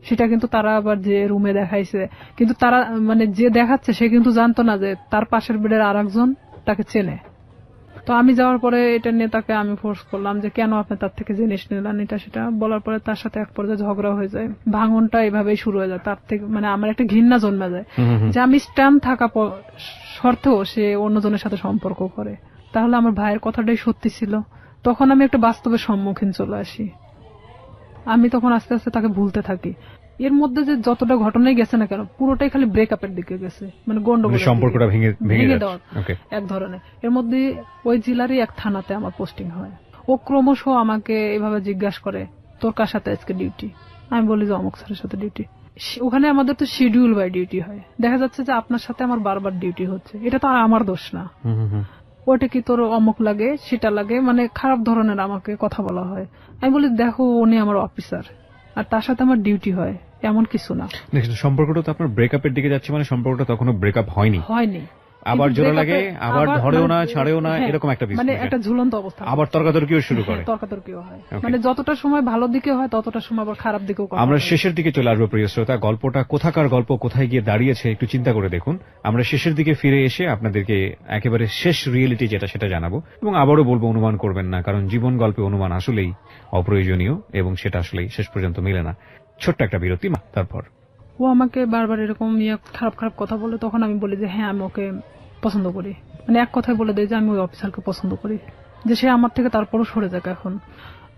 Speaker 1: সেটা কিন্তু তারা আবার যে রুমে দেখাইছে, কিন্তু তারা মানে যে দেখাচ্ছে সে কিন্তু জানতো না যে তার পাশের বেডের আর একজন তাকে চেনে। তো আমি যাওয়ার পরে এটা নিয়ে তাকে আমি ফোর্স করলাম যে কেন আপনি তার থেকে জিনিস নিলেন, এটা সেটা বলার পরে তার সাথে এক পর্যায়ে ঝগড়া হয়ে যায়। ভাঙনটা এভাবেই শুরু হয়ে যায়। তার থেকে মানে আমার একটা ঘৃণা জন্মে যায় যে আমি স্ট্যান্ড থাকা সত্ত্বেও সে অন্যজনের সাথে সম্পর্ক করে। তাহলে আমার ভাইয়ের কথাটাই সত্যি ছিল। তখন আমি একটা বাস্তবের সম্মুখীন চলে আসি। আমি তখন আস্তে আস্তে তাকে ভুলতে থাকি। এর মধ্যে যে যতটা ঘটনাই গেছে না কেন পুরোটাই খালি ব্রেকআপের দিকে গেছে, মানে গন্ডগোল, সম্পর্কটা ভেঙে দেওয়ার এক ধরনের। এর মধ্যে ওই জেলারই এক থানাতে আমার পোস্টিং হয়। ও ক্রমশ আমাকে এভাবে জিজ্ঞাসা করে তোর কার সাথে আজকে ডিউটি। আমি বলি যে অমুক স্যারের সাথে ডিউটি। ওখানে আমাদের তো শিডিউল বাই ডিউটি হয়। দেখা যাচ্ছে যে আপনার সাথে আমার বারবার ডিউটি হচ্ছে, এটা তো আর আমার দোষ না। ওটা কি তোর অমুক লাগে সেটা লাগে, মানে খারাপ ধরনের আমাকে কথা বলা হয়। আমি বলি দেখো উনি আমার অফিসার আর তার সাথে আমার ডিউটি হয়, এমন কিছু না।
Speaker 2: সম্পর্কটা তো আপনার ব্রেকআপের দিকে যাচ্ছে, মানে সম্পর্কটা তখনও ব্রেকআপ হয়নি। আবার জোড়া লাগে, আবার ধরেও না ছাড়েও না, এরকম একটা বিষয়,
Speaker 1: মানে একটা ঝুলন্ত অবস্থা।
Speaker 2: আবার তর্কাতর্কিও শুরু করে।
Speaker 1: তর্কাতর্কিও হয়, মানে যতটা সময় ভালো দিকে হয় ততটা সময় আবার খারাপ দিকেও।
Speaker 2: আমরা শেষের দিকে চলে আসবো প্রিয় শ্রোতা। গল্পটা কোথাকার গল্প, কোথায় গিয়ে দাঁড়িয়েছে একটু চিন্তা করে দেখুন। আমরা শেষের দিকে ফিরে এসে আপনাদেরকে একেবারে শেষ রিয়েলিটি যেটা সেটা জানাবো। এবং আবারও বলবো অনুমান করবেন না, কারণ জীবন গল্পে অনুমান আসলেই অপ্রয়োজনীয় এবং সেটা আসলেই শেষ পর্যন্ত মেলে না। ছোট্ট একটা বিরতি, তারপর
Speaker 1: ও আমাকে বারবার এরকম খারাপ খারাপ কথা বলে। তখন আমি বলি যে হ্যাঁ আমি ওকে পছন্দ করি, মানে এক কথায় বলে দেয় যে আমি ওই অফিসারকে পছন্দ করি, যে সে আমার থেকে তারপরও সরে যাক এখন।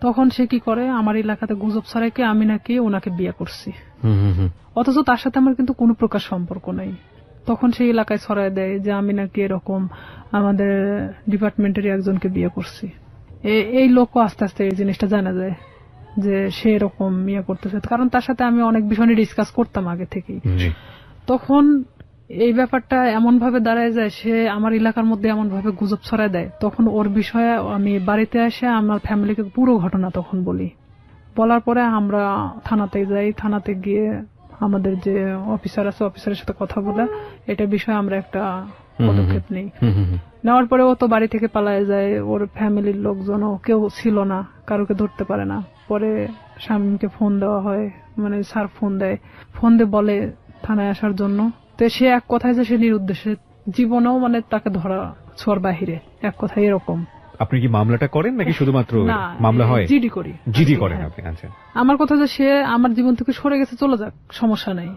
Speaker 1: তখন সে কি করে আমার এলাকাতে গুজব ছড়াইকে আমি নাকি ওনাকে বিয়ে করছি, অথচ তার সাথে আমার কিন্তু কোনো প্রকার সম্পর্ক নাই। তখন সেই এলাকায় ছড়াই দেয় যে আমি নাকি এরকম আমাদের ডিপার্টমেন্টেরই একজনকে বিয়ে করছি। এই লোকও আস্তে আস্তে এই জিনিসটা জানা যায় যে সে এরকম বিয়ে করতেছে, কারণ তার সাথে আমি অনেক বিষয় নিয়ে ডিসকাস করতাম আগে থেকেই। তখন এই ব্যাপারটা এমন ভাবে দাঁড়ায় যায়, সে আমার এলাকার মধ্যে এমন ভাবে গুজব ছড়ায় দেয়। তখন ওর বিষয়ে আমি বাড়িতে এসে আমার ফ্যামিলিকে পুরো ঘটনা তখন বলি। বলার পরে আমরা থানাতে যাই। থানাতে গিয়ে আমাদের যে অফিসার আছে অফিসারের সাথে কথা বলে এটা বিষয়ে আমরা একটা পদক্ষেপ নেই। নেওয়ার পরে ও তো বাড়ি থেকে পালায় যায়। ওর ফ্যামিলির লোকজনও কেউ ছিল না, কারোকে ধরতে পারে না। পরে শামীমকে ফোন দেওয়া হয়, মানে স্যার ফোন দেয়, ফোন দিয়ে বলে থানায় আসার জন্য। তো সে এক কথায় যে সে নিরুদ্দেশে, জীবনেও মানে তাকে ধরা ছোঁয়ার বাহিরে, এক কথায় এরকম।
Speaker 2: আপনি কি মামলাটা করেন নাকি শুধুমাত্র মামলা হয়?
Speaker 1: জিডি করি।
Speaker 2: জিডি করেন আপনি? আচ্ছা।
Speaker 1: আমার কথা যে সে আমার জীবন থেকে সরে গেছে, চলে যাক, সমস্যা নাই,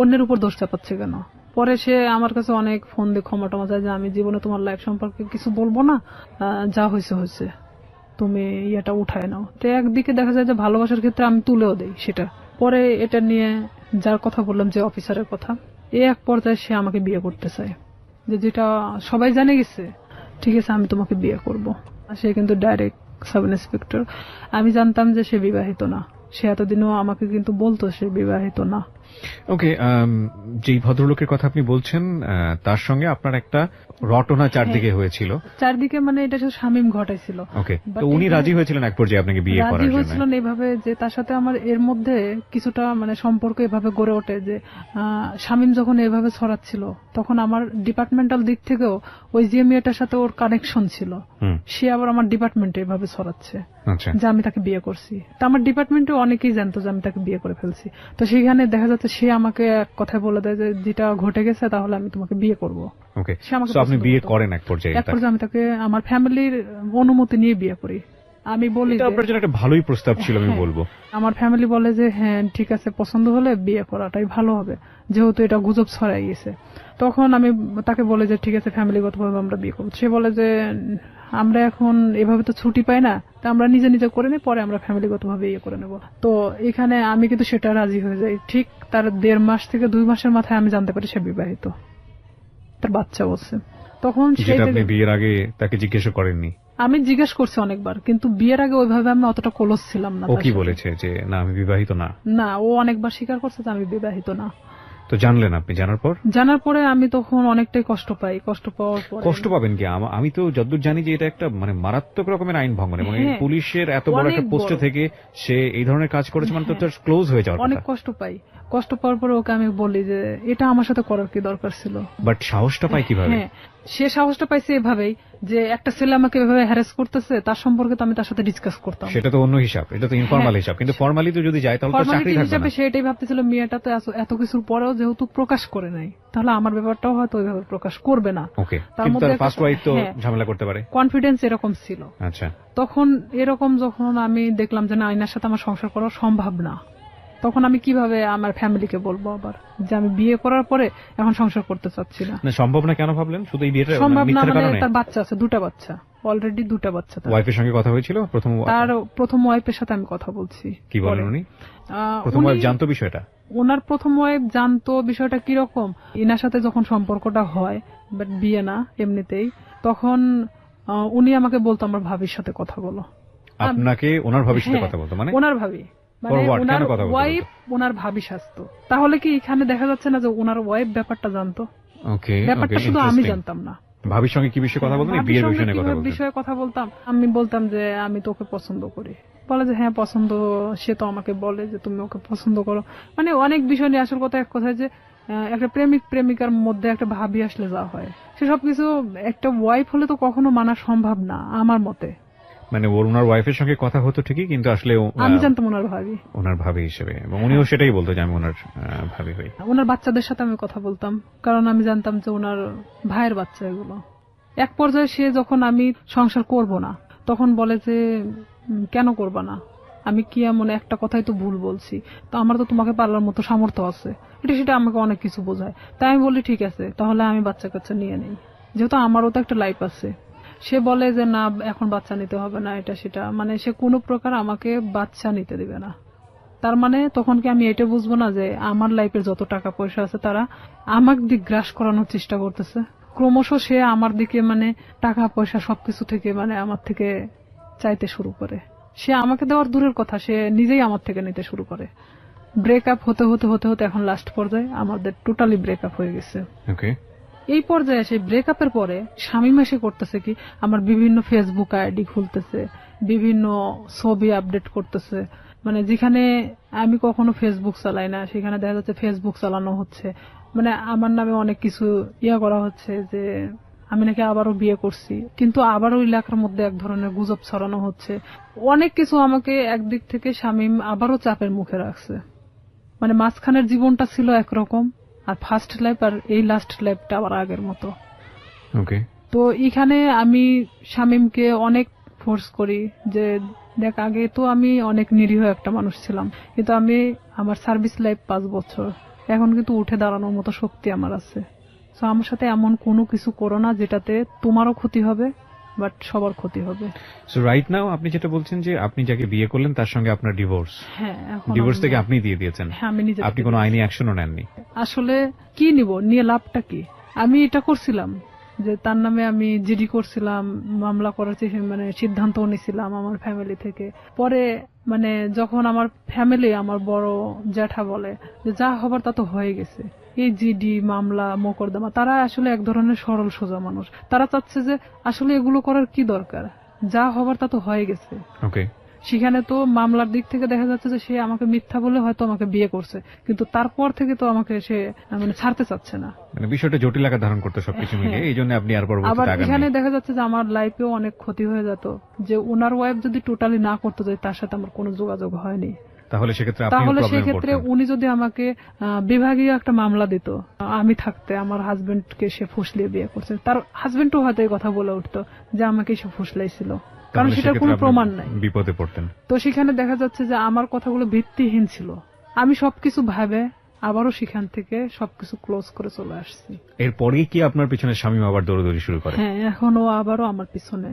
Speaker 1: অন্যের উপর দোষ চাপাচ্ছে কেন? পরে সে আমার কাছে অনেক ফোন দিয়ে ক্ষমা টমা চায় যে আমি জীবনে তোমার লাইফ সম্পর্কে কিছু বলবো না, যা হয়েছে হয়েছে, তুমি ইয়েটা উঠায় নাও। তো একদিকে দেখা যায় যে ভালোবাসার ক্ষেত্রে আমি তুলেও দেই সেটা। পরে এটা নিয়ে যার কথা বললাম যে অফিসারের কথা, এক পর্যায়ে সে আমাকে বিয়ে করতে চায়, যে যেটা সবাই জানে গেছে, ঠিক আছে আমি তোমাকে বিয়ে করব। সে কিন্তু ডাইরেক্ট সাব ইন্সপেক্টর। আমি জানতাম যে সে বিবাহিত না, সে এতদিনও আমাকে কিন্তু বলতো সে বিবাহিত না।
Speaker 2: ওকে, যেই ভদ্রলোকের কথা আপনি বলছেন তার সঙ্গে আপনার একটা রটনা চারদিকে হয়েছিল।
Speaker 1: চারদিকে মানে এটা শুধু শামীম ঘটাইছিল।
Speaker 2: ওকে, তো উনি রাজি হয়েছিলেন এক পর্যায়ে আপনাকে বিয়ে করার জন্য?
Speaker 1: রাজি হয়েছিলেন এইভাবে যে তার সাথে আমার এর মধ্যে কিছুটা মানে সম্পর্ক এভাবে গড়ে ওঠে যে শামীম যখন এভাবে ছড়াচ্ছিল তখন আমার ডিপার্টমেন্টাল দিক থেকেও ওই যে মেয়েটার সাথে ওর কানেকশন ছিল, সে আবার আমার ডিপার্টমেন্টে এভাবে ছড়াচ্ছে যে আমি তাকে বিয়ে করছি। তা আমার ডিপার্টমেন্টে অনেকেই জানতো যে আমি তাকে বিয়ে করে ফেলছি। তো সেখানে দেখা যাচ্ছে সে আমাকে এক কথায় বলে দেয় যে যেটা ঘটে গেছে তাহলে আমি তোমাকে বিয়ে করবো।
Speaker 2: ওকে, সো আপনি বিয়ে করেন এক পর্যায়ে?
Speaker 1: এক পর্যায়ে আমি তাকে আমার ফ্যামিলির অনুমতি নিয়ে বিয়ে করি। আমি বলি
Speaker 2: এটা আপনার জন্য একটা ভালোই প্রস্তাব ছিল আমি বলবো।
Speaker 1: আমার ফ্যামিলি বলে যে হ্যাঁ ঠিক আছে, পছন্দ হলে বিয়ে করাটাই ভালো হবে, যেহেতু এটা গুজব ছড়াই গেছে। তখন আমি তাকে বলে যে ঠিক আছে ফ্যামিলিগতভাবে আমরা বিয়ে করবো। সে বলে যে আমরা এখন এভাবে তো ছুটি পাই না, তা আমরা নিজে নিজে করে নিই, পরে আমরা ফ্যামিলিগতভাবে ইয়ে করে নেব। তো এখানে আমি কিন্তু সেটা রাজি হয়ে যাই। ঠিক তার 1.5 মাস থেকে 2 মাসের মাথায় আমি জানতে পারি সে বিবাহিত, তার বাচ্চা বলছে। তখন
Speaker 2: আপনি বিয়ের আগে তাকে জিজ্ঞেস করেননি?
Speaker 1: আমি জিজ্ঞেস করছি অনেকবার, কিন্তু বিয়ের আগে ওইভাবে আমি অতটা ক্লোজ ছিলাম না।
Speaker 2: ও কি বলেছে যে না আমি বিবাহিত না?
Speaker 1: না, ও অনেকবার স্বীকার করছে যে আমি বিবাহিত না।
Speaker 2: তো জানলেন আপনি? জানার পরে
Speaker 1: আমি তখন অনেকটাই কষ্ট পাই। কষ্ট পাওয়ার পর
Speaker 2: কষ্ট পাবেন কি? আমি তো যতদূর জানি যে এটা একটা মানে মারাত্মক রকমের আইন ভঙ্গন, এবং পুলিশের এত বড় একটা পোস্টে থেকে সে এই ধরনের কাজ করেছে মানে তো তার ক্লোজ হয়ে যাওয়ার কথা।
Speaker 1: অনেক কষ্ট পাই। কষ্ট পাওয়ার পরে ওকে আমি বলি যে এটা আমার সাথে করার কি দরকার ছিল।
Speaker 2: বাট সাহসটা পাই কিভাবে?
Speaker 1: সে সাহসটা পাইছে এভাবেই যে একটা ছেলে আমাকে এভাবে হ্যারাস করতেছে, তার সম্পর্কে তো আমি তার সাথে ডিসকাস করতাম।
Speaker 2: সেটা তো অন্য হিসাব, এটা তো ইনফরমাল হিসাব। কিন্তু ফর্মালি তো যদি যায় তাহলে তো চাকরি থাকবে না।
Speaker 1: সে এটাই ভাবতেছিল মেয়েটা তো এত কিছুর পরেও যেহেতু প্রকাশ করে নাই, তাহলে আমার ব্যাপারটাও হয়তো ওইভাবে প্রকাশ করবে না।
Speaker 2: ওকে, কিন্তু তার ফার্স্ট ওয়াইফ তো ঝামেলা করতে পারে,
Speaker 1: কনফিডেন্স এরকম ছিল।
Speaker 2: আচ্ছা,
Speaker 1: তখন এরকম যখন আমি দেখলাম যে না, আইনার সাথে আমার সংসার করা সম্ভব না, তখন আমি কিভাবে আমার ফ্যামিলিকে বলবো আবার যে আমি বিয়ে করার পরে এখন সংসার করতে চাচ্ছি না।
Speaker 2: সম্ভব না কেন ভাবলেন? শুধু এই বিয়েটা
Speaker 1: সম্ভব না মানে তার বাচ্চা আছে, 2টা বাচ্চা, অলরেডি 2টা বাচ্চা।
Speaker 2: ওয়াইফের সঙ্গে কথা হয়েছিল?
Speaker 1: প্রথম ওয়াইফের সাথে আমি কথা বলছি।
Speaker 2: কি বলেন উনি? প্রথম ওয়াইফ জানতো বিষয়টা? ওনার
Speaker 1: প্রথম ওয়াইফ জানতো বিষয়টা কিরকম। ইনার সাথে যখন সম্পর্কটা হয়, বাট বিয়ে না এমনিতেই, তখন উনি আমাকে বলতো আমার ভাবির সাথে কথা বলো।
Speaker 2: আপনাকে ওনার ভাবির সাথে কথা বলতো? মানে
Speaker 1: ওনার ভাবি ওনার ওয়াইফ ওনার ভাবি সাজতো। তাহলে কি এখানে দেখা যাচ্ছে না যে ওনার ওয়াইফ ব্যাপারটা জানতো?
Speaker 2: ওকে,
Speaker 1: ব্যাপারটা শুধু আমি জানতাম না।
Speaker 2: ভাবির সঙ্গে কি বিষয়ে কথা বলতেন? বিয়ের
Speaker 1: বিষয়ে কথা বলতাম। আমি বলতাম যে আমি তোকে পছন্দ করি। বলে যে হ্যাঁ পছন্দ, সে তো আমাকে বলে যে তুমি ওকে পছন্দ করো। মানে অনেক বিষয় নিয়ে, আসল কথা এক কথা যে একটা প্রেমিক প্রেমিকার মধ্যে একটা ভাবি আসলে যা হয়, সেসব কিছু একটা ওয়াইফ হলে তো কখনো মানা সম্ভব না আমার মতে।
Speaker 2: মানে ওনার ওয়াইফের সঙ্গে কথা হতো ঠিকই, কিন্তু আসলে
Speaker 1: আমি জানতাম ওনার ভাবি
Speaker 2: হিসেবে, এবং উনিও সেটাই বলতো যে আমি ওনার ভাবি হই।
Speaker 1: ওনার বাচ্চাদের সাথে আমি কথা বলতাম, কারণ আমি জানতাম যে ওনার ভাইয়ের বাচ্চা এগুলো। এক পর্যায়ে সে যখন আমি সংসার করব না, তখন বলে যে কেন করবা না, আমি কি এমন একটা কথাই তো ভুল বলছি, তো আমার তো তোমাকে পালার মতো সামর্থ্য আছে, এটা সেটা আমাকে অনেক কিছু বোঝায়। তাই আমি বলি ঠিক আছে তাহলে আমি বাচ্চা কাচ্চা নিয়ে নেই, যেহেতু আমারও তো একটা লাইফ আছে। সে বলে যে না এখন বাচ্চা নিতে হবে না, এটা সেটা, মানে সে কোনো প্রকার আমাকে বাচ্চা নিতে দিবে না। তার মানে তখন কি আমি এটা বুঝবো না যে আমার লাইফের যত টাকা পয়সা আছে তারা আমার দিক গ্রাস করানোর চেষ্টা করতেছে? ক্রমশ সে আমার দিকে মানে টাকা পয়সা সবকিছু থেকে মানে আমার থেকে চাইতে শুরু করে। সে আমাকে দেওয়ার দূরের কথা, সে নিজেই আমার থেকে নিতে শুরু করে। ব্রেকআপ হতে হতে হতে হতে এখন লাস্ট পর্যায়ে আমাদের টোটালি ব্রেকআপ হয়ে গেছে। এই পর্যায়ে এসে ব্রেকআপের পরে শামীম এসে করতেছে কি, আমার বিভিন্ন ফেসবুক আইডি খুলতেছে, বিভিন্ন ছবি আপডেট করতেছে, মানে যেখানে আমি কখনো ফেসবুক চালাই না সেখানে দেখা যাচ্ছে ফেসবুক চালানো হচ্ছে। মানে আমার নামে অনেক কিছু করা হচ্ছে যে আমি নাকি আবারও বিয়ে করছি, কিন্তু আবারও এলাকার মধ্যে এক ধরনের গুজব ছড়ানো হচ্ছে। অনেক কিছু আমাকে একদিক থেকে শামীম আবারও চাপের মুখে রাখছে। মানে মাঝখানের জীবনটা ছিল একরকম, আর ফার্স্ট লাইফ আর এই লাস্ট লাইফটা আবার আগের মতো। তো এখানে আমি শামীমকে অনেক ফোর্স করি যে দেখ, আগে তো আমি অনেক নিরীহ একটা মানুষ ছিলাম, কিন্তু আমি আমার সার্ভিস লাইফ 5 বছর, এখন কিন্তু উঠে দাঁড়ানোর মতো শক্তি আমার আছে। তো আমার সাথে এমন কোনো কিছু করো না যেটাতে তোমারও ক্ষতি হবে বাট সবার ক্ষতি হবে।
Speaker 2: সো রাইট নাও আপনি যেটা বলছেন যে আপনি যাকে বিয়ে করলেন তার সঙ্গে আপনার ডিভোর্স।
Speaker 1: হ্যাঁ,
Speaker 2: ডিভোর্স থেকে আপনি দিয়ে দিয়েছেন?
Speaker 1: হ্যাঁ, আমি নিজে।
Speaker 2: আপনি কোনো আইনি অ্যাকশনও নেননি?
Speaker 1: আসলে কি নিব, নিয়ে লাভটা কি? আমি এটা করছিলাম যে তার নামে আমি জিডি করছিলাম, মামলা করার মানে সিদ্ধান্ত নিয়েছিলাম আমার ফ্যামিলি থেকে। পরে মানে যখন আমার ফ্যামিলি, আমার বড় জ্যাঠা বলে যে যা হবার তা তো হয়ে গেছে, এই জিডি মামলা মোকদ্দমা, তারা আসলে এক ধরনের সরল সোজা মানুষ, তারা চাচ্ছে যে আসলে এগুলো করার কি দরকার, যা হবার তা তো হয়ে গেছে। সেখানে তো মামলার দিক থেকে দেখা যাচ্ছে যে সে আমাকে মিথ্যা বলে হয়তো আমাকে বিয়ে করছে, কিন্তু তারপর থেকে তো আমাকে সে মানে ছাড়তে চাচ্ছে না,
Speaker 2: মানে বিষয়টা জটিল আকার ধারণ করতে সবকিছু মিলিয়ে, এই জন্য আপনি আর পরবর্তীতে
Speaker 1: আবার এখানে দেখা যাচ্ছে যে আমার লাইফেও অনেক ক্ষতি হয়ে যেত, যে ওনার ওয়াইফ যদি টোটালি না করতে যায়, তার সাথে আমার কোনো যোগাযোগ হয়নি, তাহলে সেক্ষেত্রে উনি যদি আমাকে বিভাগীয় একটা মামলা দিত, আমি থাকতে আমার হাজবেন্ডকে সে ফুসলিয়ে বিয়ে করছে, তার হাজবেন্ডও হয়তো এই কথা বলে উঠতো যে আমাকে সে ফুসলাইছিল, কারণ সেটার কোনো প্রমাণ নাই,
Speaker 2: বিপদে পড়তেন।
Speaker 1: তো সেখানে দেখা যাচ্ছে যে আমার কথাগুলো ভিত্তিহীন ছিল, আমি সবকিছু ভাবে আবারও সেখান থেকে সবকিছু ক্লোজ করে চলে আসছি।
Speaker 2: এরপরেই কি আপনার পিছনে স্বামী আবার দৌড়াদৌড়ি শুরু করে?
Speaker 1: হ্যাঁ, এখন ও আবারও আমার পিছনে।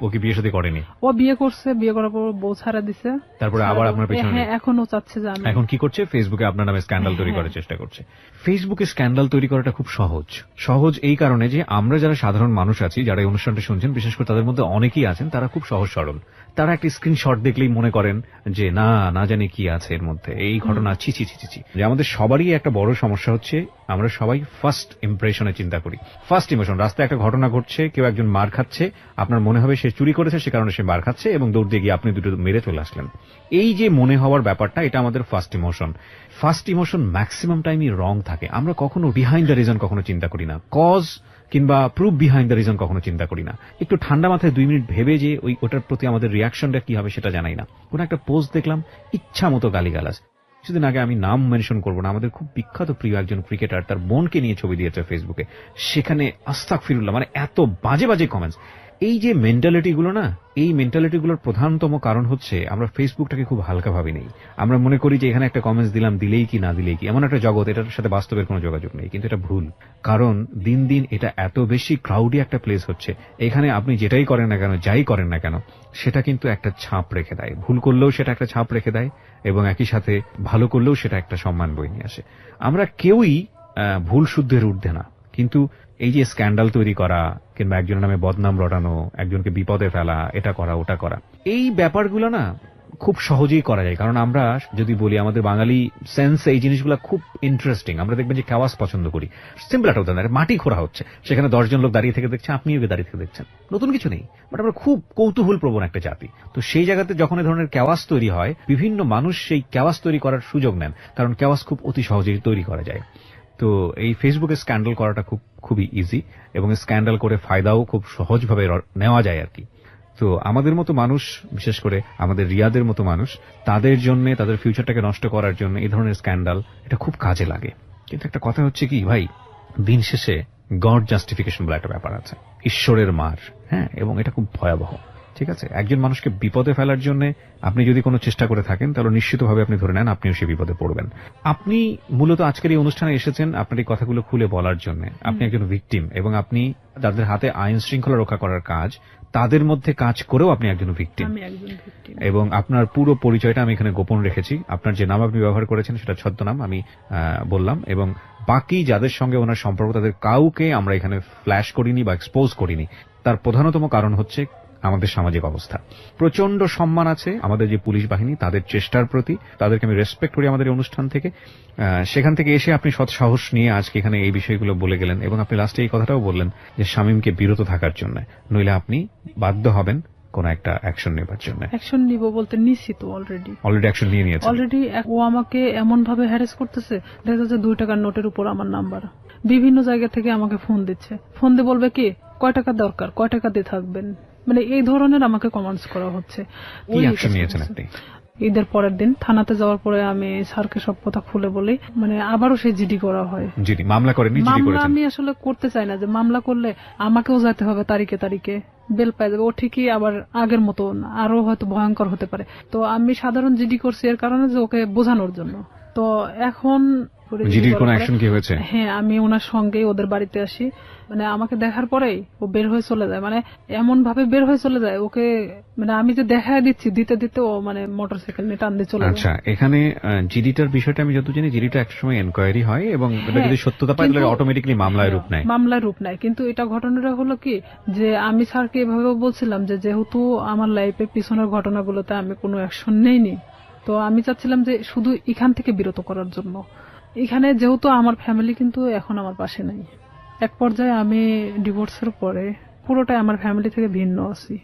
Speaker 2: ওকে বিয়ে শাদী করেনি?
Speaker 1: ও বিয়ে করছে, বিয়ে করার পর বউ ছাড়া দিছে,
Speaker 2: তারপরে আবার আপনার পিছনে।
Speaker 1: হ্যাঁ, এখন ও চাচ্ছে যে আমি।
Speaker 2: এখন কি করছে? ফেসবুকে আপনার নামে স্ক্যান্ডাল তৈরি করার চেষ্টা করছে। ফেসবুকে স্ক্যান্ডাল তৈরি করাটা খুব সহজ এই কারণে যে আমরা যারা সাধারণ মানুষ আছি, যারা এই অনুষ্ঠানটা শুনছেন, বিশেষ করে তাদের মধ্যে অনেকেই আছেন তারা খুব সহজ সরল, তারা একটা স্ক্রিনশট দেখলেই মনে করেন যে না জানি কি আছে এর মধ্যে, এই ঘটনা ছি ছি ছি ছি। যে আমাদের সবারই একটা বড় সমস্যা হচ্ছে, আমরা সবাই ফার্স্ট ইমপ্রেশনে চিন্তা করি, ফার্স্ট ইমোশন। রাস্তায় একটা ঘটনা ঘটছে, কেউ একজন মার খাচ্ছে, আপনার মনে হবে সে চুরি করেছে, সে কারণে সে মার খাচ্ছে, এবং দৌড় দিয়ে গিয়ে আপনি দুটো মেরে চলে আসলেন। এই যে মনে হওয়ার ব্যাপারটা, এটা আমাদের ফার্স্ট ইমোশন ম্যাক্সিমাম টাইমই রং থাকে। আমরা কখনো বিহাইন্ড দ্য রিজন কখনো চিন্তা করি না, কজ কিংবা প্রুফ বিহাইন্ড দ্য রিজন কখনো চিন্তা করি না। একটু ঠান্ডা মাথায় 2 মিনিট ভেবে যে ওটার প্রতি আমাদের রিয়াকশনটা কি হবে সেটা জানাই না। কোন একটা পোস্ট দেখলাম, ইচ্ছা মতো গালিগালাজ। কিছুদিন আগে, আমি নাম মেনশন করবো না, আমাদের খুব বিখ্যাত প্রিয় একজন ক্রিকেটার তার বোনকে নিয়ে ছবি দিয়েছে ফেসবুকে, সেখানে আস্তাগফিরুল্লাহ, মানে এত বাজে কমেন্টস। এই যে মেন্টালিটিগুলো না, এই মেন্টালিটিগুলোর প্রধানতম কারণ হচ্ছে আমরা ফেসবুকটাকে খুব হালকা ভাবে নেই। আমরা মনে করি যে এখানে একটা কমেন্টস দিলাম, দিলেই কি না দিলেই কি, এমন একটা জগৎ, এটার সাথে বাস্তবের কোনো যোগাযোগ নেই। কিন্তু এটা ভুল, কারণ দিন দিন এটা এত বেশি ক্রাউডি একটা প্লেস হচ্ছে, এখানে আপনি যেটাই করেন না কেন, যাই করেন না কেন, সেটা কিন্তু একটা ছাপ রেখে দেয়। ভুল করলেও সেটা একটা ছাপ রেখে দেয়, এবং একই সাথে ভালো করলেও সেটা একটা সম্মান বয়ে নিয়ে আসে। আমরা কেউই ভুল শুদ্ধের ঊর্ধ্বে না, কিন্তু এই যে স্ক্যান্ডাল তৈরি করা কিংবা একজনের নামে বদনাম রটানো, একজনকে বিপদে ফেলা, এটা করা ওটা করা, এই ব্যাপারগুলো না খুব সহজেই করা যায়। কারণ আমরা যদি বলি, আমাদের বাঙালি সেন্স এই জিনিসগুলো খুব ইন্টারেস্টিং। আমরা দেখবেন যে কেওয়াস পছন্দ করি। সিম্পল একটা উদাহরণ, মাটি খোঁড়া হচ্ছে, সেখানে 10 জন লোক দাঁড়িয়ে থেকে দেখছে, আপনিও দাঁড়িয়ে থেকে দেখছেন, নতুন কিছু নেই, বাট আমরা খুব কৌতূহল প্রবণ একটা জাতি। তো সেই জায়গাতে যখন এই ধরনের কেওয়াস তৈরি হয়, বিভিন্ন মানুষ সেই কেওয়াস তৈরি করার সুযোগ নেন, কারণ কেওয়াস খুব অতি সহজেই তৈরি করা যায়। তো এই ফেসবুকে স্ক্যান্ডাল করাটা খুবই ইজি, এবং স্ক্যান্ডাল করে ফায়দাও খুব সহজভাবে নেওয়া যায় আর কি। তো আমাদের মতো মানুষ, বিশেষ করে আমাদের রিয়াদের মতো মানুষ, তাদের জন্য, তাদের ফিউচারটাকে নষ্ট করার জন্য এই ধরনের স্ক্যান্ডাল এটা খুব কাজে লাগে। কিন্তু একটা কথা হচ্ছে কি ভাই, দিন শেষে গড জাস্টিফিকেশন বলে একটা ব্যাপার আছে, ঈশ্বরের মার, হ্যাঁ, এবং এটা খুব ভয়াবহ। ঠিক আছে, একজন মানুষকে বিপদে ফেলার জন্য আপনি যদি কোনো চেষ্টা করে থাকেন, তাহলে নিশ্চিতভাবে আপনি ধরে নেন আপনিও সে বিপদে পড়বেন। আপনি মূলত আজকের এই অনুষ্ঠানে এসেছেন আপনার এই কথাগুলো খুলে বলার জন্য। আপনি একজন ভিকটিম, এবং আপনি যাদের হাতে আইন শৃঙ্খলা রক্ষা করার কাজ, তাদের মধ্যে কাজ করেও আপনি একজন ভিকটিম, এবং আপনার পুরো পরিচয়টা আমি এখানে গোপন রেখেছি। আপনার যে নাম আপনি ব্যবহার করেছেন সেটা ছদ্মনাম আমি বললাম, এবং বাকি যাদের সঙ্গে ওনার সম্পর্ক, তাদের কাউকে আমরা এখানে ফ্ল্যাশ করিনি বা এক্সপোজ করিনি। তার প্রধানতম কারণ হচ্ছে আমাদের সামাজিক অবস্থা। প্রচন্ড সম্মান আছে আমাদের যে পুলিশ বাহিনী, তাদের চেষ্টার প্রতি, তাদেরকে আমি রেসপেক্ট করি আমাদের এই অনুষ্ঠান থেকে। সেখান থেকে এসে আপনি সৎ সাহস নিয়ে আজকে এখানে এই বিষয়গুলো বলে গেলেন, এবং আপনি লাস্টে এই কথাটাও বললেন যে শামীমকে বিরত থাকার জন্য, নইলে আপনি বাধ্য হবেন কোন একটা অ্যাকশন নেবার জন্য।
Speaker 1: অ্যাকশন নিব বলতে নিছি তো, অলরেডি
Speaker 2: অ্যাকশন নিয়ে নিয়েছে।
Speaker 1: অলরেডি ও আমাকে এমন ভাবে হ্যারাস করতেছে, দেখা যাচ্ছে 2 টাকার নোটের উপর আমার নাম্বার, বিভিন্ন জায়গা থেকে আমাকে ফোন দিচ্ছে, ফোন দিয়ে বলবে কি কয় টাকা দরকার, কয় টাকা দিয়ে থাকবেন, মানে এই ধরনের আমাকে কমেন্টস করা হচ্ছে।
Speaker 2: কি অ্যাকশন নিয়েছেন আপনি?
Speaker 1: ঈদের পরের দিন থানাতে যাওয়ার পরে আমি স্যারকে সব কথা খুলে বলি, মানে আবারও সেই জিডি করা হয়।
Speaker 2: জিডি মামলা করেনি? জিডি করেছেন?
Speaker 1: মামলা আমি আসলে করতে চাই না, যে মামলা করলে আমাকেও যেতে হবে তারিখে বেল পাই যাবে, ও ঠিকই আবার আগের মতো আরো হয়তো ভয়ঙ্কর হতে পারে। তো আমি সাধারণ জিডি করছি এর কারণে যে ওকে বোঝানোর জন্য। তো এখন করি।
Speaker 2: জিডির কোনো অ্যাকশন কি হয়েছে?
Speaker 1: হ্যাঁ, আমি ওনার সঙ্গে ওদের বাড়িতে আসি, মানে আমাকে দেখার পরেই ও বের হয়ে চলে যায়, মানে এমন ভাবে বের হয়ে চলে যায় ওকে, মানে আমি যে দেখা দিচ্ছি দিতে দিতে ও মানে মোটরসাইকেল নিয়ে টান দিয়ে চলে যায়।
Speaker 2: আচ্ছা, এখানে জিডিটার বিষয়টা আমি যত জানি জিডিটা একসময় এনকোয়ারি হয় এবং এটা যদি সত্যতা পায় তাহলে অটোমেটিক্যালি মামলায় রূপ নেয়। কিন্তু এটা ঘটনাটা হলো কি যে আমি স্যারকে এভাবেও বলছিলাম যে যেহেতু আমার লাইফের পিছনের ঘটনাগুলোতে আমি কোনো অ্যাকশন নেইনি, তো আমি চাচ্ছিলাম যে শুধু এখান থেকে বিরত করার জন্য। এখানে যেহেতু আমার ফ্যামিলি কিন্তু এখন আমার পাশে নাই, এক পর্যায়ে আমি ডিভোর্সের পরে পুরোটাই আমার ফ্যামিলি থেকে ভিন্ন আছি,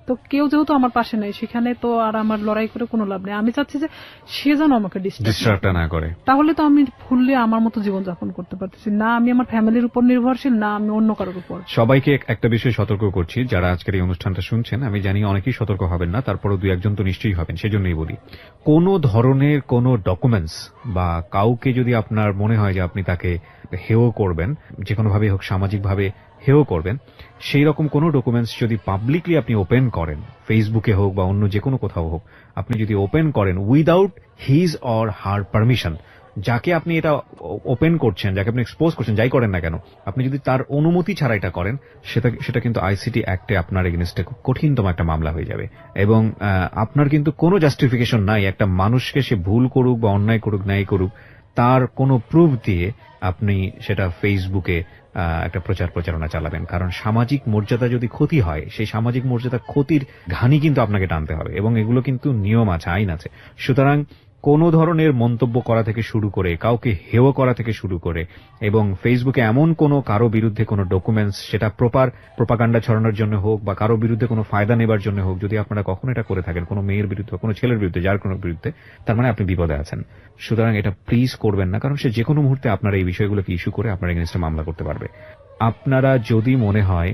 Speaker 2: তো কেউ যেহেতু আমার পাশে নাই সেখানে তো আর আমার লড়াই করে কোনো লাভ নেই। আমি চাচ্ছি যে সে যেন আমাকে ডিস্টার্ব না করে, তাহলে তো আমি ফুললি আমার মতো জীবনযাপন করতে পারতেছি না। আমি আমার ফ্যামিলির উপর নির্ভরশীল না, আমি অন্য কারোর উপর। সবাইকে একটা বিষয় সতর্ক করছি, যারা আজকের এই অনুষ্ঠানটা শুনছেন, আমি জানি অনেকেই সতর্ক হবেন না, তারপরও 2-1 তো নিশ্চয়ই হবেন। সেজন্যই বলি, কোনো ধরনের কোনো ডকুমেন্টস বা কাউকে যদি আপনার মনে হয় যে আপনি তাকে হেয় করবেন, যে কোনোভাবে হোক সামাজিকভাবে হেয় করবেন, সেই রকম কোনো ডকুমেন্টস যদি পাবলিকলি আপনি ওপেন করেন, ফেসবুকে হোক বা অন্য যে কোনো কোথাও হোক, আপনি যদি ওপেন করেন without his or her permission, যাকে আপনি এটা ওপেন করছেন, যাকে আপনি এক্সপোজ করছেন, যাই করেন না কেন, আপনি যদি তার অনুমতি ছাড়া এটা করেন, সেটা কিন্তু আইসিটি অ্যাক্টে আপনার এগেইনস্টে খুব কঠিনতম একটা মামলা হয়ে যাবে। এবং আপনার কিন্তু কোনো জাস্টিফিকেশন নাই একটা মানুষকে, সে ভুল করুক বা অন্যায় করুক নাই করুক, তার কোনো প্রুফ দিয়ে আপনি সেটা ফেসবুকে একটা প্রচারণা চালাবেন। কারণ সামাজিক মর্যাদা যদি ক্ষতি হয়, সেই সামাজিক মর্যাদা ক্ষতির ঘানি কিন্তু আপনাকে টানতে হবে, এবং এগুলো কিন্তু নিয়ম আছে, আইন আছে। সুতরাং কোনো ধরনের মন্তব্য করা থেকে শুরু করে, কাউকে হেয় করা থেকে শুরু করে, এবং ফেসবুকে এমন কোনো কারো বিরুদ্ধে কোনো ডকুমেন্টস, সেটা প্রোপাগান্ডা ছড়ানোর জন্য হোক বা কারো বিরুদ্ধে কোনো ফায়দা নেবার জন্য হোক, যদি আপনারা কখনো এটা করে থাকেন কোনো মেয়ের বিরুদ্ধে, কোনো ছেলের বিরুদ্ধে, যার কোনো বিরুদ্ধে, তার মানে আপনি বিপদে আছেন। সুতরাং এটা প্লিজ করবেন না, কারণ সে যে কোনো মুহূর্তে আপনার এই বিষয়গুলোকে ইস্যু করে আপনার এগেইনস্টে মামলা করতে পারবে। আপনারা যদি মনে হয়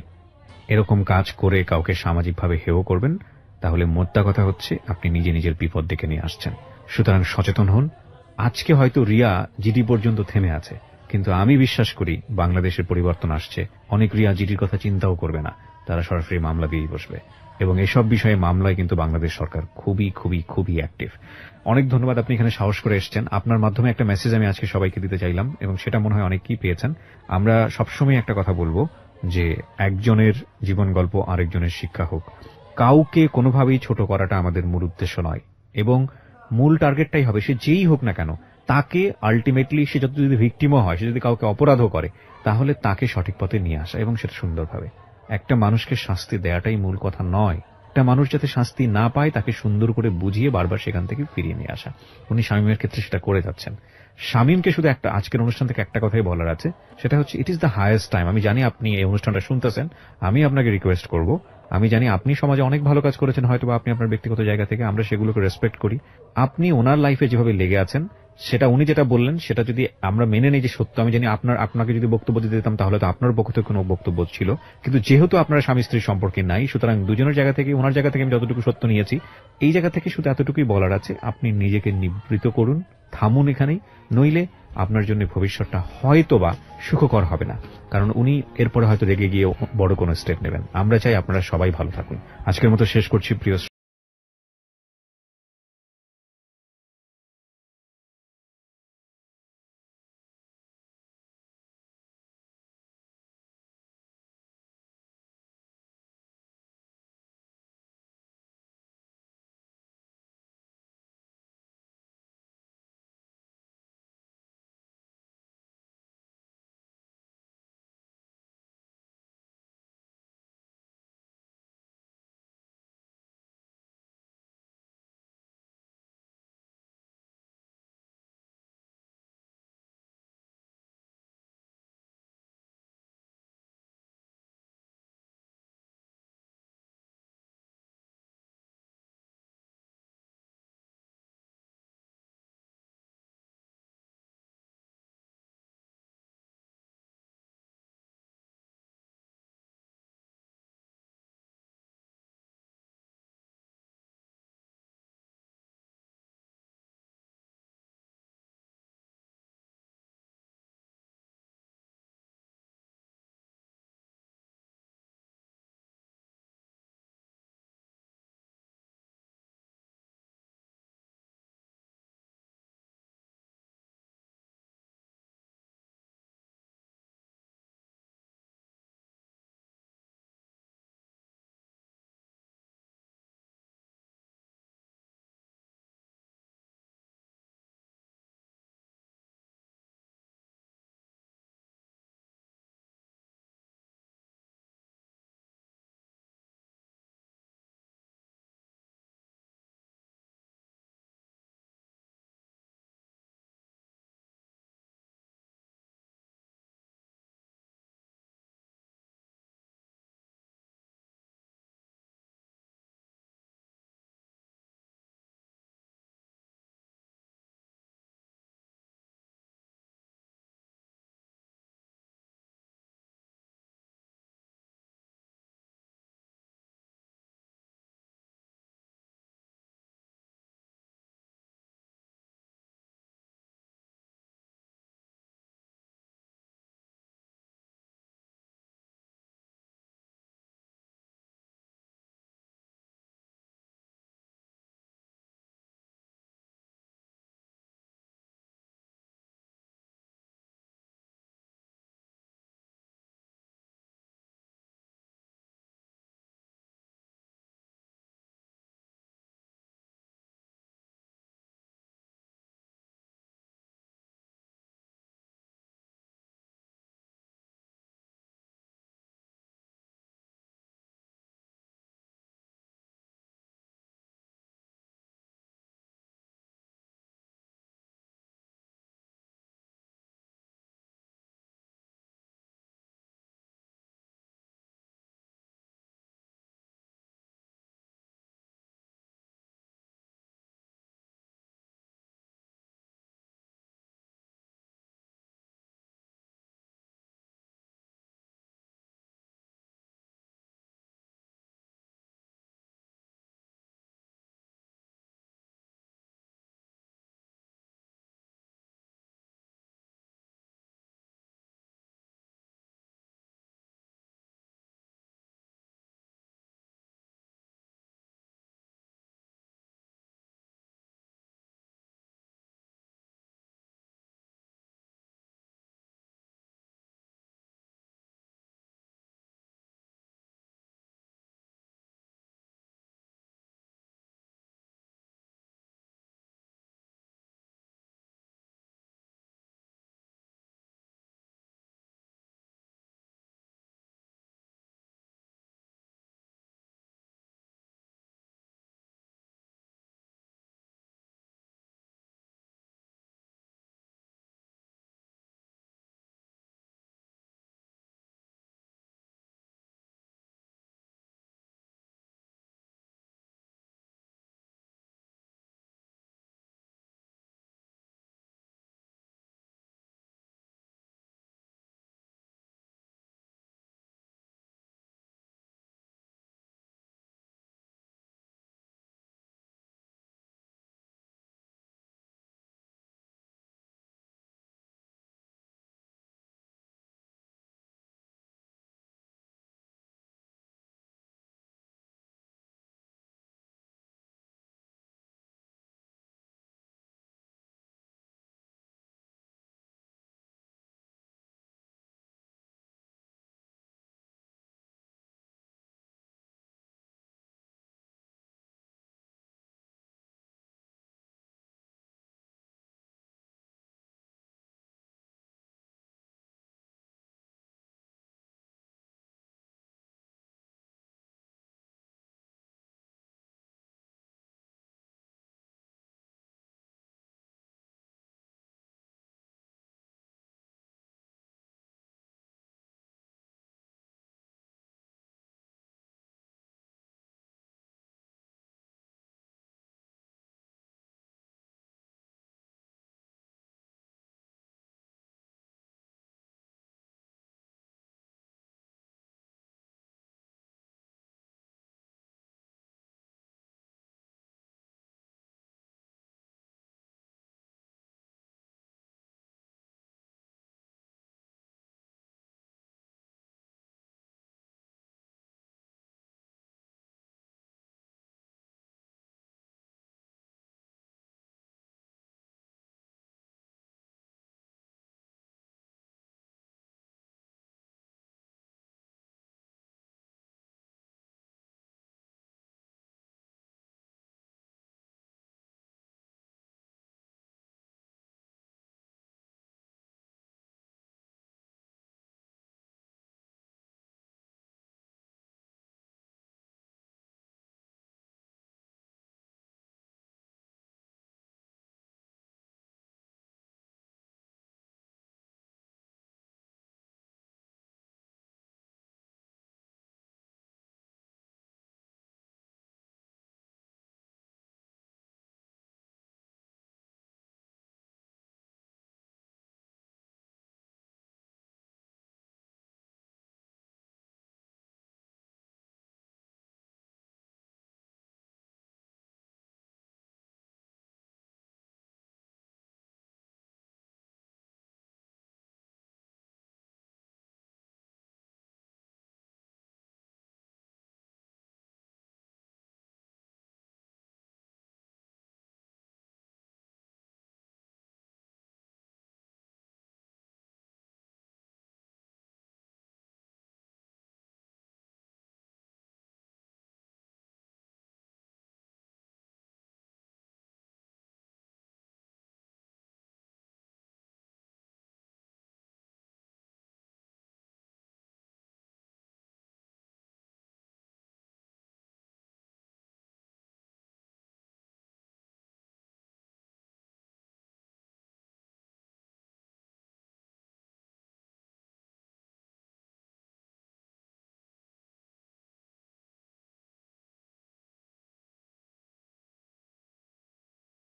Speaker 2: এরকম কাজ করে কাউকে সামাজিকভাবে হেয় করবেন, তাহলে মোদ্দা কথা হচ্ছে আপনি নিজের বিপদ ডেকে নিয়ে আসছেন। সুতরাং সচেতন হন। আজকে হয়তো রিয়া জিডি পর্যন্ত থেমে আছে, কিন্তু আমি বিশ্বাস করি বাংলাদেশের পরিবর্তন আসছে। অনেক রিয়া জিডির কথা চিন্তাও করবে না, তারা সরাসরি মামলা দিয়েই বসবে, এবং এসব বিষয়ে মামলায় কিন্তু বাংলাদেশ সরকার খুবই খুবই খুবই অ্যাক্টিভ। অনেক ধন্যবাদ, আপনি এখানে সাহস করে এসেছেন। আপনার মাধ্যমে একটা মেসেজ আমি আজকে সবাইকে দিতে চাইলাম, এবং সেটা মনে হয় অনেকেই পেয়েছেন। আমরা সবসময় একটা কথা বলবো যে একজনের জীবন গল্প আরেকজনের শিক্ষা হোক। কাউকে কোনোভাবেই ছোট করাটা আমাদের মূল উদ্দেশ্য নয়, এবং মূল টার্গেটটাই হবে সে যেই হোক না কেন, তাকে আলটিমেটলি, সে যত যদি ভিকটিমও হয়, সে যদি কাউকে অপরাধও করে, তাহলে তাকে সঠিক পথে নিয়ে আসা, এবং সেটা সুন্দরভাবে। একটা মানুষকে শাস্তি দেওয়াটাই মূল কথা নয়, একটা মানুষ যাতে শাস্তি না পায় তাকে সুন্দর করে বুঝিয়ে বারবার সেখান থেকে ফিরিয়ে নিয়ে আসা। উনি শামীমের ক্ষেত্রে সেটা করে যাচ্ছেন। শামীমকে শুধু একটা আজকের অনুষ্ঠান থেকে একটা কথাই বলার আছে, সেটা হচ্ছে it is the highest time. আমি জানি আপনি এই অনুষ্ঠানটা শুনতেছেন, আমি আপনাকে রিকোয়েস্ট করব, আমি জানি আপনি সমাজে অনেক ভালো কাজ করেছেন, হয়তো বা আপনি আপনার ব্যক্তিগত জায়গা থেকে, আমরা সেগুলোকে রেসপেক্ট করি। আপনি ওনার লাইফে যেভাবে লেগে আছেন, সেটা উনি যেটা বললেন সেটা যদি আমরা মেনে নিই যে সত্য, আমি জানি আপনাকে যদি বক্তব্য দিতে দিতাম তাহলে তো আপনার পক্ষ থেকে কোনো বক্তব্য ছিল, কিন্তু যেহেতু আপনারা স্বামী স্ত্রীর সম্পর্কে নাই, সুতরাং দুজনের জায়গা থেকে, ওনার জায়গা থেকে আমি যতটুকু সত্য নিয়েছি, এই জায়গা থেকে শুধু এতটুকুই বলার আছে, আপনি নিজেকে নিবৃত করুন, থামুন এখানেই, নইলে আপনার জন্য ভবিষ্যৎটা হয়তোবা সুখকর হবে না। কারণ উনি এরপরে হয়তো রেগে গিয়ে বড় কোনো স্টেপ নেবেন। আমরা চাই আপনারা সবাই ভালো থাকুন। আজকের মতো শেষ করছি প্রিয়